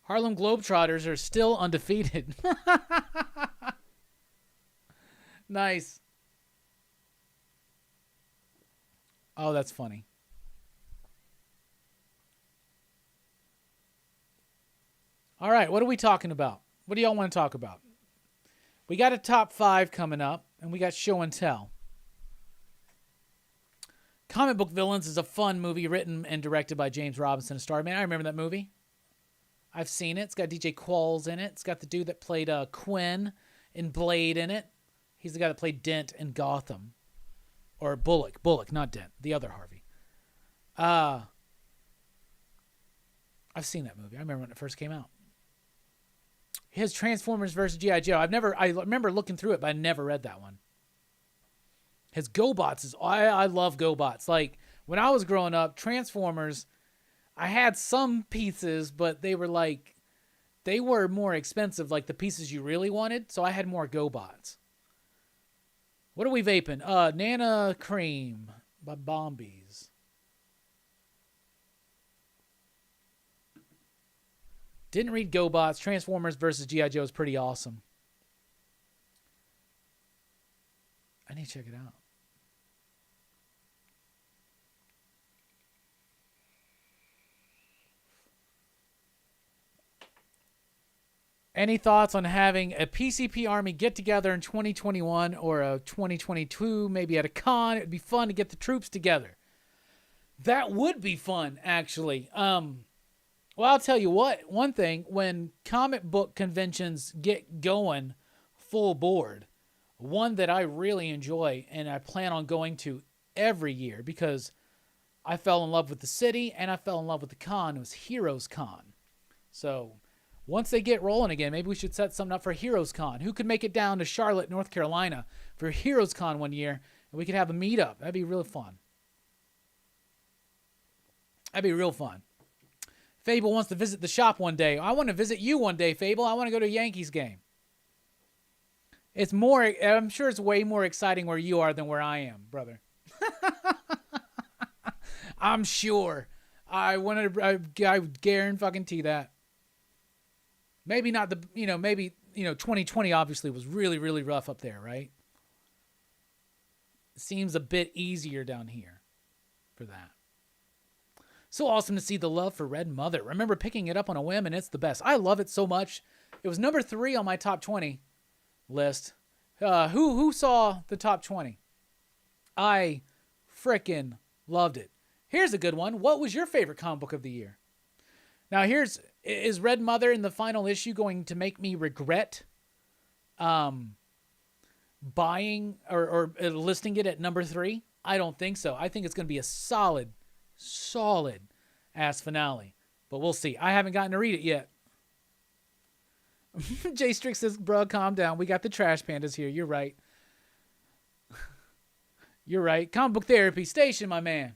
Harlem Globetrotters are still undefeated. Nice. Oh, that's funny. All right, what are we talking about? What do y'all want to talk about? We got a top 5 coming up, and we got show and tell. Comic Book Villains is a fun movie written and directed by James Robinson and starred. Man, I remember that movie. I've seen it. It's got DJ Qualls in it. It's got the dude that played Quinn in Blade in it. He's the guy that played Dent in Gotham. Or Bullock, not Dent. The other Harvey. I've seen that movie. I remember when it first came out. His Transformers versus G.I. Joe. I remember looking through it, but I never read that one. His GoBots is, I love GoBots. Like, when I was growing up, Transformers, I had some pieces, but they were more expensive, like the pieces you really wanted, so I had more GoBots. What are we vaping? Nana Cream by Bombies. Didn't read GoBots. Transformers versus G.I. Joe is pretty awesome. I need to check it out. Any thoughts on having a PCP Army get-together in 2021 or a 2022, maybe at a con? It would be fun to get the troops together. That would be fun, actually. Well, I'll tell you what. One thing, when comic book conventions get going full board, one that I really enjoy and I plan on going to every year because I fell in love with the city and I fell in love with the con, was Heroes Con. So once they get rolling again, maybe we should set something up for Heroes Con. Who could make it down to Charlotte, North Carolina for Heroes Con one year, and we could have a meetup? That'd be real fun. That'd be real fun. Fable wants to visit the shop one day. I want to visit you one day, Fable. I want to go to a Yankees game. It's more, I'm sure it's way more exciting where you are than where I am, brother. I'm sure. I guarantee that. Maybe not maybe 2020 obviously was really, really rough up there, right? Seems a bit easier down here for that. So awesome to see the love for Red Mother. Remember picking it up on a whim, and it's the best. I love it so much. It was number 3 on my top 20 list. Who saw the top 20? I frickin' loved it. Here's a good one. What was your favorite comic book of the year? Now is Red Mother in the final issue going to make me regret buying or listing it at number 3? I don't think so. I think it's going to be a solid ass finale. But we'll see. I haven't gotten to read it yet. Jay Strick says, bro, calm down. We got the trash pandas here. You're right. You're right. Comic book therapy station, my man.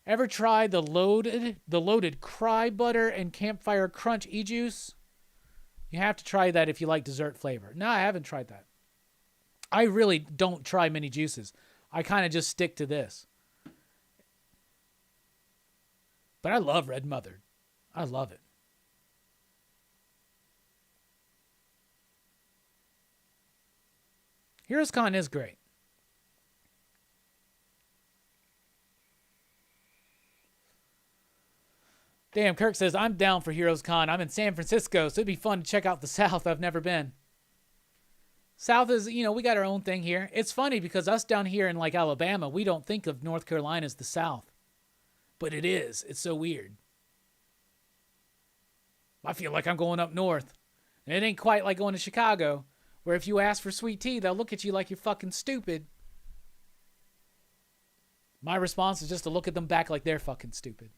Ever tried the loaded Cry Butter and Campfire Crunch e-juice? You have to try that if you like dessert flavor. No, I haven't tried that. I really don't try many juices. I kind of just stick to this. But I love Red Mother. I love it. Heroes Con is great. Damn, Kirk says, I'm down for Heroes Con. I'm in San Francisco, so it'd be fun to check out the South. I've never been. South is, we got our own thing here. It's funny because us down here in like Alabama, we don't think of North Carolina as the South. But it is. It's so weird. I feel like I'm going up north. And it ain't quite like going to Chicago, where if you ask for sweet tea, they'll look at you like you're fucking stupid. My response is just to look at them back like they're fucking stupid.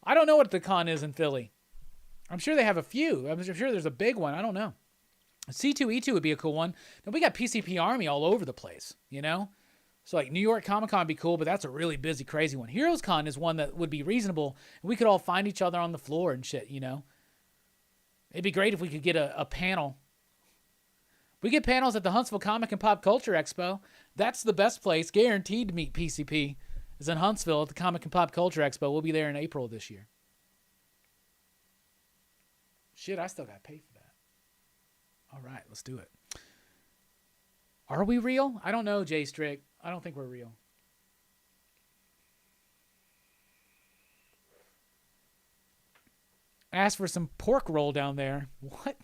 I don't know what the con is in Philly. I'm sure they have a few. I'm sure there's a big one. I don't know. C2E2 would be a cool one. Now, we got PCP Army all over the place, So, like, New York Comic Con would be cool, but that's a really busy, crazy one. Heroes Con is one that would be reasonable, and we could all find each other on the floor and shit, It'd be great if we could get a panel. We get panels at the Huntsville Comic and Pop Culture Expo. That's the best place, guaranteed to meet PCP, is in Huntsville at the Comic and Pop Culture Expo. We'll be there in April this year. Shit, I still got to pay for that. All right, let's do it. Are we real? I don't know, Jay Strick. I don't think we're real. Ask for some pork roll down there. What?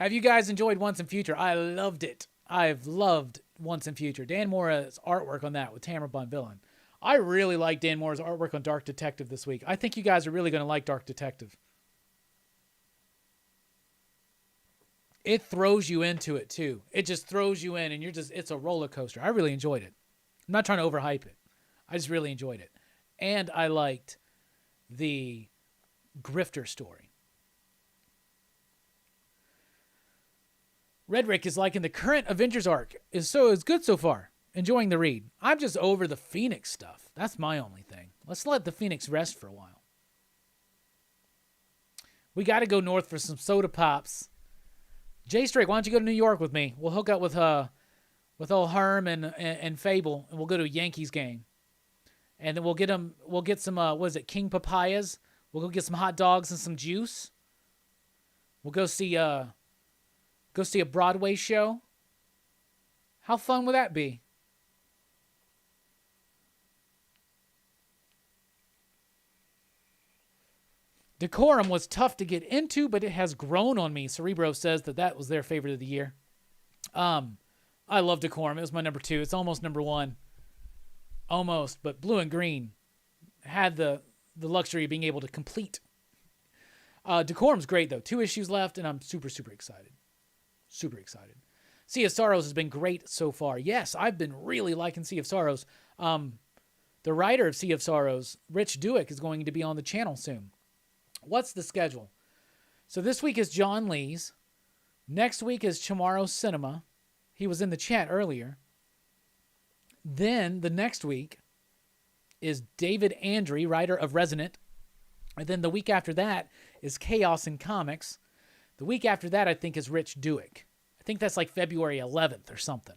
Have you guys enjoyed Once and Future? I loved it. I've loved Once and Future. Dan Mora's artwork on that with Tamara Bonvillain. I really like Dan Mora's artwork on Dark Detective this week. I think you guys are really going to like Dark Detective. It throws you into it, too. It just throws you in, and it's a roller coaster. I really enjoyed it. I'm not trying to overhype it. I just really enjoyed it. And I liked the Grifter story. Redrick is liking the current Avengers arc. Is good so far. Enjoying the read. I'm just over the Phoenix stuff. That's my only thing. Let's let the Phoenix rest for a while. We got to go north for some soda pops. Jay Strick, why don't you go to New York with me? We'll hook up with old Herm and Fable, and we'll go to a Yankees game. And then we'll get some King Papayas? We'll go get some hot dogs and some juice. We'll go see a Broadway show. How fun would that be? Decorum was tough to get into, but it has grown on me. Cerebro says that was their favorite of the year. I love Decorum. It was my number 2. It's almost number 1. Almost, but Blue and Green had the luxury of being able to complete. Decorum's great, though. 2 issues left, and I'm super, super excited. Super excited. Sea of Sorrows has been great so far. Yes, I've been really liking Sea of Sorrows. The writer of Sea of Sorrows, Rich Duick, is going to be on the channel soon. What's the schedule? So this week is John Lee's. Next week is Chamorro Cinema. He was in the chat earlier. Then the next week is David Andry, writer of Resonant. And then the week after that is Chaos in Comics. The week after that, I think, is Rich Duick. I think that's like February 11th or something.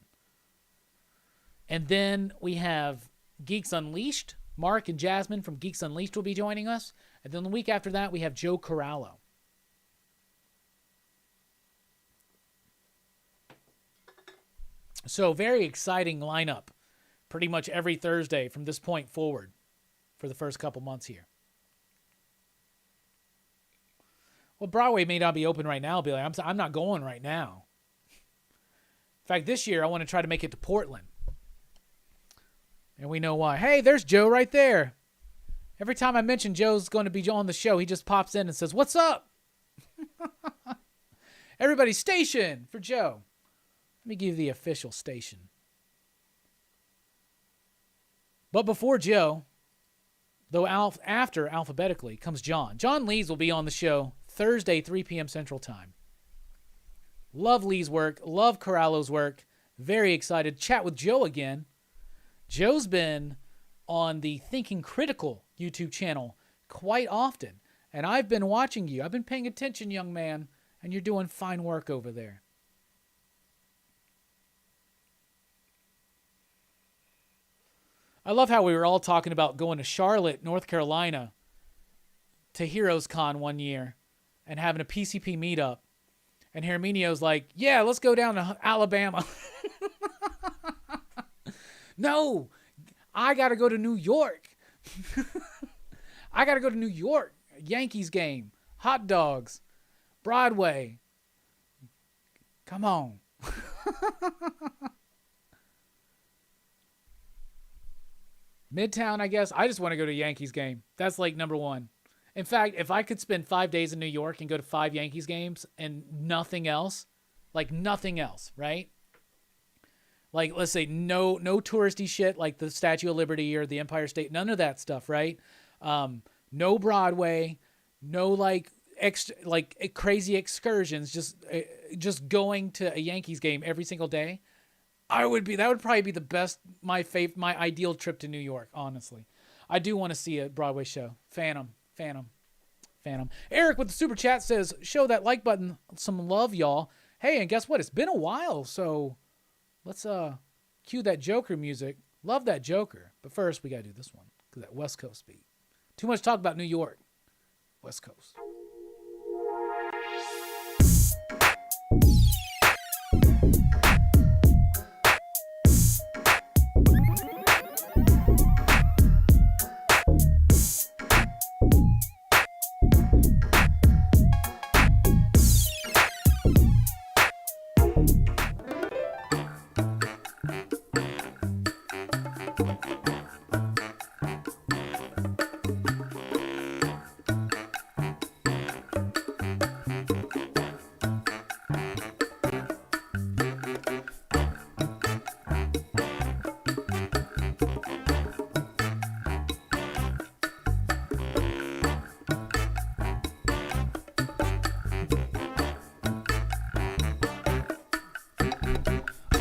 And then we have Geeks Unleashed. Mark and Jasmine from Geeks Unleashed will be joining us. And then the week after that, we have Joe Corallo. So very exciting lineup. Pretty much every Thursday from this point forward for the first couple months here. Well, Broadway may not be open right now, Billy. I'm not going right now. In fact, this year I want to try to make it to Portland. And we know why. Hey, there's Joe right there. Every time I mention Joe's going to be on the show, he just pops in and says, "What's up?" Everybody station for Joe. Let me give you the official station. But before Joe, though after alphabetically, comes John. John Lees will be on the show Thursday, 3 p.m. Central Time. Love Lee's work. Love Corallo's work. Very excited. Chat with Joe again. Joe's been on the Thinking Critical YouTube channel quite often. And I've been watching you. I've been paying attention, young man. And you're doing fine work over there. I love how we were all talking about going to Charlotte, North Carolina to Heroes Con one year and having a PCP meetup. And Herminio's like, yeah, let's go down to Alabama. No, I got to go to New York. I got to go to New York. Yankees game, hot dogs, Broadway. Come on. Midtown, I guess. I just want to go to a Yankees game. That's like number 1. In fact, if I could spend 5 days in New York and go to 5 Yankees games and nothing else, like nothing else, right? Like, let's say no touristy shit like the Statue of Liberty or the Empire State, none of that stuff, right? No Broadway, no like crazy excursions, just going to a Yankees game every single day. That would probably be the best, my ideal trip to New York, honestly. I do want to see a Broadway show. Phantom. Eric with the super chat says, show that like button some love, y'all. Hey, and guess what? It's been a while, so let's cue that Joker music. Love that Joker. But first, we got to do this one, because that West Coast beat. Too much talk about New York. West Coast.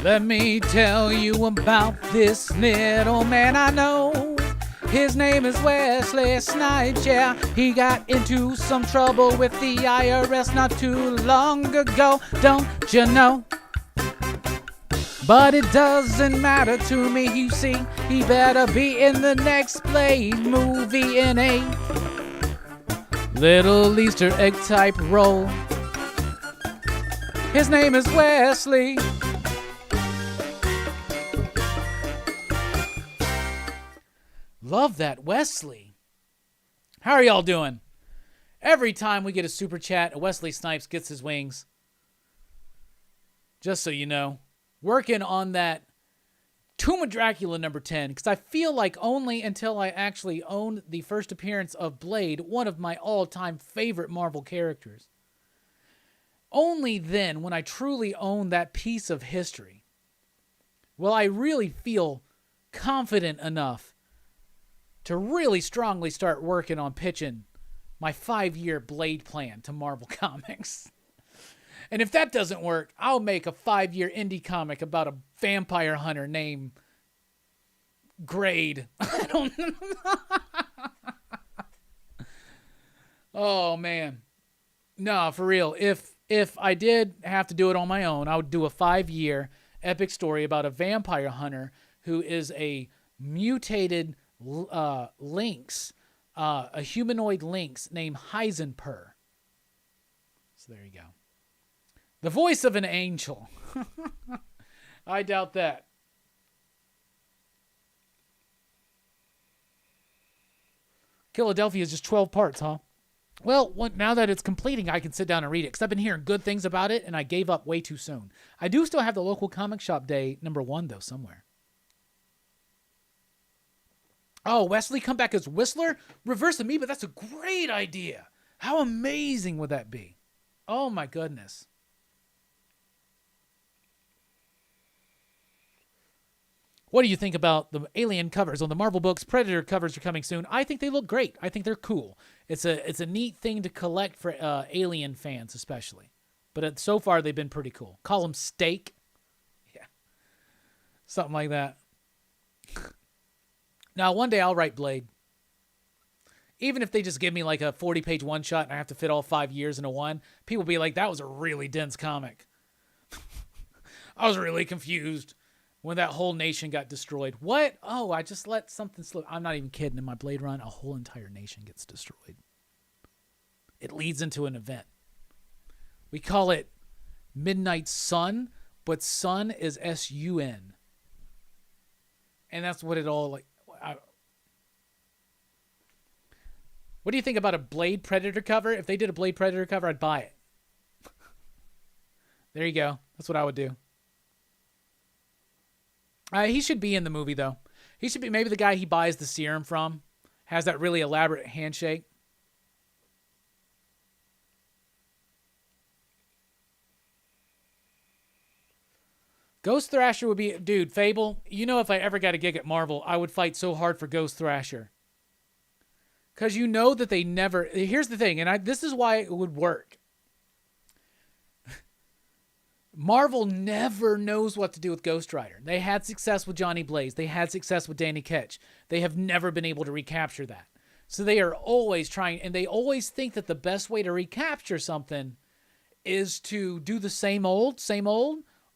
Let me tell you about this little man I know. His name is Wesley Snipes, yeah. He got into some trouble with the IRS not too long ago, don't you know? But it doesn't matter to me, you see. He better be in the next Blade movie in a little Easter egg type role. His name is Wesley. Love that, Wesley. How are y'all doing? Every time we get a super chat, Wesley Snipes gets his wings. Just so you know. Working on that Tomb of Dracula number 10, because I feel like only until I actually own the first appearance of Blade, one of my all-time favorite Marvel characters, only then, when I truly own that piece of history, will I really feel confident enough to really strongly start working on pitching my 5-year Blade plan to Marvel Comics. And if that doesn't work, I'll make a 5-year indie comic about a vampire hunter named Grade. I don't know. Oh, man. No, for real. If I did have to do it on my own, I would do a 5-year epic story about a vampire hunter who is a mutated lynx, a humanoid lynx named Heisenper. So there you go. The voice of an angel. I doubt that. Philadelphia is just 12 parts, huh? Well, now that it's completing, I can sit down and read it, because I've been hearing good things about it, and I gave up way too soon. I do still have the local comic shop day number 1, though, somewhere. Oh, Wesley come back as Whistler? Reverse Amoeba, that's a great idea. How amazing would that be? Oh, my goodness. What do you think about the Alien covers on the Marvel books? Predator covers are coming soon. I think they look great. I think they're cool. It's a neat thing to collect for Alien fans, especially. But so far, they've been pretty cool. Call them steak. Yeah. Something like that. Now, one day I'll write Blade. Even if they just give me like a 40-page one-shot and I have to fit all 5 years into one, people will be like, that was a really dense comic. I was really confused when that whole nation got destroyed. What? Oh, I just let something slip. I'm not even kidding. In my Blade run, a whole entire nation gets destroyed. It leads into an event. We call it Midnight Sun, but sun is S-U-N. And that's what it all like. What do you think about a Blade Predator cover? If they did a Blade Predator cover, I'd buy it. There you go. That's what I would do. He should be in the movie, though. He should be maybe the guy he buys the serum from. Has that really elaborate handshake. Ghost Thrasher would be... Dude, Fable, you know if I ever got a gig at Marvel, I would fight so hard for Ghost Thrasher. Because you know that they never... Here's the thing, and this is why it would work. Marvel never knows what to do with Ghost Rider. They had success with Johnny Blaze. They had success with Danny Ketch. They have never been able to recapture that. So they are always trying, and they always think that the best way to recapture something is to do the same old,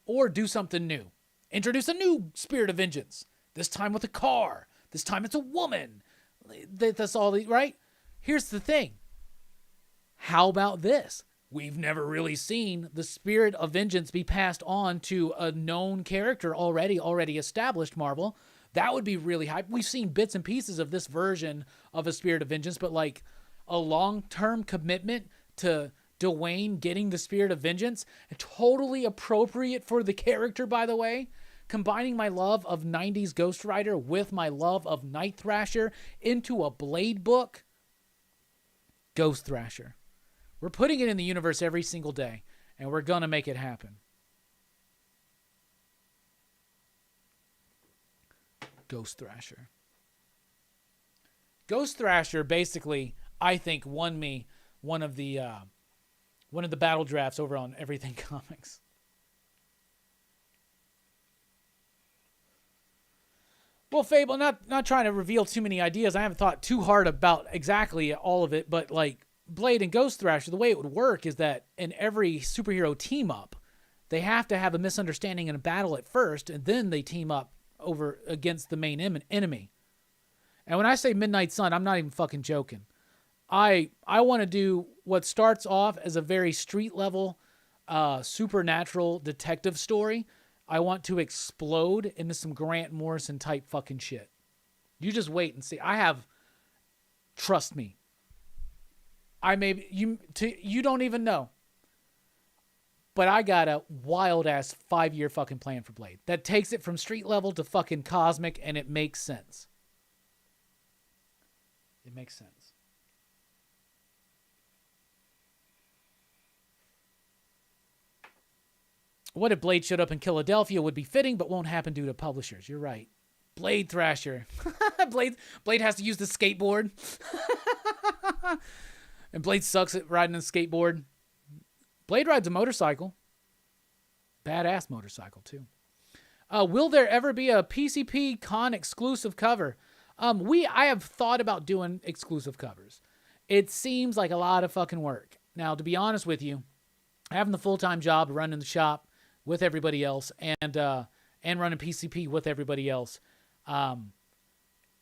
or do something new. Introduce a new Spirit of Vengeance. This time with a car. This time it's a woman. That's all, right? Here's the thing. How about this? We've never really seen the Spirit of Vengeance be passed on to a known character already established, Marvel. That would be really hype. We've seen bits and pieces of this version of a Spirit of Vengeance, but like a long-term commitment to Dwayne getting the Spirit of Vengeance, totally appropriate for the character, by the way. Combining my love of 90s Ghost Rider with my love of Night Thrasher into a Blade book. Ghost Thrasher. We're putting it in the universe every single day, and we're going to make it happen. Ghost Thrasher. Ghost Thrasher basically, I think, won me one of the battle drafts over on Everything Comics. Well, Fable, not trying to reveal too many ideas. I haven't thought too hard about exactly all of it, but like Blade and Ghost Thrasher, the way it would work is that in every superhero team up, they have to have a misunderstanding in a battle at first, and then they team up over against the main enemy. And when I say Midnight Sun, I'm not even fucking joking. I want to do what starts off as a very street level, supernatural detective story. I want to explode into some Grant Morrison type fucking shit. You just wait and see. Trust me. You don't even know. But I got a wild ass 5-year fucking plan for Blade that takes it from street level to fucking cosmic, and it makes sense. It makes sense. What if Blade showed up in Philadelphia would be fitting, but won't happen due to publishers. You're right. Blade Thrasher. Blade has to use the skateboard. And Blade sucks at riding a skateboard. Blade rides a motorcycle. Badass motorcycle, too. Will there ever be a PCP Con exclusive cover? I have thought about doing exclusive covers. It seems like a lot of fucking work. Now, to be honest with you, having the full-time job running the shop with everybody else and running PCP with everybody else,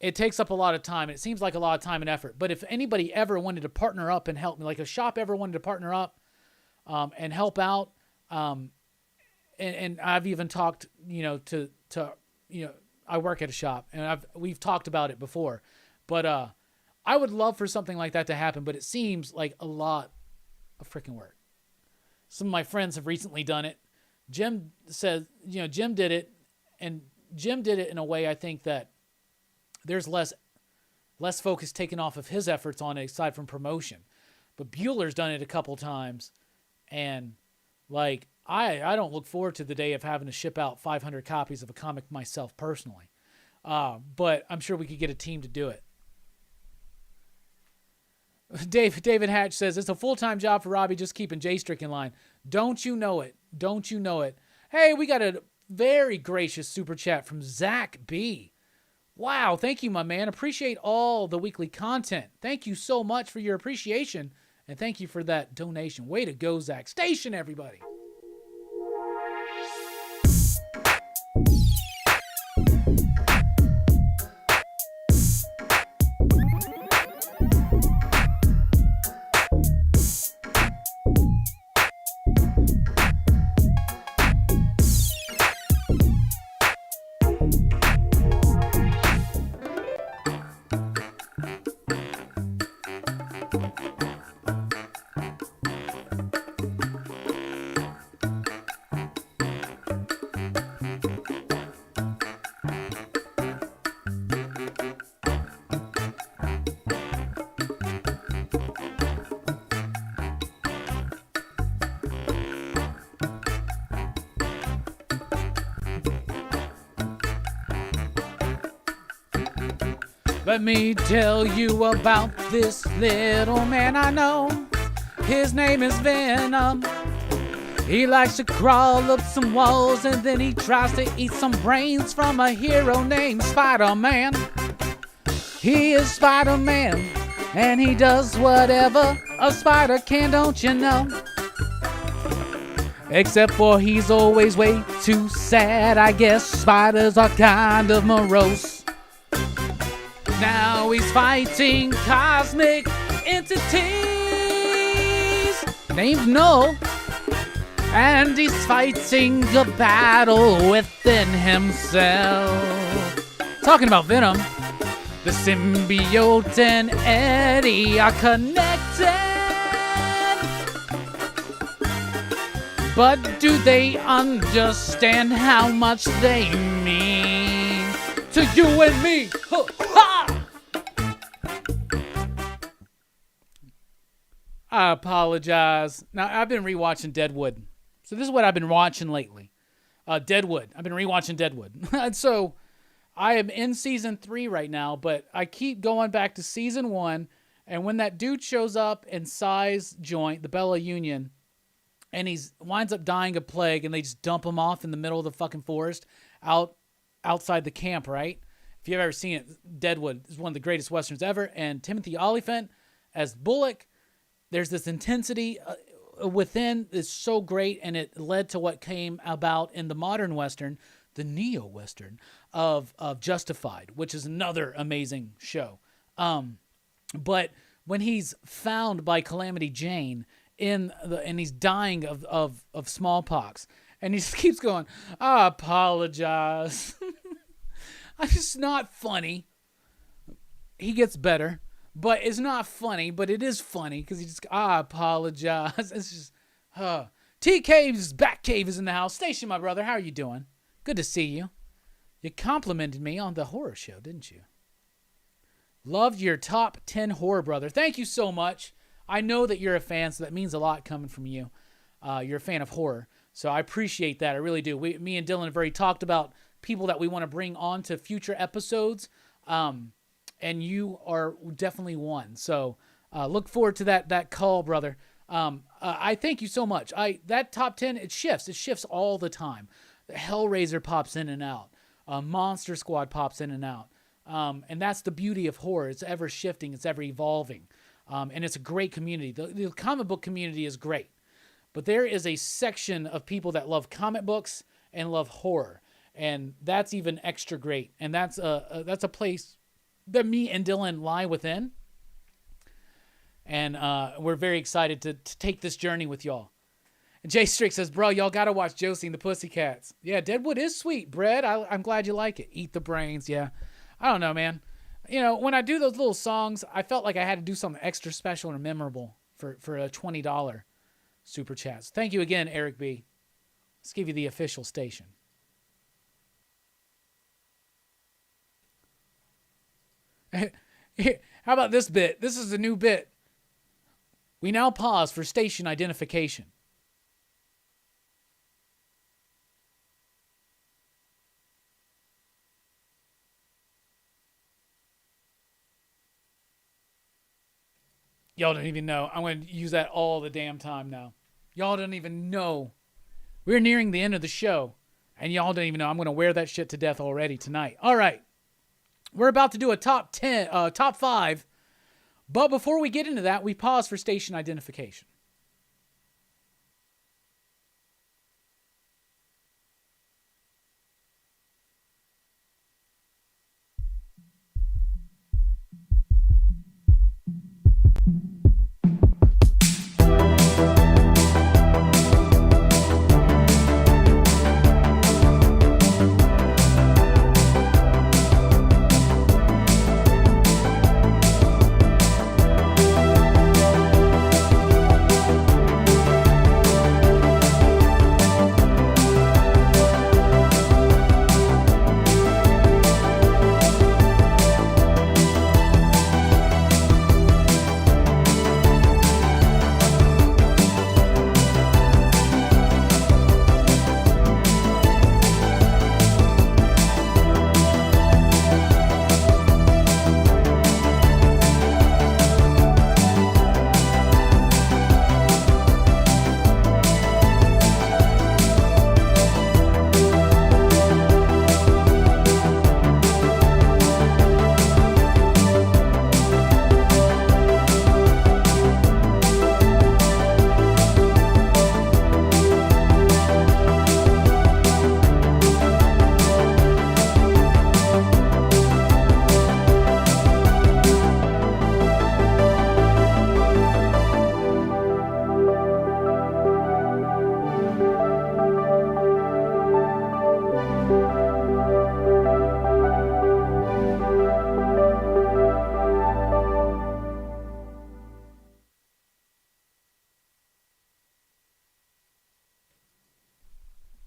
it takes up a lot of time. It seems like a lot of time and effort. But if anybody ever wanted to partner up and help me, like a shop ever wanted to partner up and help out, and I've even talked, to I work at a shop, and we've talked about it before. But I would love for something like that to happen, but it seems like a lot of freaking work. Some of my friends have recently done it. Jim says, Jim did it, and Jim did it in a way I think that there's less focus taken off of his efforts on it aside from promotion. But Bueller's done it a couple times, and like I don't look forward to the day of having to ship out 500 copies of a comic myself personally. But I'm sure we could get a team to do it. David Hatch says, it's a full-time job for Robbie just keeping J-Strick in line. Don't you know it? Don't you know it? Hey, we got a very gracious super chat from Zach B. Wow, thank you, my man. Appreciate all the weekly content. Thank you so much for your appreciation, and thank you for that donation. Way to go, Zach. Station, everybody. Let me tell you about this little man I know. His name is Venom. He likes to crawl up some walls and then he tries to eat some brains from a hero named Spider-Man. He is Spider-Man and he does whatever a spider can, don't you know? Except for he's always way too sad. I guess spiders are kind of morose. Now he's fighting cosmic entities named Null, and he's fighting a battle within himself. Talking about Venom, the symbiote and Eddie are connected, but do they understand how much they mean to you and me? Ha! I apologize. Now, I've been rewatching Deadwood. So this is what I've been watching lately. Deadwood. I've been rewatching Deadwood. And so I am in season 3 right now, but I keep going back to season 1. And when that dude shows up in Sai's joint, the Bella Union, and he winds up dying of plague, and they just dump him off in the middle of the fucking forest outside the camp, right? If you've ever seen it, Deadwood is one of the greatest westerns ever. And Timothy Olyphant as Bullock, there's this intensity within is so great, and it led to what came about in the modern western, the neo-western of Justified, which is another amazing show. But when he's found by Calamity Jane and he's dying of smallpox, and he just keeps going, I apologize. It's just not funny. He gets better, but it's not funny, but it is funny because he just, I apologize. It's just, T-Cave's Back Cave is in the house. Station, my brother, how are you doing? Good to see you. You complimented me on the horror show, didn't you? Loved your top 10 horror, brother. Thank you so much. I know that you're a fan, so that means a lot coming from you. You're a fan of horror, so I appreciate that. I really do. Me and Dylan have already talked about people that we want to bring on to future episodes, and you are definitely one. So look forward to that call, brother. I thank you so much. That top 10, it shifts all the time. Hellraiser pops in and out. Monster Squad pops in and out. And that's the beauty of horror. It's ever shifting. It's ever evolving. And it's a great community. The comic book community is great. But there is a section of people that love comic books and love horror. And that's even extra great. And that's a place that me and Dylan lie within. And we're very excited to take this journey with y'all. And Jay Strick says, bro, y'all got to watch Josie and the Pussycats. Yeah, Deadwood is sweet, Brett. I'm glad you like it. Eat the Brains, yeah. I don't know, man. You know, when I do those little songs, I felt like I had to do something extra special and memorable for a $20 super chat. So thank you again, Eric B. Let's give you the official station. How about this bit? This is a new bit. We now pause for station identification. Y'all don't even know. I'm going to use that all the damn time now. Y'all don't even know. We're nearing the end of the show, and y'all don't even know. I'm going to wear that shit to death already tonight. All right. We're about to do a top 5. But before we get into that, we pause for station identification.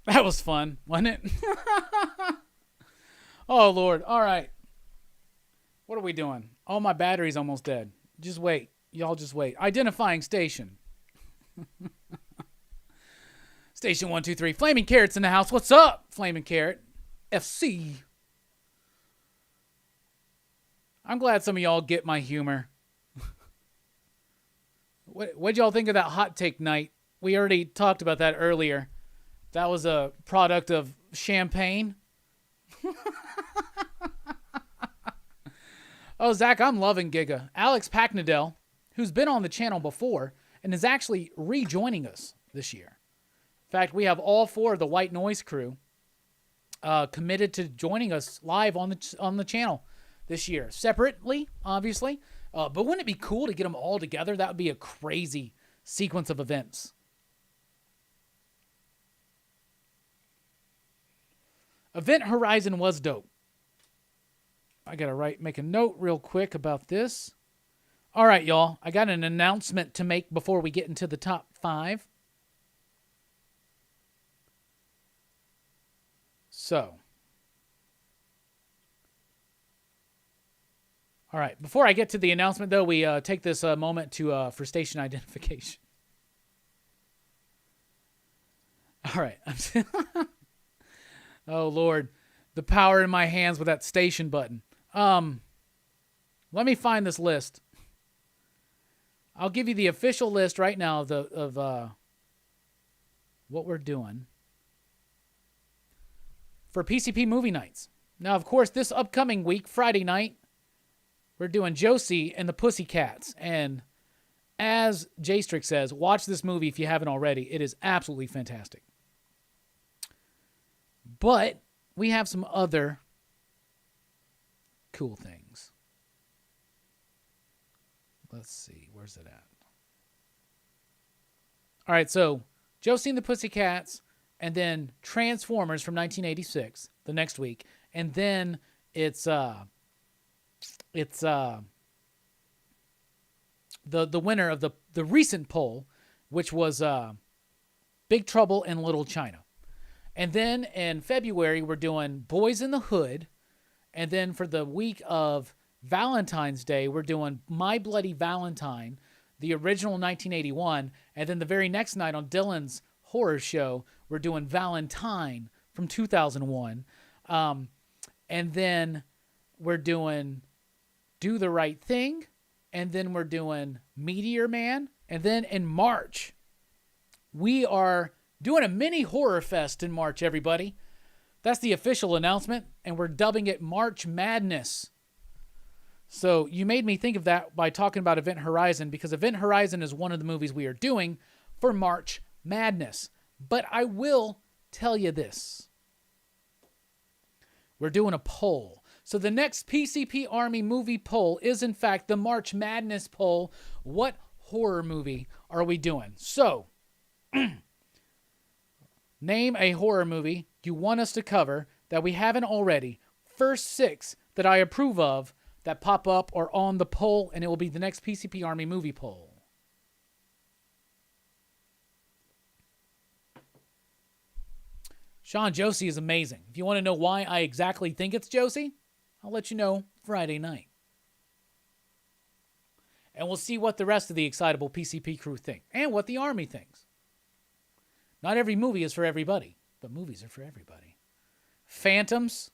That was fun, wasn't it? Oh, Lord. All right. What are we doing? Oh, my battery's almost dead. Just wait. Y'all just wait. Identifying station. Station 123. Flaming Carrot's in the house. What's up, Flaming Carrot? FC. I'm glad some of y'all get my humor. What'd y'all think of that hot take night? We already talked about that earlier. That was a product of champagne. Oh, Zach, I'm loving Giga. Alex Packnadell, who's been on the channel before and is actually rejoining us this year. In fact, we have all 4 of the White Noise crew committed to joining us live on the channel this year. Separately, obviously. But wouldn't it be cool to get them all together? That would be a crazy sequence of events. Event Horizon was dope. I got to make a note real quick about this. All right, y'all. I got an announcement to make before we get into the top 5. So. All right. Before I get to the announcement, though, we take this moment for station identification. All right. Oh, Lord. The power in my hands with that station button. Let me find this list. I'll give you the official list right now of what we're doing for PCP movie nights. Now, of course, this upcoming week, Friday night, we're doing Josie and the Pussycats. And as J-Strick says, watch this movie if you haven't already. It is absolutely fantastic. But we have some other cool things. Let's see. Where's it at? All right, so Josie and the Pussycats, and then Transformers from 1986 the next week. And then it's the winner of the recent poll, which was Big Trouble in Little China. And then in February, we're doing Boys in the Hood. And then for the week of Valentine's Day, we're doing My Bloody Valentine, the original 1981. And then the very next night on Dylan's horror show, we're doing Valentine from 2001. And then we're doing Do the Right Thing. And then we're doing Meteor Man. And then in March, we are doing a mini horror fest in March, everybody. That's the official announcement, and we're dubbing it March Madness. So you made me think of that by talking about Event Horizon, because Event Horizon is one of the movies we are doing for March Madness. But I will tell you this. We're doing a poll. So the next PCP Army movie poll is, in fact, the March Madness poll. What horror movie are we doing? So, name a horror movie you want us to cover that we haven't already. First 6 that I approve of that pop up or on the poll, and it will be the next PCP Army movie poll. Sean, Josie is amazing. If you want to know why I exactly think it's Josie, I'll let you know Friday night. And we'll see what the rest of the excitable PCP crew think, and what the Army thinks. Not every movie is for everybody, but movies are for everybody. Phantoms.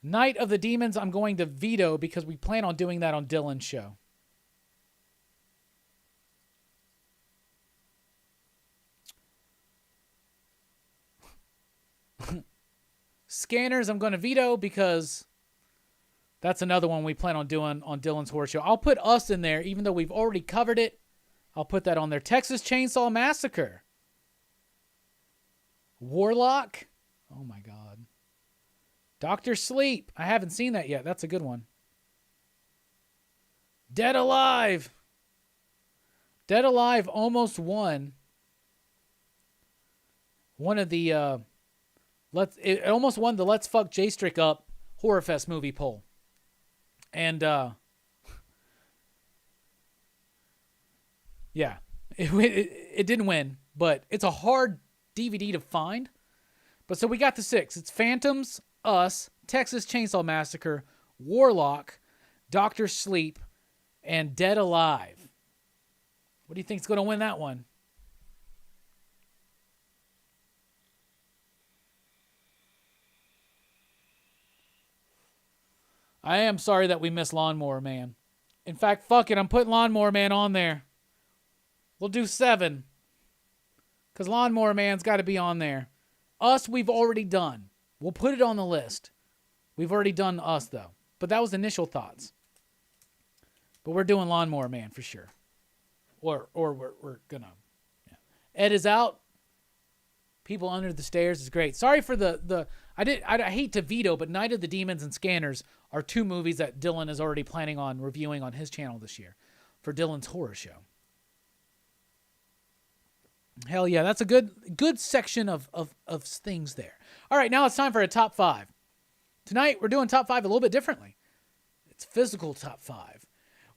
Night of the Demons, I'm going to veto because we plan on doing that on Dylan's show. Scanners, I'm going to veto because that's another one we plan on doing on Dylan's horror show. I'll put Us in there, even though we've already covered it. I'll put that on there. Texas Chainsaw Massacre. Warlock. Oh, my God. Dr. Sleep. I haven't seen that yet. That's a good one. Dead Alive. Dead Alive almost won one of the... It almost won the Let's Fuck J-Strick Up Horror Fest movie poll. And, yeah, it didn't win, but it's a hard DVD to find. But so we got the 6. It's Phantoms, Us, Texas Chainsaw Massacre, Warlock, Dr. Sleep, and Dead Alive. What do you think's going to win that one? I am sorry that we missed Lawnmower Man. In fact, fuck it, I'm putting Lawnmower Man on there. We'll do 7. Because Lawnmower Man's got to be on there. Us, we've already done. We'll put it on the list. We've already done us, though. But that was initial thoughts. But we're doing Lawnmower Man for sure. Or we're going to. Yeah. Ed is out. People Under the Stairs is great. Sorry for I hate to veto, but Night of the Demons and Scanners are 2 movies that Dylan is already planning on reviewing on his channel this year for Dylan's horror show. Hell yeah, that's a good section of things there. All right, now it's time for a top 5. Tonight we're doing top 5 a little bit differently. It's physical top 5.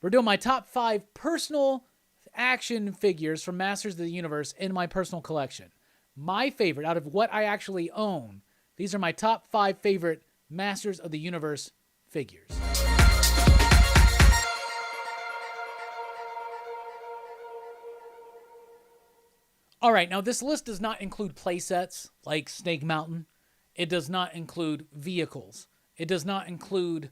We're doing my top 5 personal action figures from Masters of the Universe in my personal collection. My favorite, out of what I actually own, these are my top 5 favorite Masters of the Universe figures. All right, now this list does not include playsets like Snake Mountain. It does not include vehicles. It does not include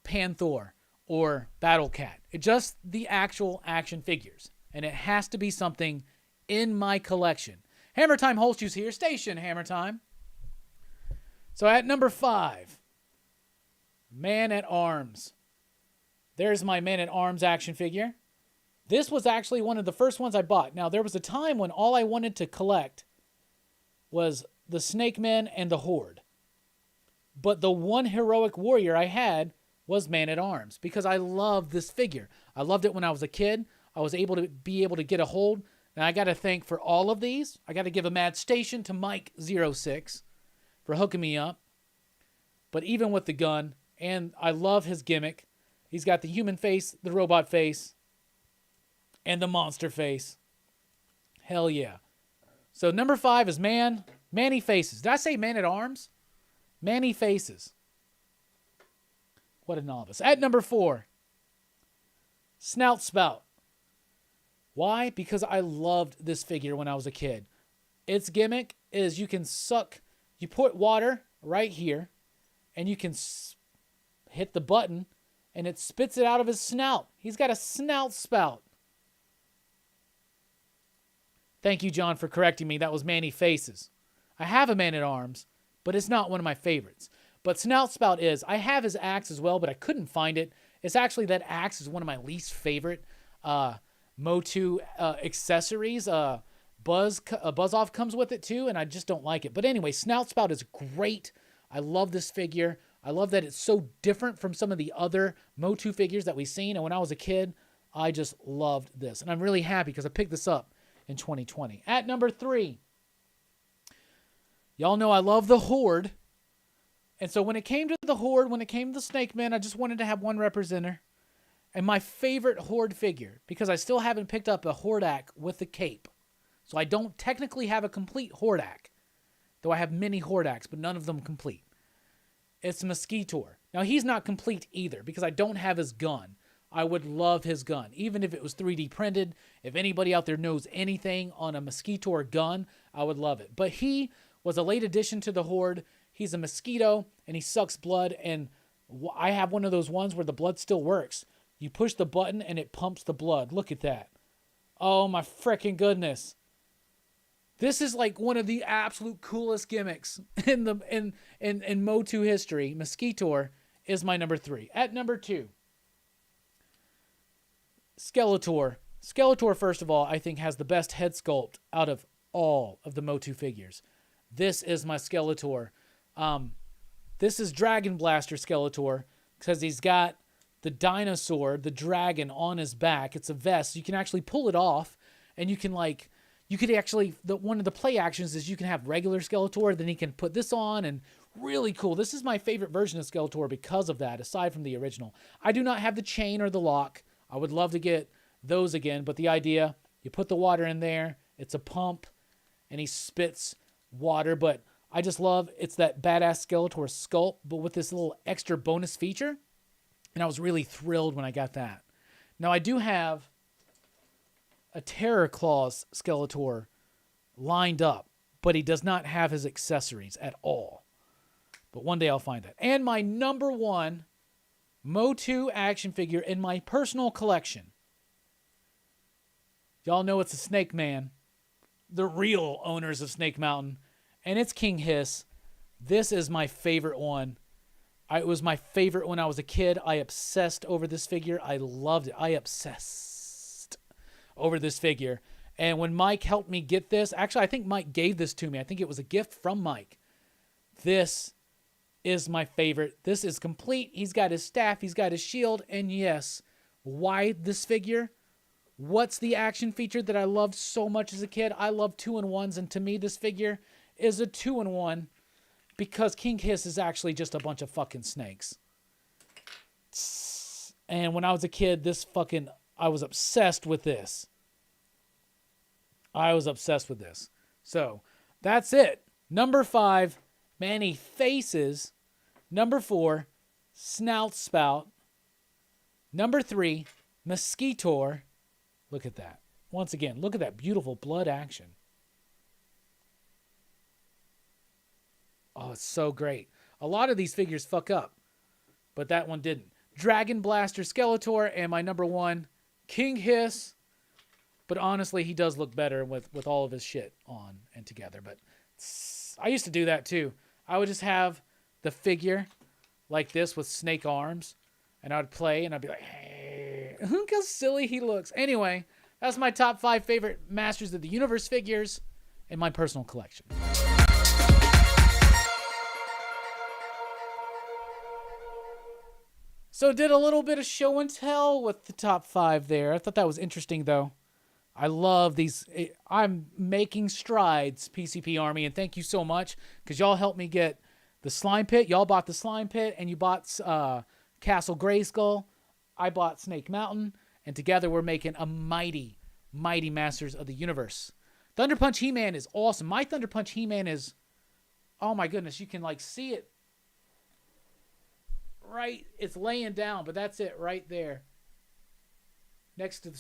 Panther or Battle Cat. It's just the actual action figures. And it has to be something in my collection. Hammer Time Holschu's here. Station Hammer Time. So at number 5, Man at Arms. There's my Man at Arms action figure. This was actually one of the first ones I bought. Now, there was a time when all I wanted to collect was the Snake Men and the Horde. But the one heroic warrior I had was Man at Arms because I loved this figure. I loved it when I was a kid. I was able to get a hold. And I got to thank for all of these. I got to give a mad station to Mike06 for hooking me up. But even with the gun, and I love his gimmick. He's got the human face, the robot face, and the monster face. Hell yeah. So number 5 is Manny Faces. Did I say Man at Arms? Manny Faces. What a novice. At number 4, Snout Spout. Why? Because I loved this figure when I was a kid. Its gimmick is you put water right here, and you can hit the button, and it spits it out of his snout. He's got a snout spout. Thank you, John, for correcting me. That was Manny Faces. I have a Man at Arms, but it's not one of my favorites. But Snout Spout is. I have his axe as well, but I couldn't find it. It's actually, that axe is one of my least favorite Motu accessories. Buzz Off comes with it too, and I just don't like it. But anyway, Snout Spout is great. I love this figure. I love that it's so different from some of the other Motu figures that we've seen. And when I was a kid, I just loved this. And I'm really happy because I picked this up in 2020. At number 3, y'all know I love the Horde. And so when it came to the Horde, when it came to the Snake Man, I just wanted to have one representer. And my favorite Horde figure, because I still haven't picked up a Hordak with the cape. So I don't technically have a complete Hordak. Though I have many Hordaks, but none of them complete. It's Mosquitor. Now, he's not complete either, because I don't have his gun. I would love his gun, even if it was 3D printed. If anybody out there knows anything on a Mosquitor gun, I would love it. But he was a late addition to the Horde. He's a mosquito, and he sucks blood, and I have one of those ones where the blood still works. You push the button, and it pumps the blood. Look at that. Oh, my freaking goodness. This is like one of the absolute coolest gimmicks in Motu history. Mosquitor is my number 3. At number 2, Skeletor. Skeletor, first of all, I think has the best head sculpt out of all of the Motu figures. This is my Skeletor. This is Dragon Blaster Skeletor because he's got the dinosaur, the dragon, on his back. It's a vest. You can actually pull it off, and you could actually, one of the play actions is you can have regular Skeletor, then he can put this on, and really cool. This is my favorite version of Skeletor because of that, aside from the original. I do not have the chain or the lock. I would love to get those again, but the idea, you put the water in there, it's a pump, and he spits water, but I just love, it's that badass Skeletor sculpt, but with this little extra bonus feature, and I was really thrilled when I got that. Now, I do have a Terror Claws Skeletor lined up, but he does not have his accessories at all. But one day I'll find that. And my number 1 Motu action figure in my personal collection. Y'all know it's a Snake Man, the real owners of Snake Mountain, and it's King Hiss. This is my favorite one. It was my favorite when I was a kid. I obsessed over this figure. I loved it. I obsessed over this figure. And when Mike helped me get this, actually, I think Mike gave this to me. I think it was a gift from Mike. This is my favorite. This is complete. He's got his staff. He's got his shield. And yes, why this figure? What's the action feature that I loved so much as a kid? I love 2-in-1s. And to me, this figure is a 2-in-1 because King Hiss is actually just a bunch of fucking snakes. And when I was a kid, I was obsessed with this. I was obsessed with this. So that's it. Number 5, Manny Faces. Number 4, Snout Spout. Number 3, Mosquitor. Look at that. Once again, look at that beautiful blood action. Oh, it's so great. A lot of these figures fuck up, but that one didn't. Dragon Blaster Skeletor, and my number 1, King Hiss. But honestly, he does look better with all of his shit on and together. But I used to do that too. I would just have the figure like this with snake arms. And I would play and I'd be like, hey, look how silly he looks. Anyway, that's my top 5 favorite Masters of the Universe figures in my personal collection. So did a little bit of show and tell with the top 5 there. I thought that was interesting though. I love these. I'm making strides, PCP Army, and thank you so much because y'all helped me get the Slime Pit. Y'all bought the Slime Pit, and you bought Castle Grayskull. I bought Snake Mountain, and together we're making a mighty, mighty Masters of the Universe. Thunder Punch He-Man is awesome. My Thunder Punch He-Man is, oh my goodness, you can like see it. Right, it's laying down, but that's it right there. Next to the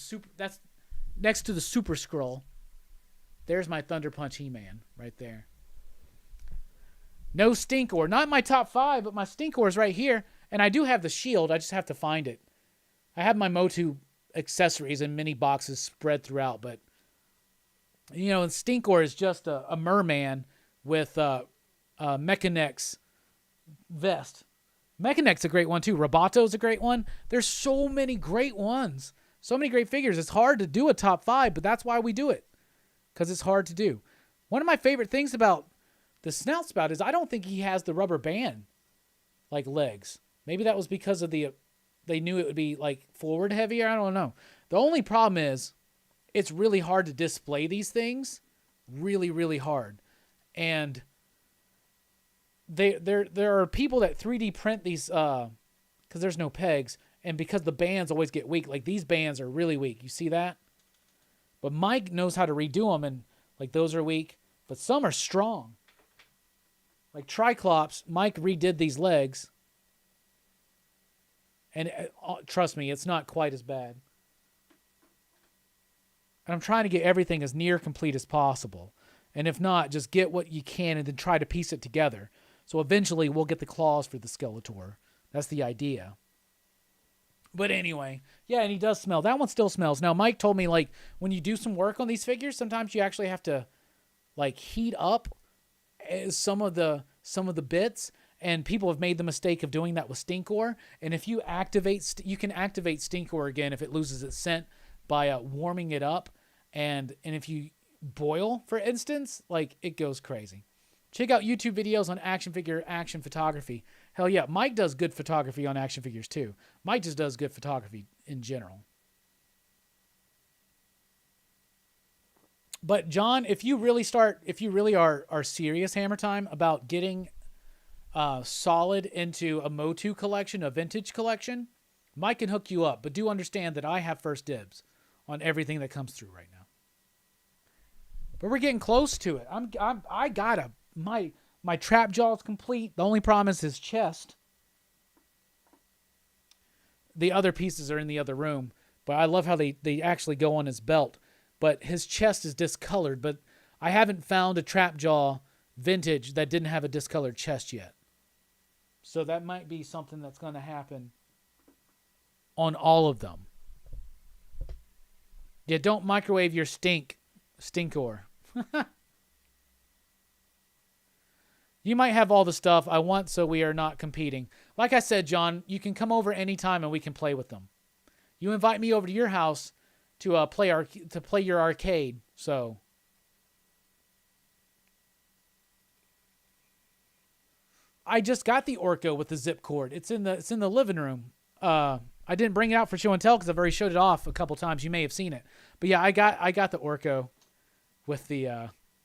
Super Skrull. There's my Thunder Punch He-Man right there. No Stinkor. Not my top 5, but my Stinkor is right here. And I do have the shield. I just have to find it. I have my Motu accessories in mini boxes spread throughout. But, you know, and Stinkor is just a merman with Mechanex's vest. Mechanex's a great one, too. Robato's a great one. There's so many great ones. So many great figures. It's hard to do a top 5, but that's why we do it. Because it's hard to do. One of my favorite things about the Snout Spout is I don't think he has the rubber band like legs. Maybe that was because of they knew it would be like forward heavier. I don't know. The only problem is it's really hard to display these things. Really, really hard. And there are people that 3D print these because there's no pegs. And because the bands always get weak, like these bands are really weak. You see that? But Mike knows how to redo them, and like those are weak, but some are strong. Like Triclops, Mike redid these legs. And trust me, it's not quite as bad. And I'm trying to get everything as near complete as possible. And if not, just get what you can and then try to piece it together. So eventually we'll get the claws for the Skeletor. That's the idea. But anyway, yeah, and he does smell. That one still smells. Now, Mike told me, like, when you do some work on these figures, sometimes you actually have to, like, heat up some of the bits. And people have made the mistake of doing that with Stinkor. And if you activate, you can activate Stinkor again if it loses its scent by warming it up. And if you boil, for instance, like, it goes crazy. Check out YouTube videos on action figure action photography. Hell yeah, Mike does good photography on action figures too. Mike just does good photography in general. But John, if you really are serious, Hammer Time, about getting solid into a Motu collection, a vintage collection, Mike can hook you up. But do understand that I have first dibs on everything that comes through right now. But we're getting close to it. My trap jaw is complete. The only problem is his chest. The other pieces are in the other room, but I love how they actually go on his belt. But his chest is discolored, but I haven't found a trap jaw vintage that didn't have a discolored chest yet. So that might be something that's going to happen on all of them. Yeah, don't microwave your Stinkor. You might have all the stuff I want, so we are not competing. Like I said, John, you can come over anytime and we can play with them. You invite me over to your house to play your arcade. So I just got the Orco with the zip cord. It's in the living room. I didn't bring it out for show and tell because I've already showed it off a couple times. You may have seen it, but yeah, I got the Orco with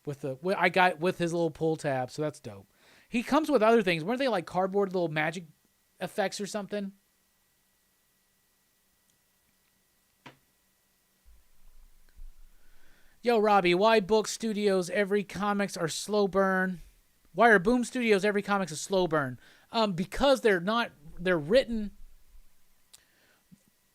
with his little pull tab. So that's dope. He comes with other things. Weren't they like cardboard little magic effects or something? Yo, Robbie, why Book Studios every comics are slow burn? Why are Boom Studios every comics a slow burn? Because they're written.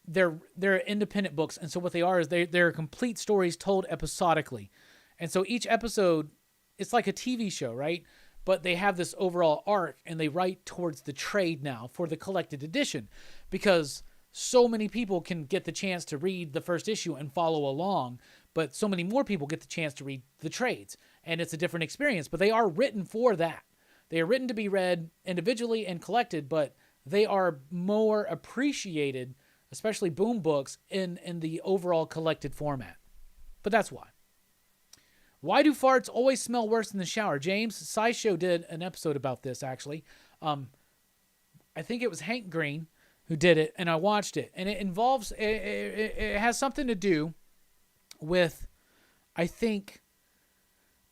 They're independent books, and so what they are is they're complete stories told episodically, and so each episode, it's like a TV show, right? But they have this overall arc, and they write towards the trade now for the collected edition, because so many people can get the chance to read the first issue and follow along, but so many more people get the chance to read the trades, and it's a different experience. But they are written for that. They are written to be read individually and collected, but they are more appreciated, especially Boom books, in the overall collected format. But that's why. Why do farts always smell worse in the shower? James, SciShow did an episode about this, actually. I think it was Hank Green who did it, and I watched it. And it involves, it has something to do with, I think,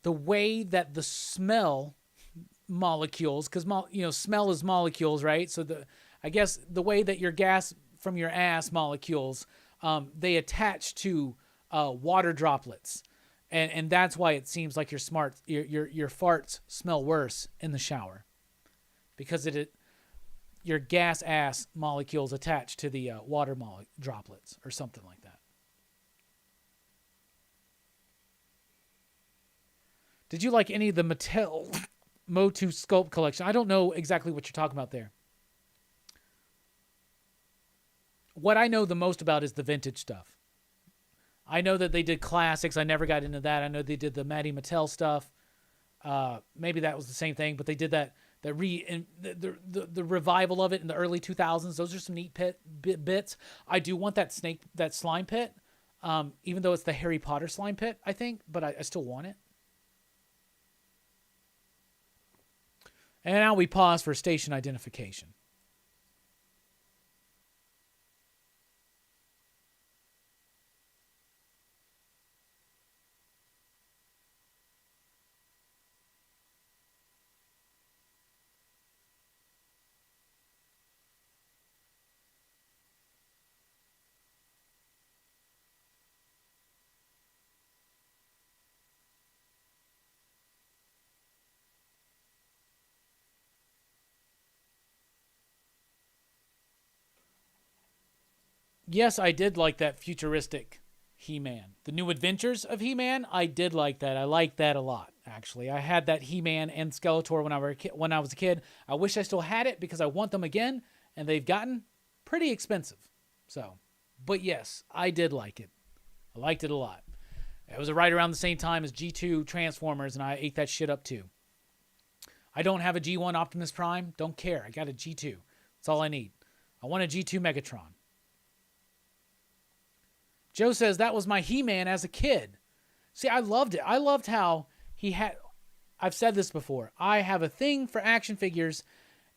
the way that the smell molecules, because smell is molecules, right? So I guess the way that your gas from your ass molecules, they attach to water droplets, and that's why it seems like your farts smell worse in the shower, because your gas ass molecules attach to the water droplets or something like that. Did you like any of the Mattel Motu Sculpt collection? I don't know exactly what you're talking about there. What I know the most about is the vintage stuff. I know that they did classics. I never got into that. I know they did the Maddie Mattel stuff. Maybe that was the same thing, but they did the revival of it in the early 2000s. Those are some neat bits. I do want that slime pit, even though it's the Harry Potter slime pit, I think, but I still want it. And now we pause for station identification. Yes, I did like that futuristic He-Man. The New Adventures of He-Man, I did like that. I liked that a lot, actually. I had that He-Man and Skeletor when I was a kid. I wish I still had it because I want them again, and they've gotten pretty expensive. So, but yes, I did like it. I liked it a lot. It was right around the same time as G2 Transformers, and I ate that shit up too. I don't have a G1 Optimus Prime. Don't care. I got a G2. That's all I need. I want a G2 Megatron. Joe says, that was my He-Man as a kid. See, I loved it. I loved how he had... I've said this before. I have a thing for action figures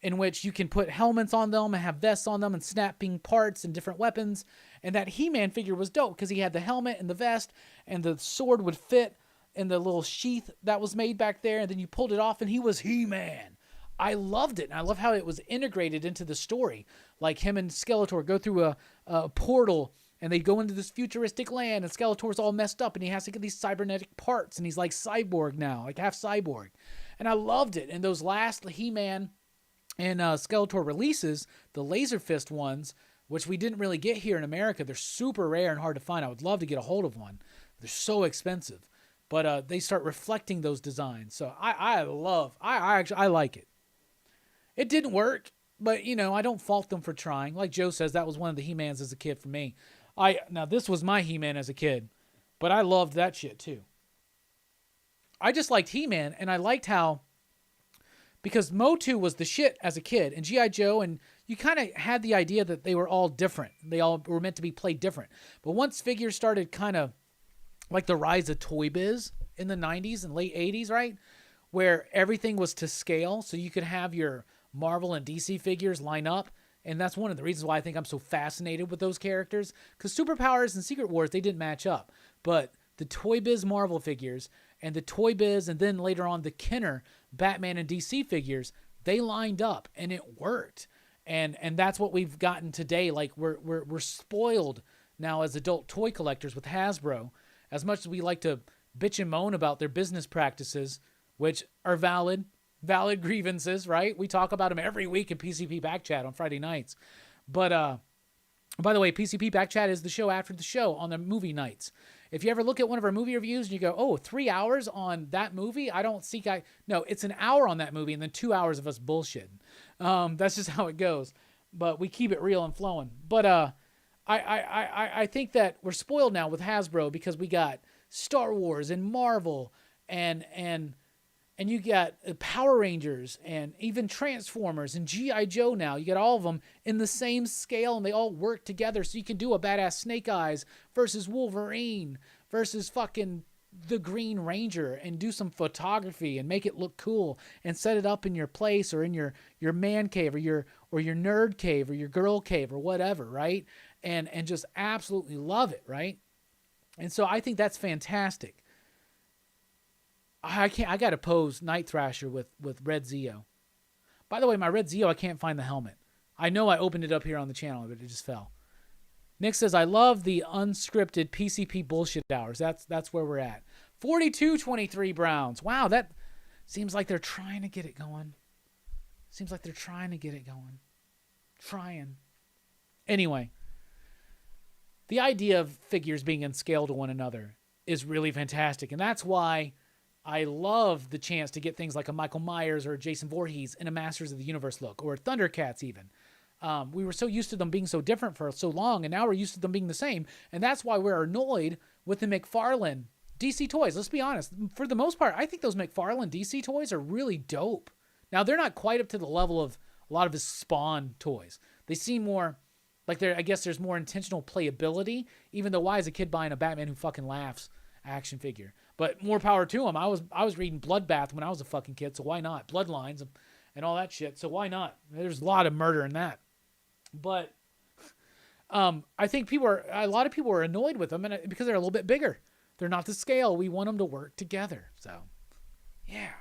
in which you can put helmets on them and have vests on them and snapping parts and different weapons. And that He-Man figure was dope because he had the helmet and the vest, and the sword would fit in the little sheath that was made back there, and then you pulled it off and he was He-Man. I loved it, and I love how it was integrated into the story. Like him and Skeletor go through a portal, and they go into this futuristic land, and Skeletor's all messed up, and he has to get these cybernetic parts, and he's like cyborg now, like half cyborg. And I loved it. And those last He-Man and Skeletor releases, the Laser Fist ones, which we didn't really get here in America, they're super rare and hard to find. I would love to get a hold of one. They're so expensive. But they start reflecting those designs. So I like it. It didn't work, but, I don't fault them for trying. Like Joe says, that was one of the He-Mans as a kid for me. Now, this was my He-Man as a kid, but I loved that shit too. I just liked He-Man, and I liked how because Motu was the shit as a kid, and G.I. Joe, and you kind of had the idea that they were all different. They all were meant to be played different. But once figures started kind of like the rise of Toy Biz in the 90s and late 80s, right? Where everything was to scale, so you could have your Marvel and DC figures line up. And that's one of the reasons why I think I'm so fascinated with those characters. Because Superpowers and Secret Wars, they didn't match up. But the Toy Biz Marvel figures and the Toy Biz, and then later on the Kenner Batman and DC figures, they lined up and it worked. And that's what we've gotten today. Like we're spoiled now as adult toy collectors with Hasbro. As much as we like to bitch and moan about their business practices, which are valid grievances, right? We talk about them every week in PCP Backchat on Friday nights. But by the way, PCP Backchat is the show after the show on the movie nights. If you ever look at one of our movie reviews and you go, oh, 3 hours on that movie? No, it's an hour on that movie and then 2 hours of us bullshitting. That's just how it goes. But we keep it real and flowing. But I think that we're spoiled now with Hasbro because we got Star Wars and Marvel and you got Power Rangers and even Transformers and G.I. Joe now. You got all of them in the same scale and they all work together so you can do a badass Snake Eyes versus Wolverine versus fucking the Green Ranger and do some photography and make it look cool and set it up in your place or in your man cave or your nerd cave or your girl cave or whatever, right? And just absolutely love it, right? And so I think that's fantastic. I got to pose Night Thrasher with Red Zeo. By the way, my Red Zeo, I can't find the helmet. I know I opened it up here on the channel, but it just fell. Nick says, I love the unscripted PCP bullshit hours. That's where we're at. 42-23 Browns. Wow, that seems like they're trying to get it going. Trying. Anyway, the idea of figures being in scale to one another is really fantastic. And that's why I love the chance to get things like a Michael Myers or a Jason Voorhees in a Masters of the Universe look, or Thundercats even. We were so used to them being so different for so long, and now we're used to them being the same. And that's why we're annoyed with the McFarlane DC toys. Let's be honest. For the most part, I think those McFarlane DC toys are really dope. Now, they're not quite up to the level of a lot of his Spawn toys. They seem more like I guess there's more intentional playability, even though why is a kid buying a Batman Who Fucking Laughs action figure? But more power to him. I was reading Bloodbath when I was a fucking kid, so why not? Bloodlines and all that shit, so why not? There's a lot of murder in that. But I think a lot of people are annoyed with them because they're a little bit bigger. They're not the scale. We want them to work together. So, yeah.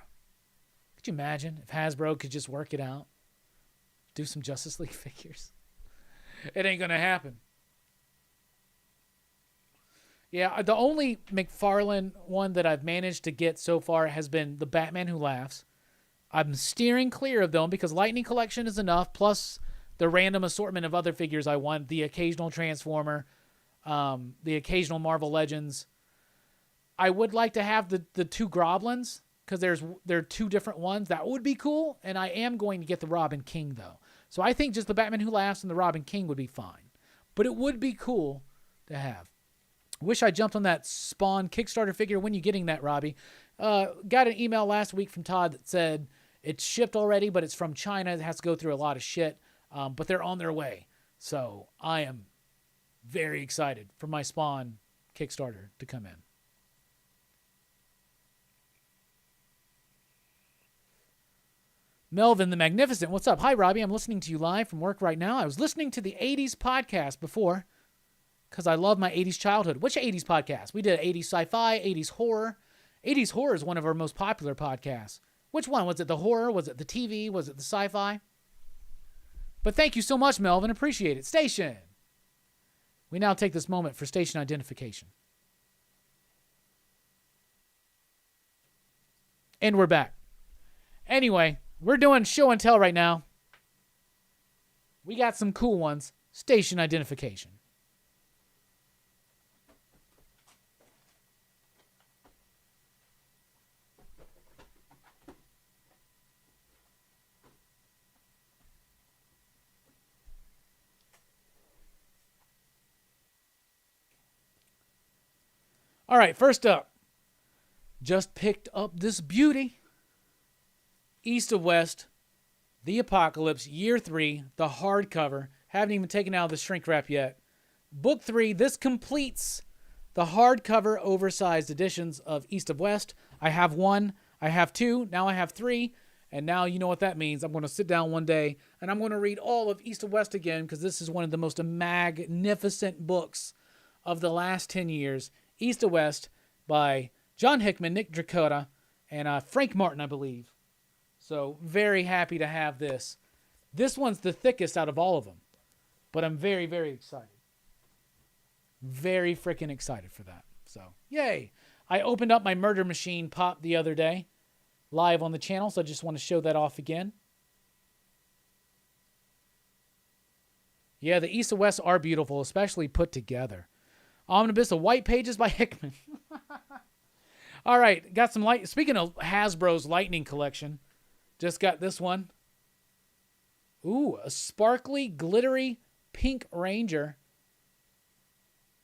Could you imagine if Hasbro could just work it out? Do some Justice League figures. It ain't going to happen. Yeah, the only McFarlane one that I've managed to get so far has been the Batman Who Laughs. I'm steering clear of them because Lightning Collection is enough, plus the random assortment of other figures I want, the occasional Transformer, the occasional Marvel Legends. I would like to have the two Groblins because there are two different ones. That would be cool, and I am going to get the Robin King, though. So I think just the Batman Who Laughs and the Robin King would be fine. But it would be cool to have. Wish I jumped on that Spawn Kickstarter figure. When you getting that, Robbie? Got an email last week from Todd that said it's shipped already, but it's from China. It has to go through a lot of shit, but they're on their way. So I am very excited for my Spawn Kickstarter to come in. Melvin the Magnificent, what's up? Hi, Robbie. I'm listening to you live from work right now. I was listening to the 80s podcast before because I love my 80s childhood. Which 80s podcast? We did 80s sci-fi, 80s horror. 80s horror is one of our most popular podcasts. Which one? Was it the horror? Was it the TV? Was it the sci-fi? But thank you so much, Melvin. Appreciate it. Station. We now take this moment for station identification. And we're back. Anyway, we're doing show and tell right now. We got some cool ones. Station identification. All right, first up. Just picked up this beauty. East of West, The Apocalypse, Year 3, the hardcover. Haven't even taken out the shrink wrap yet. Book 3, this completes the hardcover oversized editions of East of West. I have 1, I have 2, now I have 3, and now you know what that means. I'm going to sit down one day and I'm going to read all of East of West again because this is one of the most magnificent books of the last 10 years. East of West by John Hickman, Nick Dracota, and Frank Martin, I believe. So very happy to have this. This one's the thickest out of all of them, but I'm very, very excited. Very freaking excited for that. So, yay. I opened up my Murder Machine pop the other day, live on the channel, so I just want to show that off again. Yeah, the East and West are beautiful, especially put together. Omnibus of White Pages by Hickman. All right, got some light. Speaking of Hasbro's Lightning Collection, just got this one. Ooh, a sparkly, glittery pink Ranger.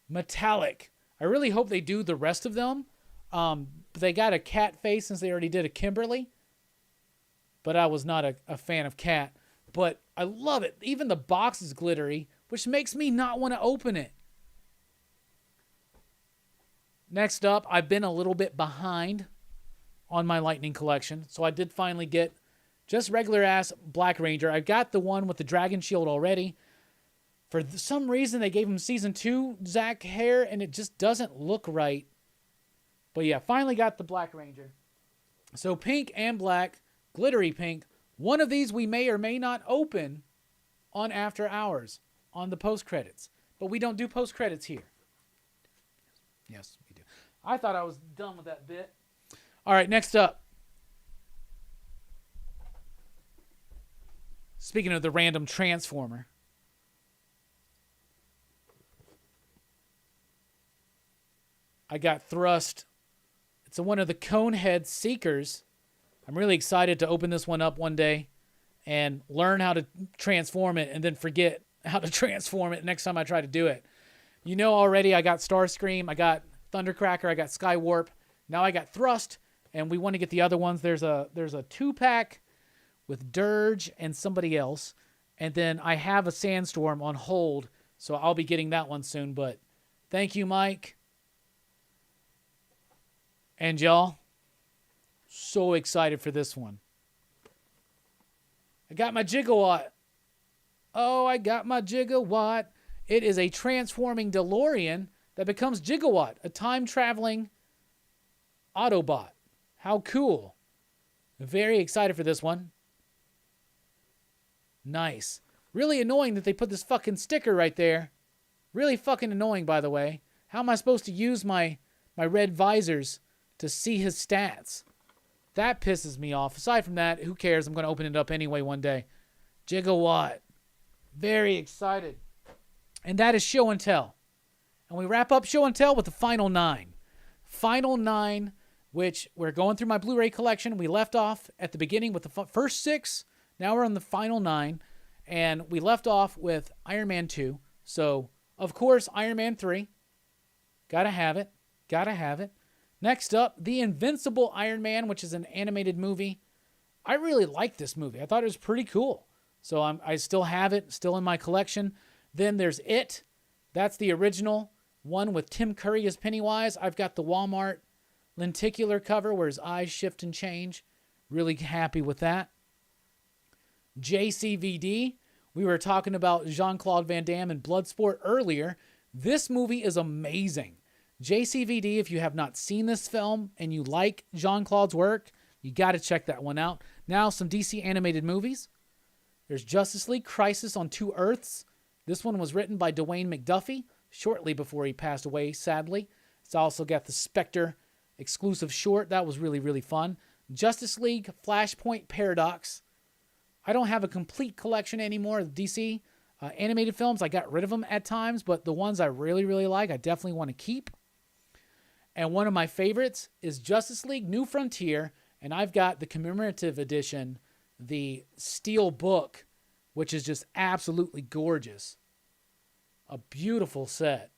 Metallic. I really hope they do the rest of them. They got a cat face since they already did a Kimberly. But I was not a fan of cat. But I love it. Even the box is glittery, which makes me not want to open it. Next up, I've been a little bit behind on my Lightning collection. So I did finally get just regular ass Black Ranger. I got the one with the Dragon Shield already. For some reason, they gave him Season 2 Zach hair, and it just doesn't look right. But yeah, finally got the Black Ranger. So pink and black, glittery pink. One of these we may or may not open on After Hours, on the post-credits. But we don't do post-credits here. Yes, we do. I thought I was done with that bit. All right, next up. Speaking of the random Transformer. I got Thrust. It's one of the Conehead Seekers. I'm really excited to open this one up one day and learn how to transform it and then forget how to transform it next time I try to do it. You know already I got Starscream, I got Thundercracker, I got Skywarp. Now I got Thrust, and we want to get the other ones. There's a 2-pack with Dirge and somebody else. And then I have a Sandstorm on hold, so I'll be getting that one soon. But thank you, Mike. And y'all, so excited for this one. I got my Gigawatt. Oh, I got my Gigawatt. It is a transforming DeLorean that becomes Gigawatt, a time-traveling Autobot. How cool. Very excited for this one. Nice. Really annoying that they put this fucking sticker right there. Really fucking annoying, by the way. How am I supposed to use my red visors to see his stats? That pisses me off. Aside from that, who cares? I'm going to open it up anyway one day. Gigawatt. Very excited. And that is Show and Tell. And we wrap up Show and Tell with the Final 9. Final 9, which we're going through my Blu-ray collection. We left off at the beginning with the first 6. Now we're on the Final 9. And we left off with Iron Man 2. So, of course, Iron Man 3. Gotta have it. Gotta have it. Next up, The Invincible Iron Man, which is an animated movie. I really like this movie. I thought it was pretty cool. So I still have it, still in my collection. Then there's It. That's the original one with Tim Curry as Pennywise. I've got the Walmart lenticular cover where his eyes shift and change. Really happy with that. JCVD. We were talking about Jean-Claude Van Damme and Bloodsport earlier. This movie is amazing. JCVD, if you have not seen this film and you like Jean-Claude's work, you got to check that one out. Now, some DC animated movies. There's Justice League Crisis on Two Earths. This one was written by Dwayne McDuffie shortly before he passed away, sadly. It's also got the Spectre exclusive short. That was really, really fun. Justice League Flashpoint Paradox. I don't have a complete collection anymore of DC animated films. I got rid of them at times, but the ones I really, really like, I definitely want to keep. And one of my favorites is Justice League New Frontier, and I've got the commemorative edition, the Steel Book, which is just absolutely gorgeous. A beautiful set.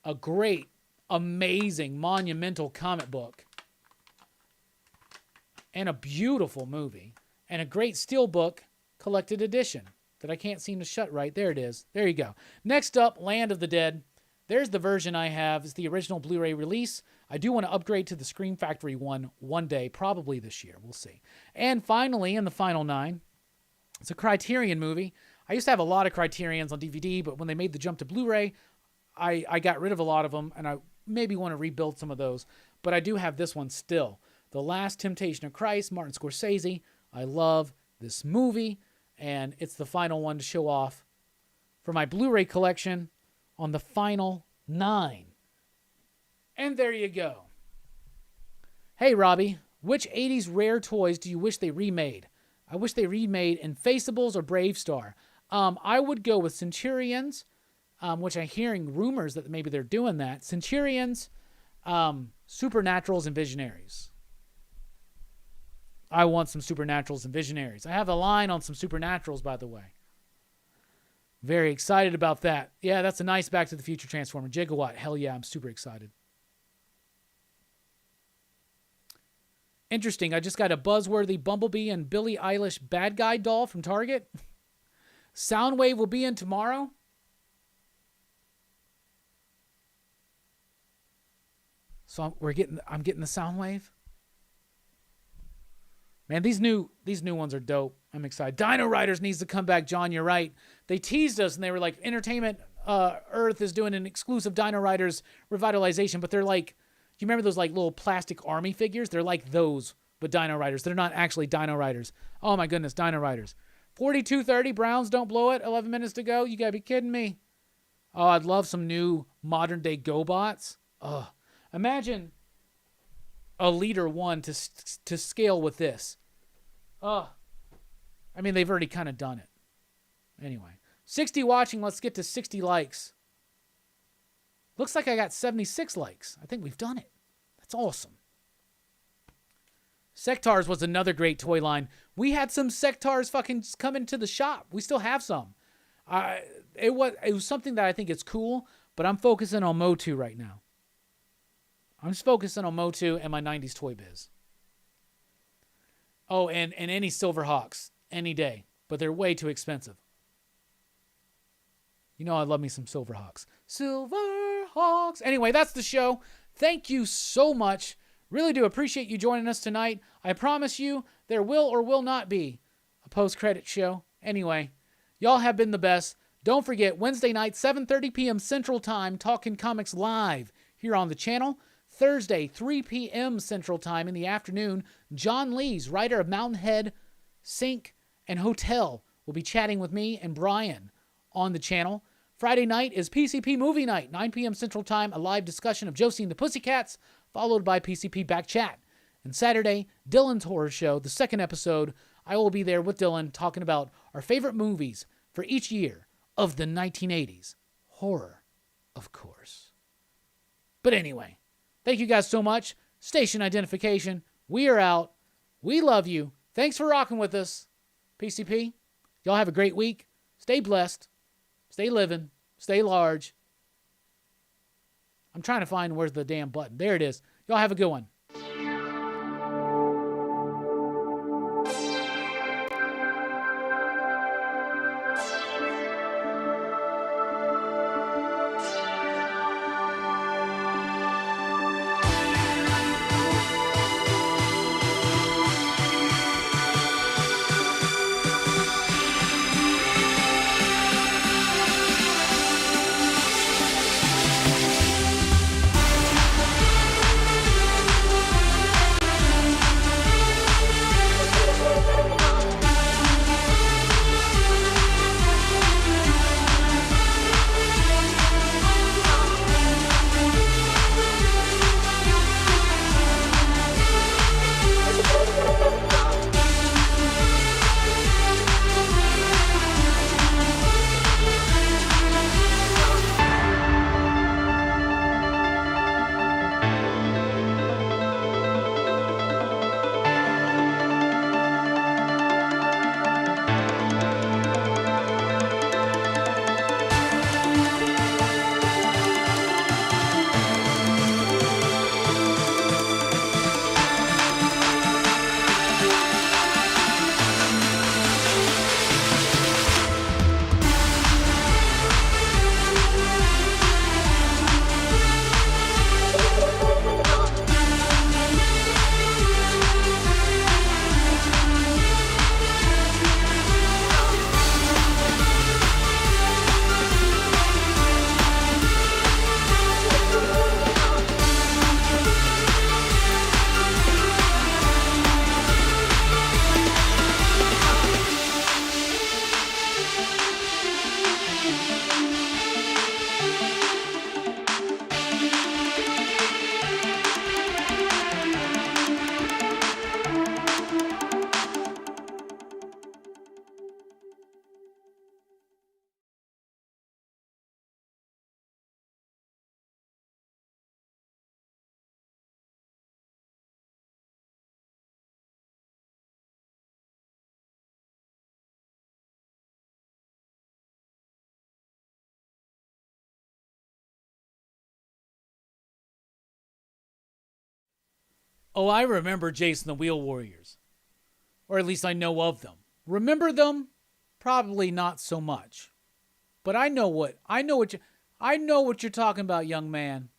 A great, amazing, monumental comic book. and a beautiful movie and a great steelbook collected edition that I can't seem to shut right. There it is. There you go. Next up, Land of the Dead. There's the version I have. It's the original Blu-ray release. I do want to upgrade to the Scream Factory one day, probably this year. We'll see. And finally, in the final 9, it's a Criterion movie. I used to have a lot of Criterions on DVD, but when they made the jump to Blu-ray, I got rid of a lot of them, and I maybe want to rebuild some of those. But I do have this one still. The Last Temptation of Christ, Martin Scorsese. I love this movie, and it's the final one to show off for my Blu-ray collection on the final 9. And there you go. Hey, Robbie, which 80s rare toys do you wish they remade? I wish they remade Infaceables or Brave Star. I would go with Centurions, which I'm hearing rumors that maybe they're doing that. Centurions, Supernaturals, and Visionaries. I want some Supernaturals and Visionaries. I have a line on some Supernaturals, by the way. Very excited about that. Yeah, that's a nice Back to the Future Transformer. Gigawatt. Hell yeah, I'm super excited. Interesting. I just got a buzzworthy Bumblebee and Billie Eilish bad guy doll from Target. Soundwave will be in tomorrow. So I'm getting the Soundwave. Man, these new ones are dope. I'm excited. Dino Riders needs to come back, John. You're right. They teased us and they were like, Entertainment Earth is doing an exclusive Dino Riders revitalization, but they're like, you remember those like little plastic army figures? They're like those, but Dino Riders. They're not actually Dino Riders. Oh my goodness, Dino Riders. 42:30, Browns don't blow it. 11 minutes to go. You gotta be kidding me. Oh, I'd love some new modern day GoBots. Oh, imagine a Leader 1 to scale with this. Oh, I mean, they've already kind of done it. Anyway, 60 watching. Let's get to 60 likes. Looks like I got 76 likes. I think we've done it. That's awesome. Sectars was another great toy line. We had some Sectars fucking come into the shop. We still have some. It was something that I think is cool, but I'm focusing on Motu right now. I'm just focusing on Motu and my 90s Toy Biz. Oh, and any Silverhawks any day, but they're way too expensive. You know I love me some Silverhawks. Silverhawks. Anyway, that's the show. Thank you so much. Really do appreciate you joining us tonight. I promise you there will or will not be a post-credit show. Anyway, y'all have been the best. Don't forget, Wednesday night, 7:30 p.m. Central Time, Talking Comics Live here on the channel. Thursday, 3 p.m. Central Time in the afternoon, John Lees, writer of Mountainhead, Sink, and Hotel, will be chatting with me and Brian on the channel. Friday night is PCP Movie Night, 9 p.m. Central Time, a live discussion of Josie and the Pussycats, followed by PCP Back Chat. And Saturday, Dylan's Horror Show, the second episode. I will be there with Dylan talking about our favorite movies for each year of the 1980s. Horror, of course. But anyway, thank you guys so much. Station identification. We are out. We love you. Thanks for rocking with us. PCP, y'all have a great week. Stay blessed. Stay living. Stay large. I'm trying to find where's the damn button. There it is. Y'all have a good one. Oh, I remember Jason the Wheel Warriors. Or at least I know of them. Remember them? Probably not so much. But I know what you're talking about, young man.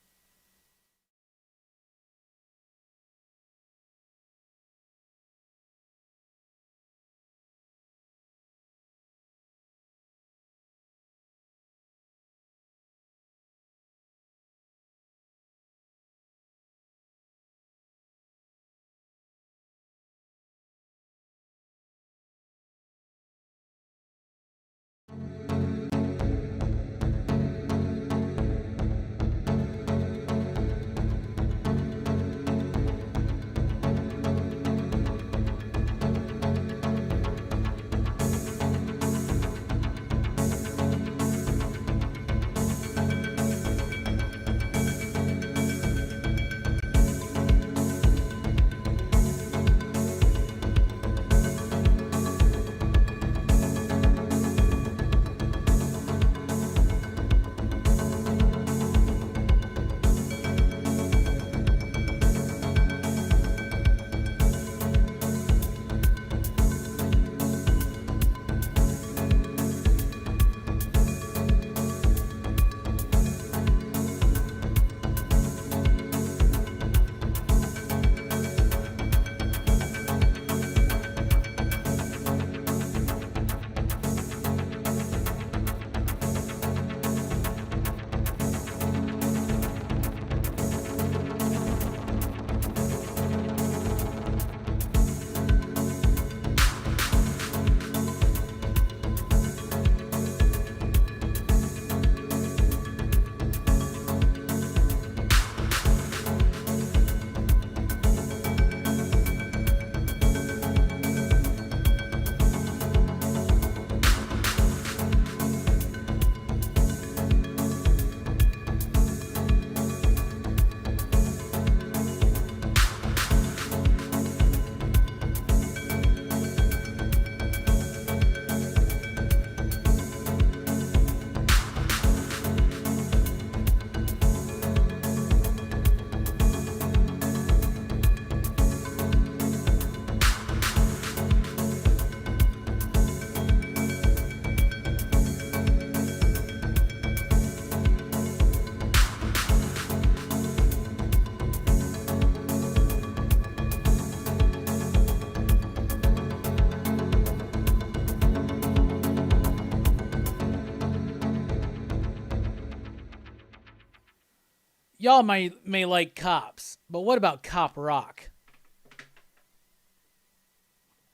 Y'all may like cops, but what about cop rock?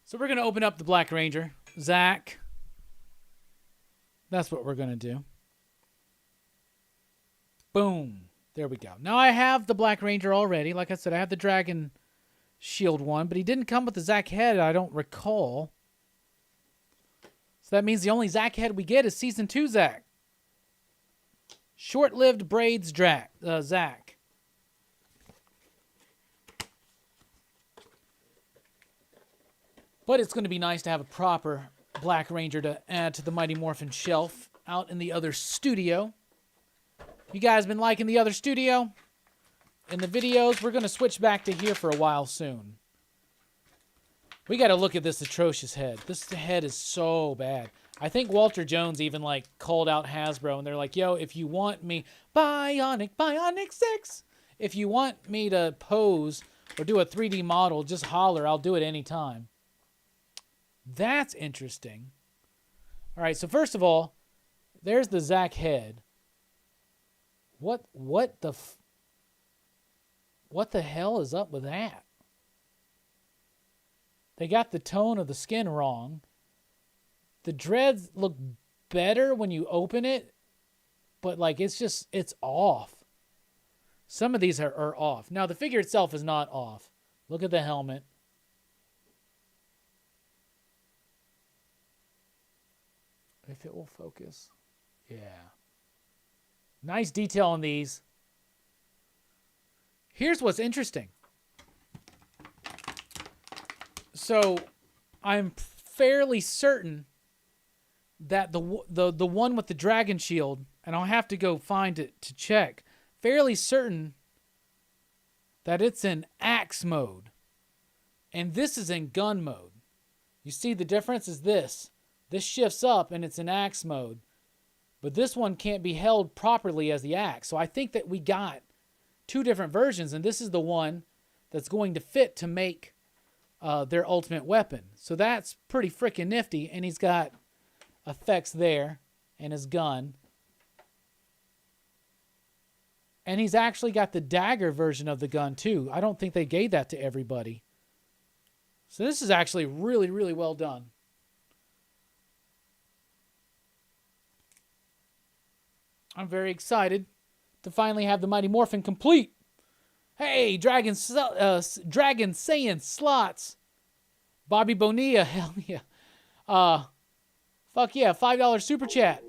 So we're going to open up the Black Ranger. Zach. That's what we're going to do. Boom. There we go. Now I have the Black Ranger already. Like I said, I have the Dragon Shield one, but he didn't come with the Zach head, I don't recall. So that means the only Zach head we get is Season 2 Zach. Short-lived braids Zach. But it's going to be nice to have a proper Black Ranger to add to the Mighty Morphin shelf out in the other studio. You guys been liking the other studio? In the videos, we're going to switch back to here for a while soon. We got to look at this atrocious head. This head is so bad. I think Walter Jones even called out Hasbro and they're like, yo, if you want me, Bionic 6, if you want me to pose or do a 3D model, just holler. I'll do it anytime. That's interesting. All right, so first of all, there's the Zach head. What the hell is up with that? They got the tone of the skin wrong. The dreads look better when you open it, but it's off. Some of these are off. Now, the figure itself is not off. Look at the helmet. If it will focus. Yeah. Nice detail on these. Here's what's interesting. So, I'm fairly certain that the one with the Dragon Shield, and I'll have to go find it to check, fairly certain that it's in axe mode. And this is in gun mode. You see the difference is this. This shifts up and it's in axe mode. But this one can't be held properly as the axe. So I think that we got two different versions. And this is the one that's going to fit to make their ultimate weapon. So that's pretty freaking nifty. And he's got effects there and his gun. And he's actually got the dagger version of the gun too. I don't think they gave that to everybody. So this is actually really, really well done. I'm very excited to finally have the Mighty Morphin complete. Hey, Dragon Saiyan Slots. Bobby Bonilla, hell yeah. Fuck yeah, $5 super chat.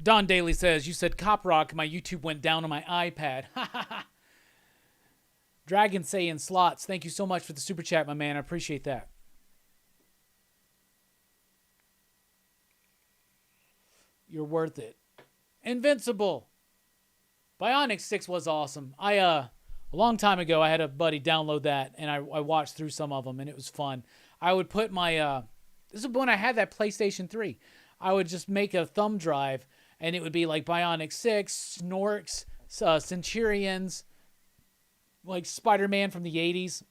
Don Daly says, you said Cop Rock, my YouTube went down on my iPad. Dragon Saiyan Slots, thank you so much for the super chat, my man. I appreciate that. You're worth it. Invincible. Bionic 6 was awesome. A long time ago, I had a buddy download that, and I watched through some of them, and it was fun. I would put my, this is when I had that PlayStation 3. I would just make a thumb drive, and it would be like Bionic 6, Snorks, Centurions, like Spider-Man from the 80s,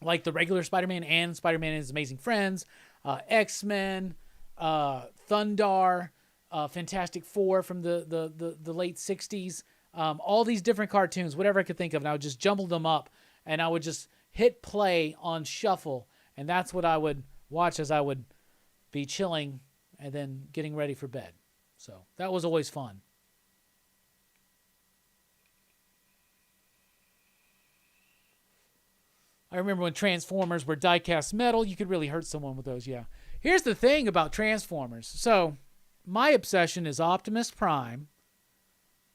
like the regular Spider-Man and Spider-Man and His Amazing Friends, X-Men, Thundar, Fantastic Four from the late 60s, all these different cartoons, whatever I could think of, and I would just jumble them up, and I would just hit play on shuffle, and that's what I would watch as I would be chilling and then getting ready for bed. So that was always fun. I remember when Transformers were die-cast metal, you could really hurt someone with those, yeah. Here's the thing about Transformers. So my obsession is Optimus Prime,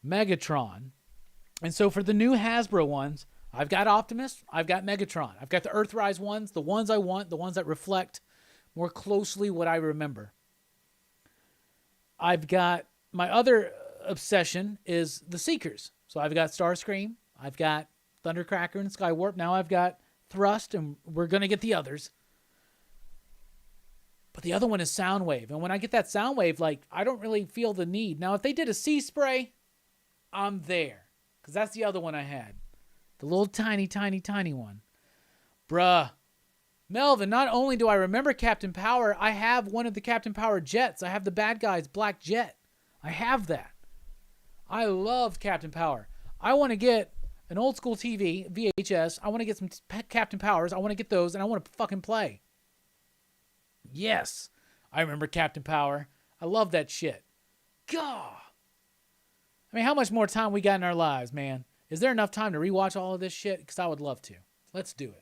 Megatron, and so for the new Hasbro ones, I've got Optimus, I've got Megatron. I've got the Earthrise ones, the ones I want, the ones that reflect more closely what I remember. I've got my other obsession is the Seekers. So I've got Starscream, I've got Thundercracker and Skywarp. Now I've got Thrust, and we're going to get the others. But the other one is Soundwave. And when I get that Soundwave, like, I don't really feel the need. Now, if they did a Sea Spray, I'm there. Because that's the other one I had. The little tiny, tiny, tiny one. Bruh. Melvin, not only do I remember Captain Power, I have one of the Captain Power jets. I have the bad guy's black jet. I have that. I love Captain Power. I want to get an old school TV, VHS. I want to get some Captain Powers. I want to get those, and I want to fucking play. Yes. I remember Captain Power. I love that shit. God. I mean, how much more time we got in our lives, man? Is there enough time to rewatch all of this shit? Because I would love to. Let's do it.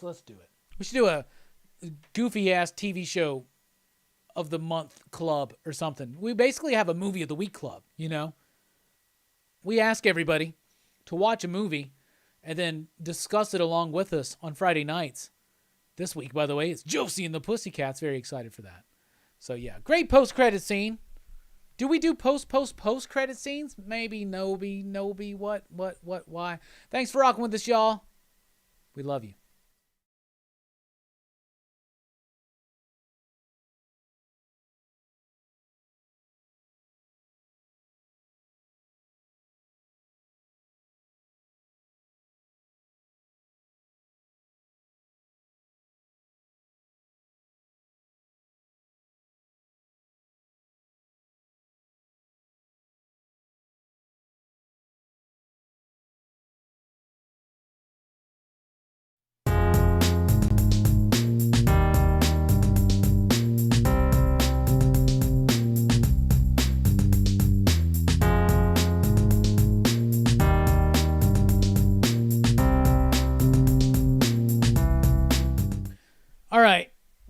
Let's do it. We should do a goofy-ass TV show of the month club or something. We basically have a movie of the week club, you know? We ask everybody to watch a movie and then discuss it along with us on Friday nights. This week, by the way, it's Josie and the Pussycats. Very excited for that. So, yeah. Great post-credit scene. Do we do post-credit scenes? Maybe, Noby, what, why? Thanks for rocking with us, y'all. We love you.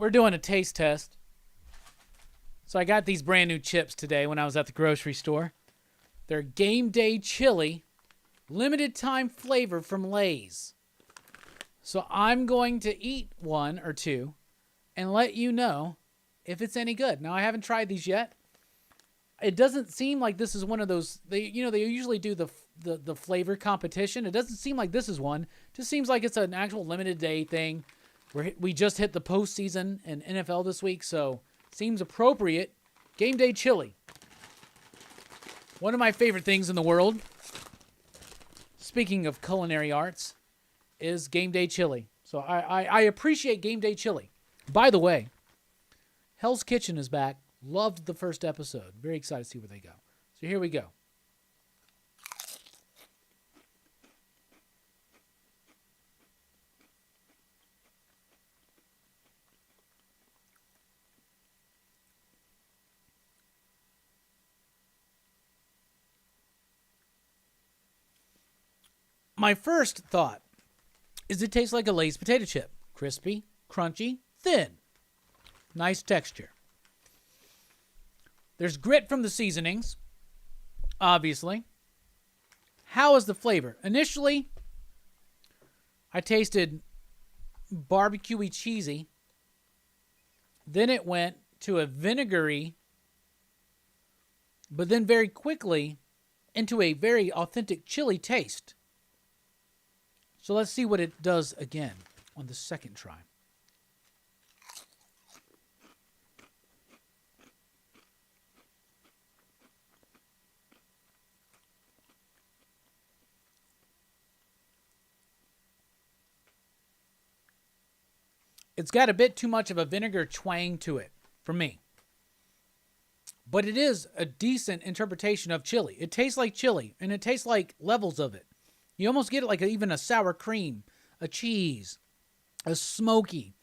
We're doing a taste test. So I got these brand new chips today when I was at the grocery store. They're Game Day Chili, limited time flavor from Lay's. So I'm going to eat one or two and let you know if it's any good. Now, I haven't tried these yet. It doesn't seem like this is one of those, they usually do the flavor competition. It doesn't seem like this is one. It just seems like it's an actual limited day thing. We just hit the postseason in NFL this week, so seems appropriate. Game Day Chili. One of my favorite things in the world, speaking of culinary arts, is Game Day Chili. So I appreciate Game Day Chili. By the way, Hell's Kitchen is back. Loved the first episode. Very excited to see where they go. So here we go. My first thought is it tastes like a Lay's potato chip. Crispy, crunchy, thin. Nice texture. There's grit from the seasonings, obviously. How is the flavor? Initially, I tasted barbecue-y cheesy. Then it went to a vinegary, but then very quickly into a very authentic chili taste. So let's see what it does again on the second try. It's got a bit too much of a vinegar twang to it for me. But it is a decent interpretation of chili. It tastes like chili, and it tastes like levels of it. You almost get it like even a sour cream, a cheese, a smoky,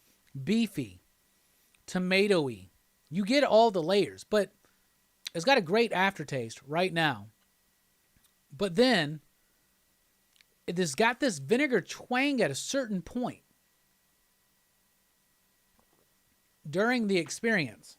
beefy, tomatoey. You get all the layers, but it's got a great aftertaste right now. But then it has got this vinegar twang at a certain point during the experience.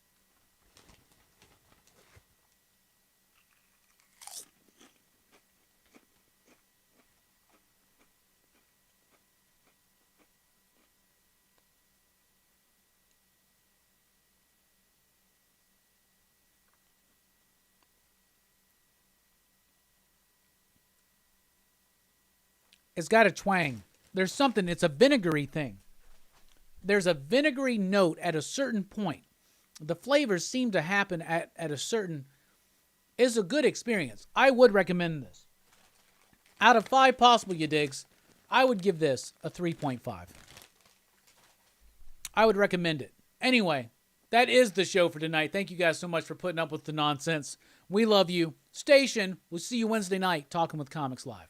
It's got a twang. There's something, it's a vinegary thing. There's a vinegary note at a certain point. The flavors seem to happen at a certain... It's a good experience. I would recommend this. Out of 5 possible you digs, I would give this a 3.5. I would recommend it. Anyway, that is the show for tonight. Thank you guys so much for putting up with the nonsense. We love you. Station, we'll see you Wednesday night, Talking with Comics Live.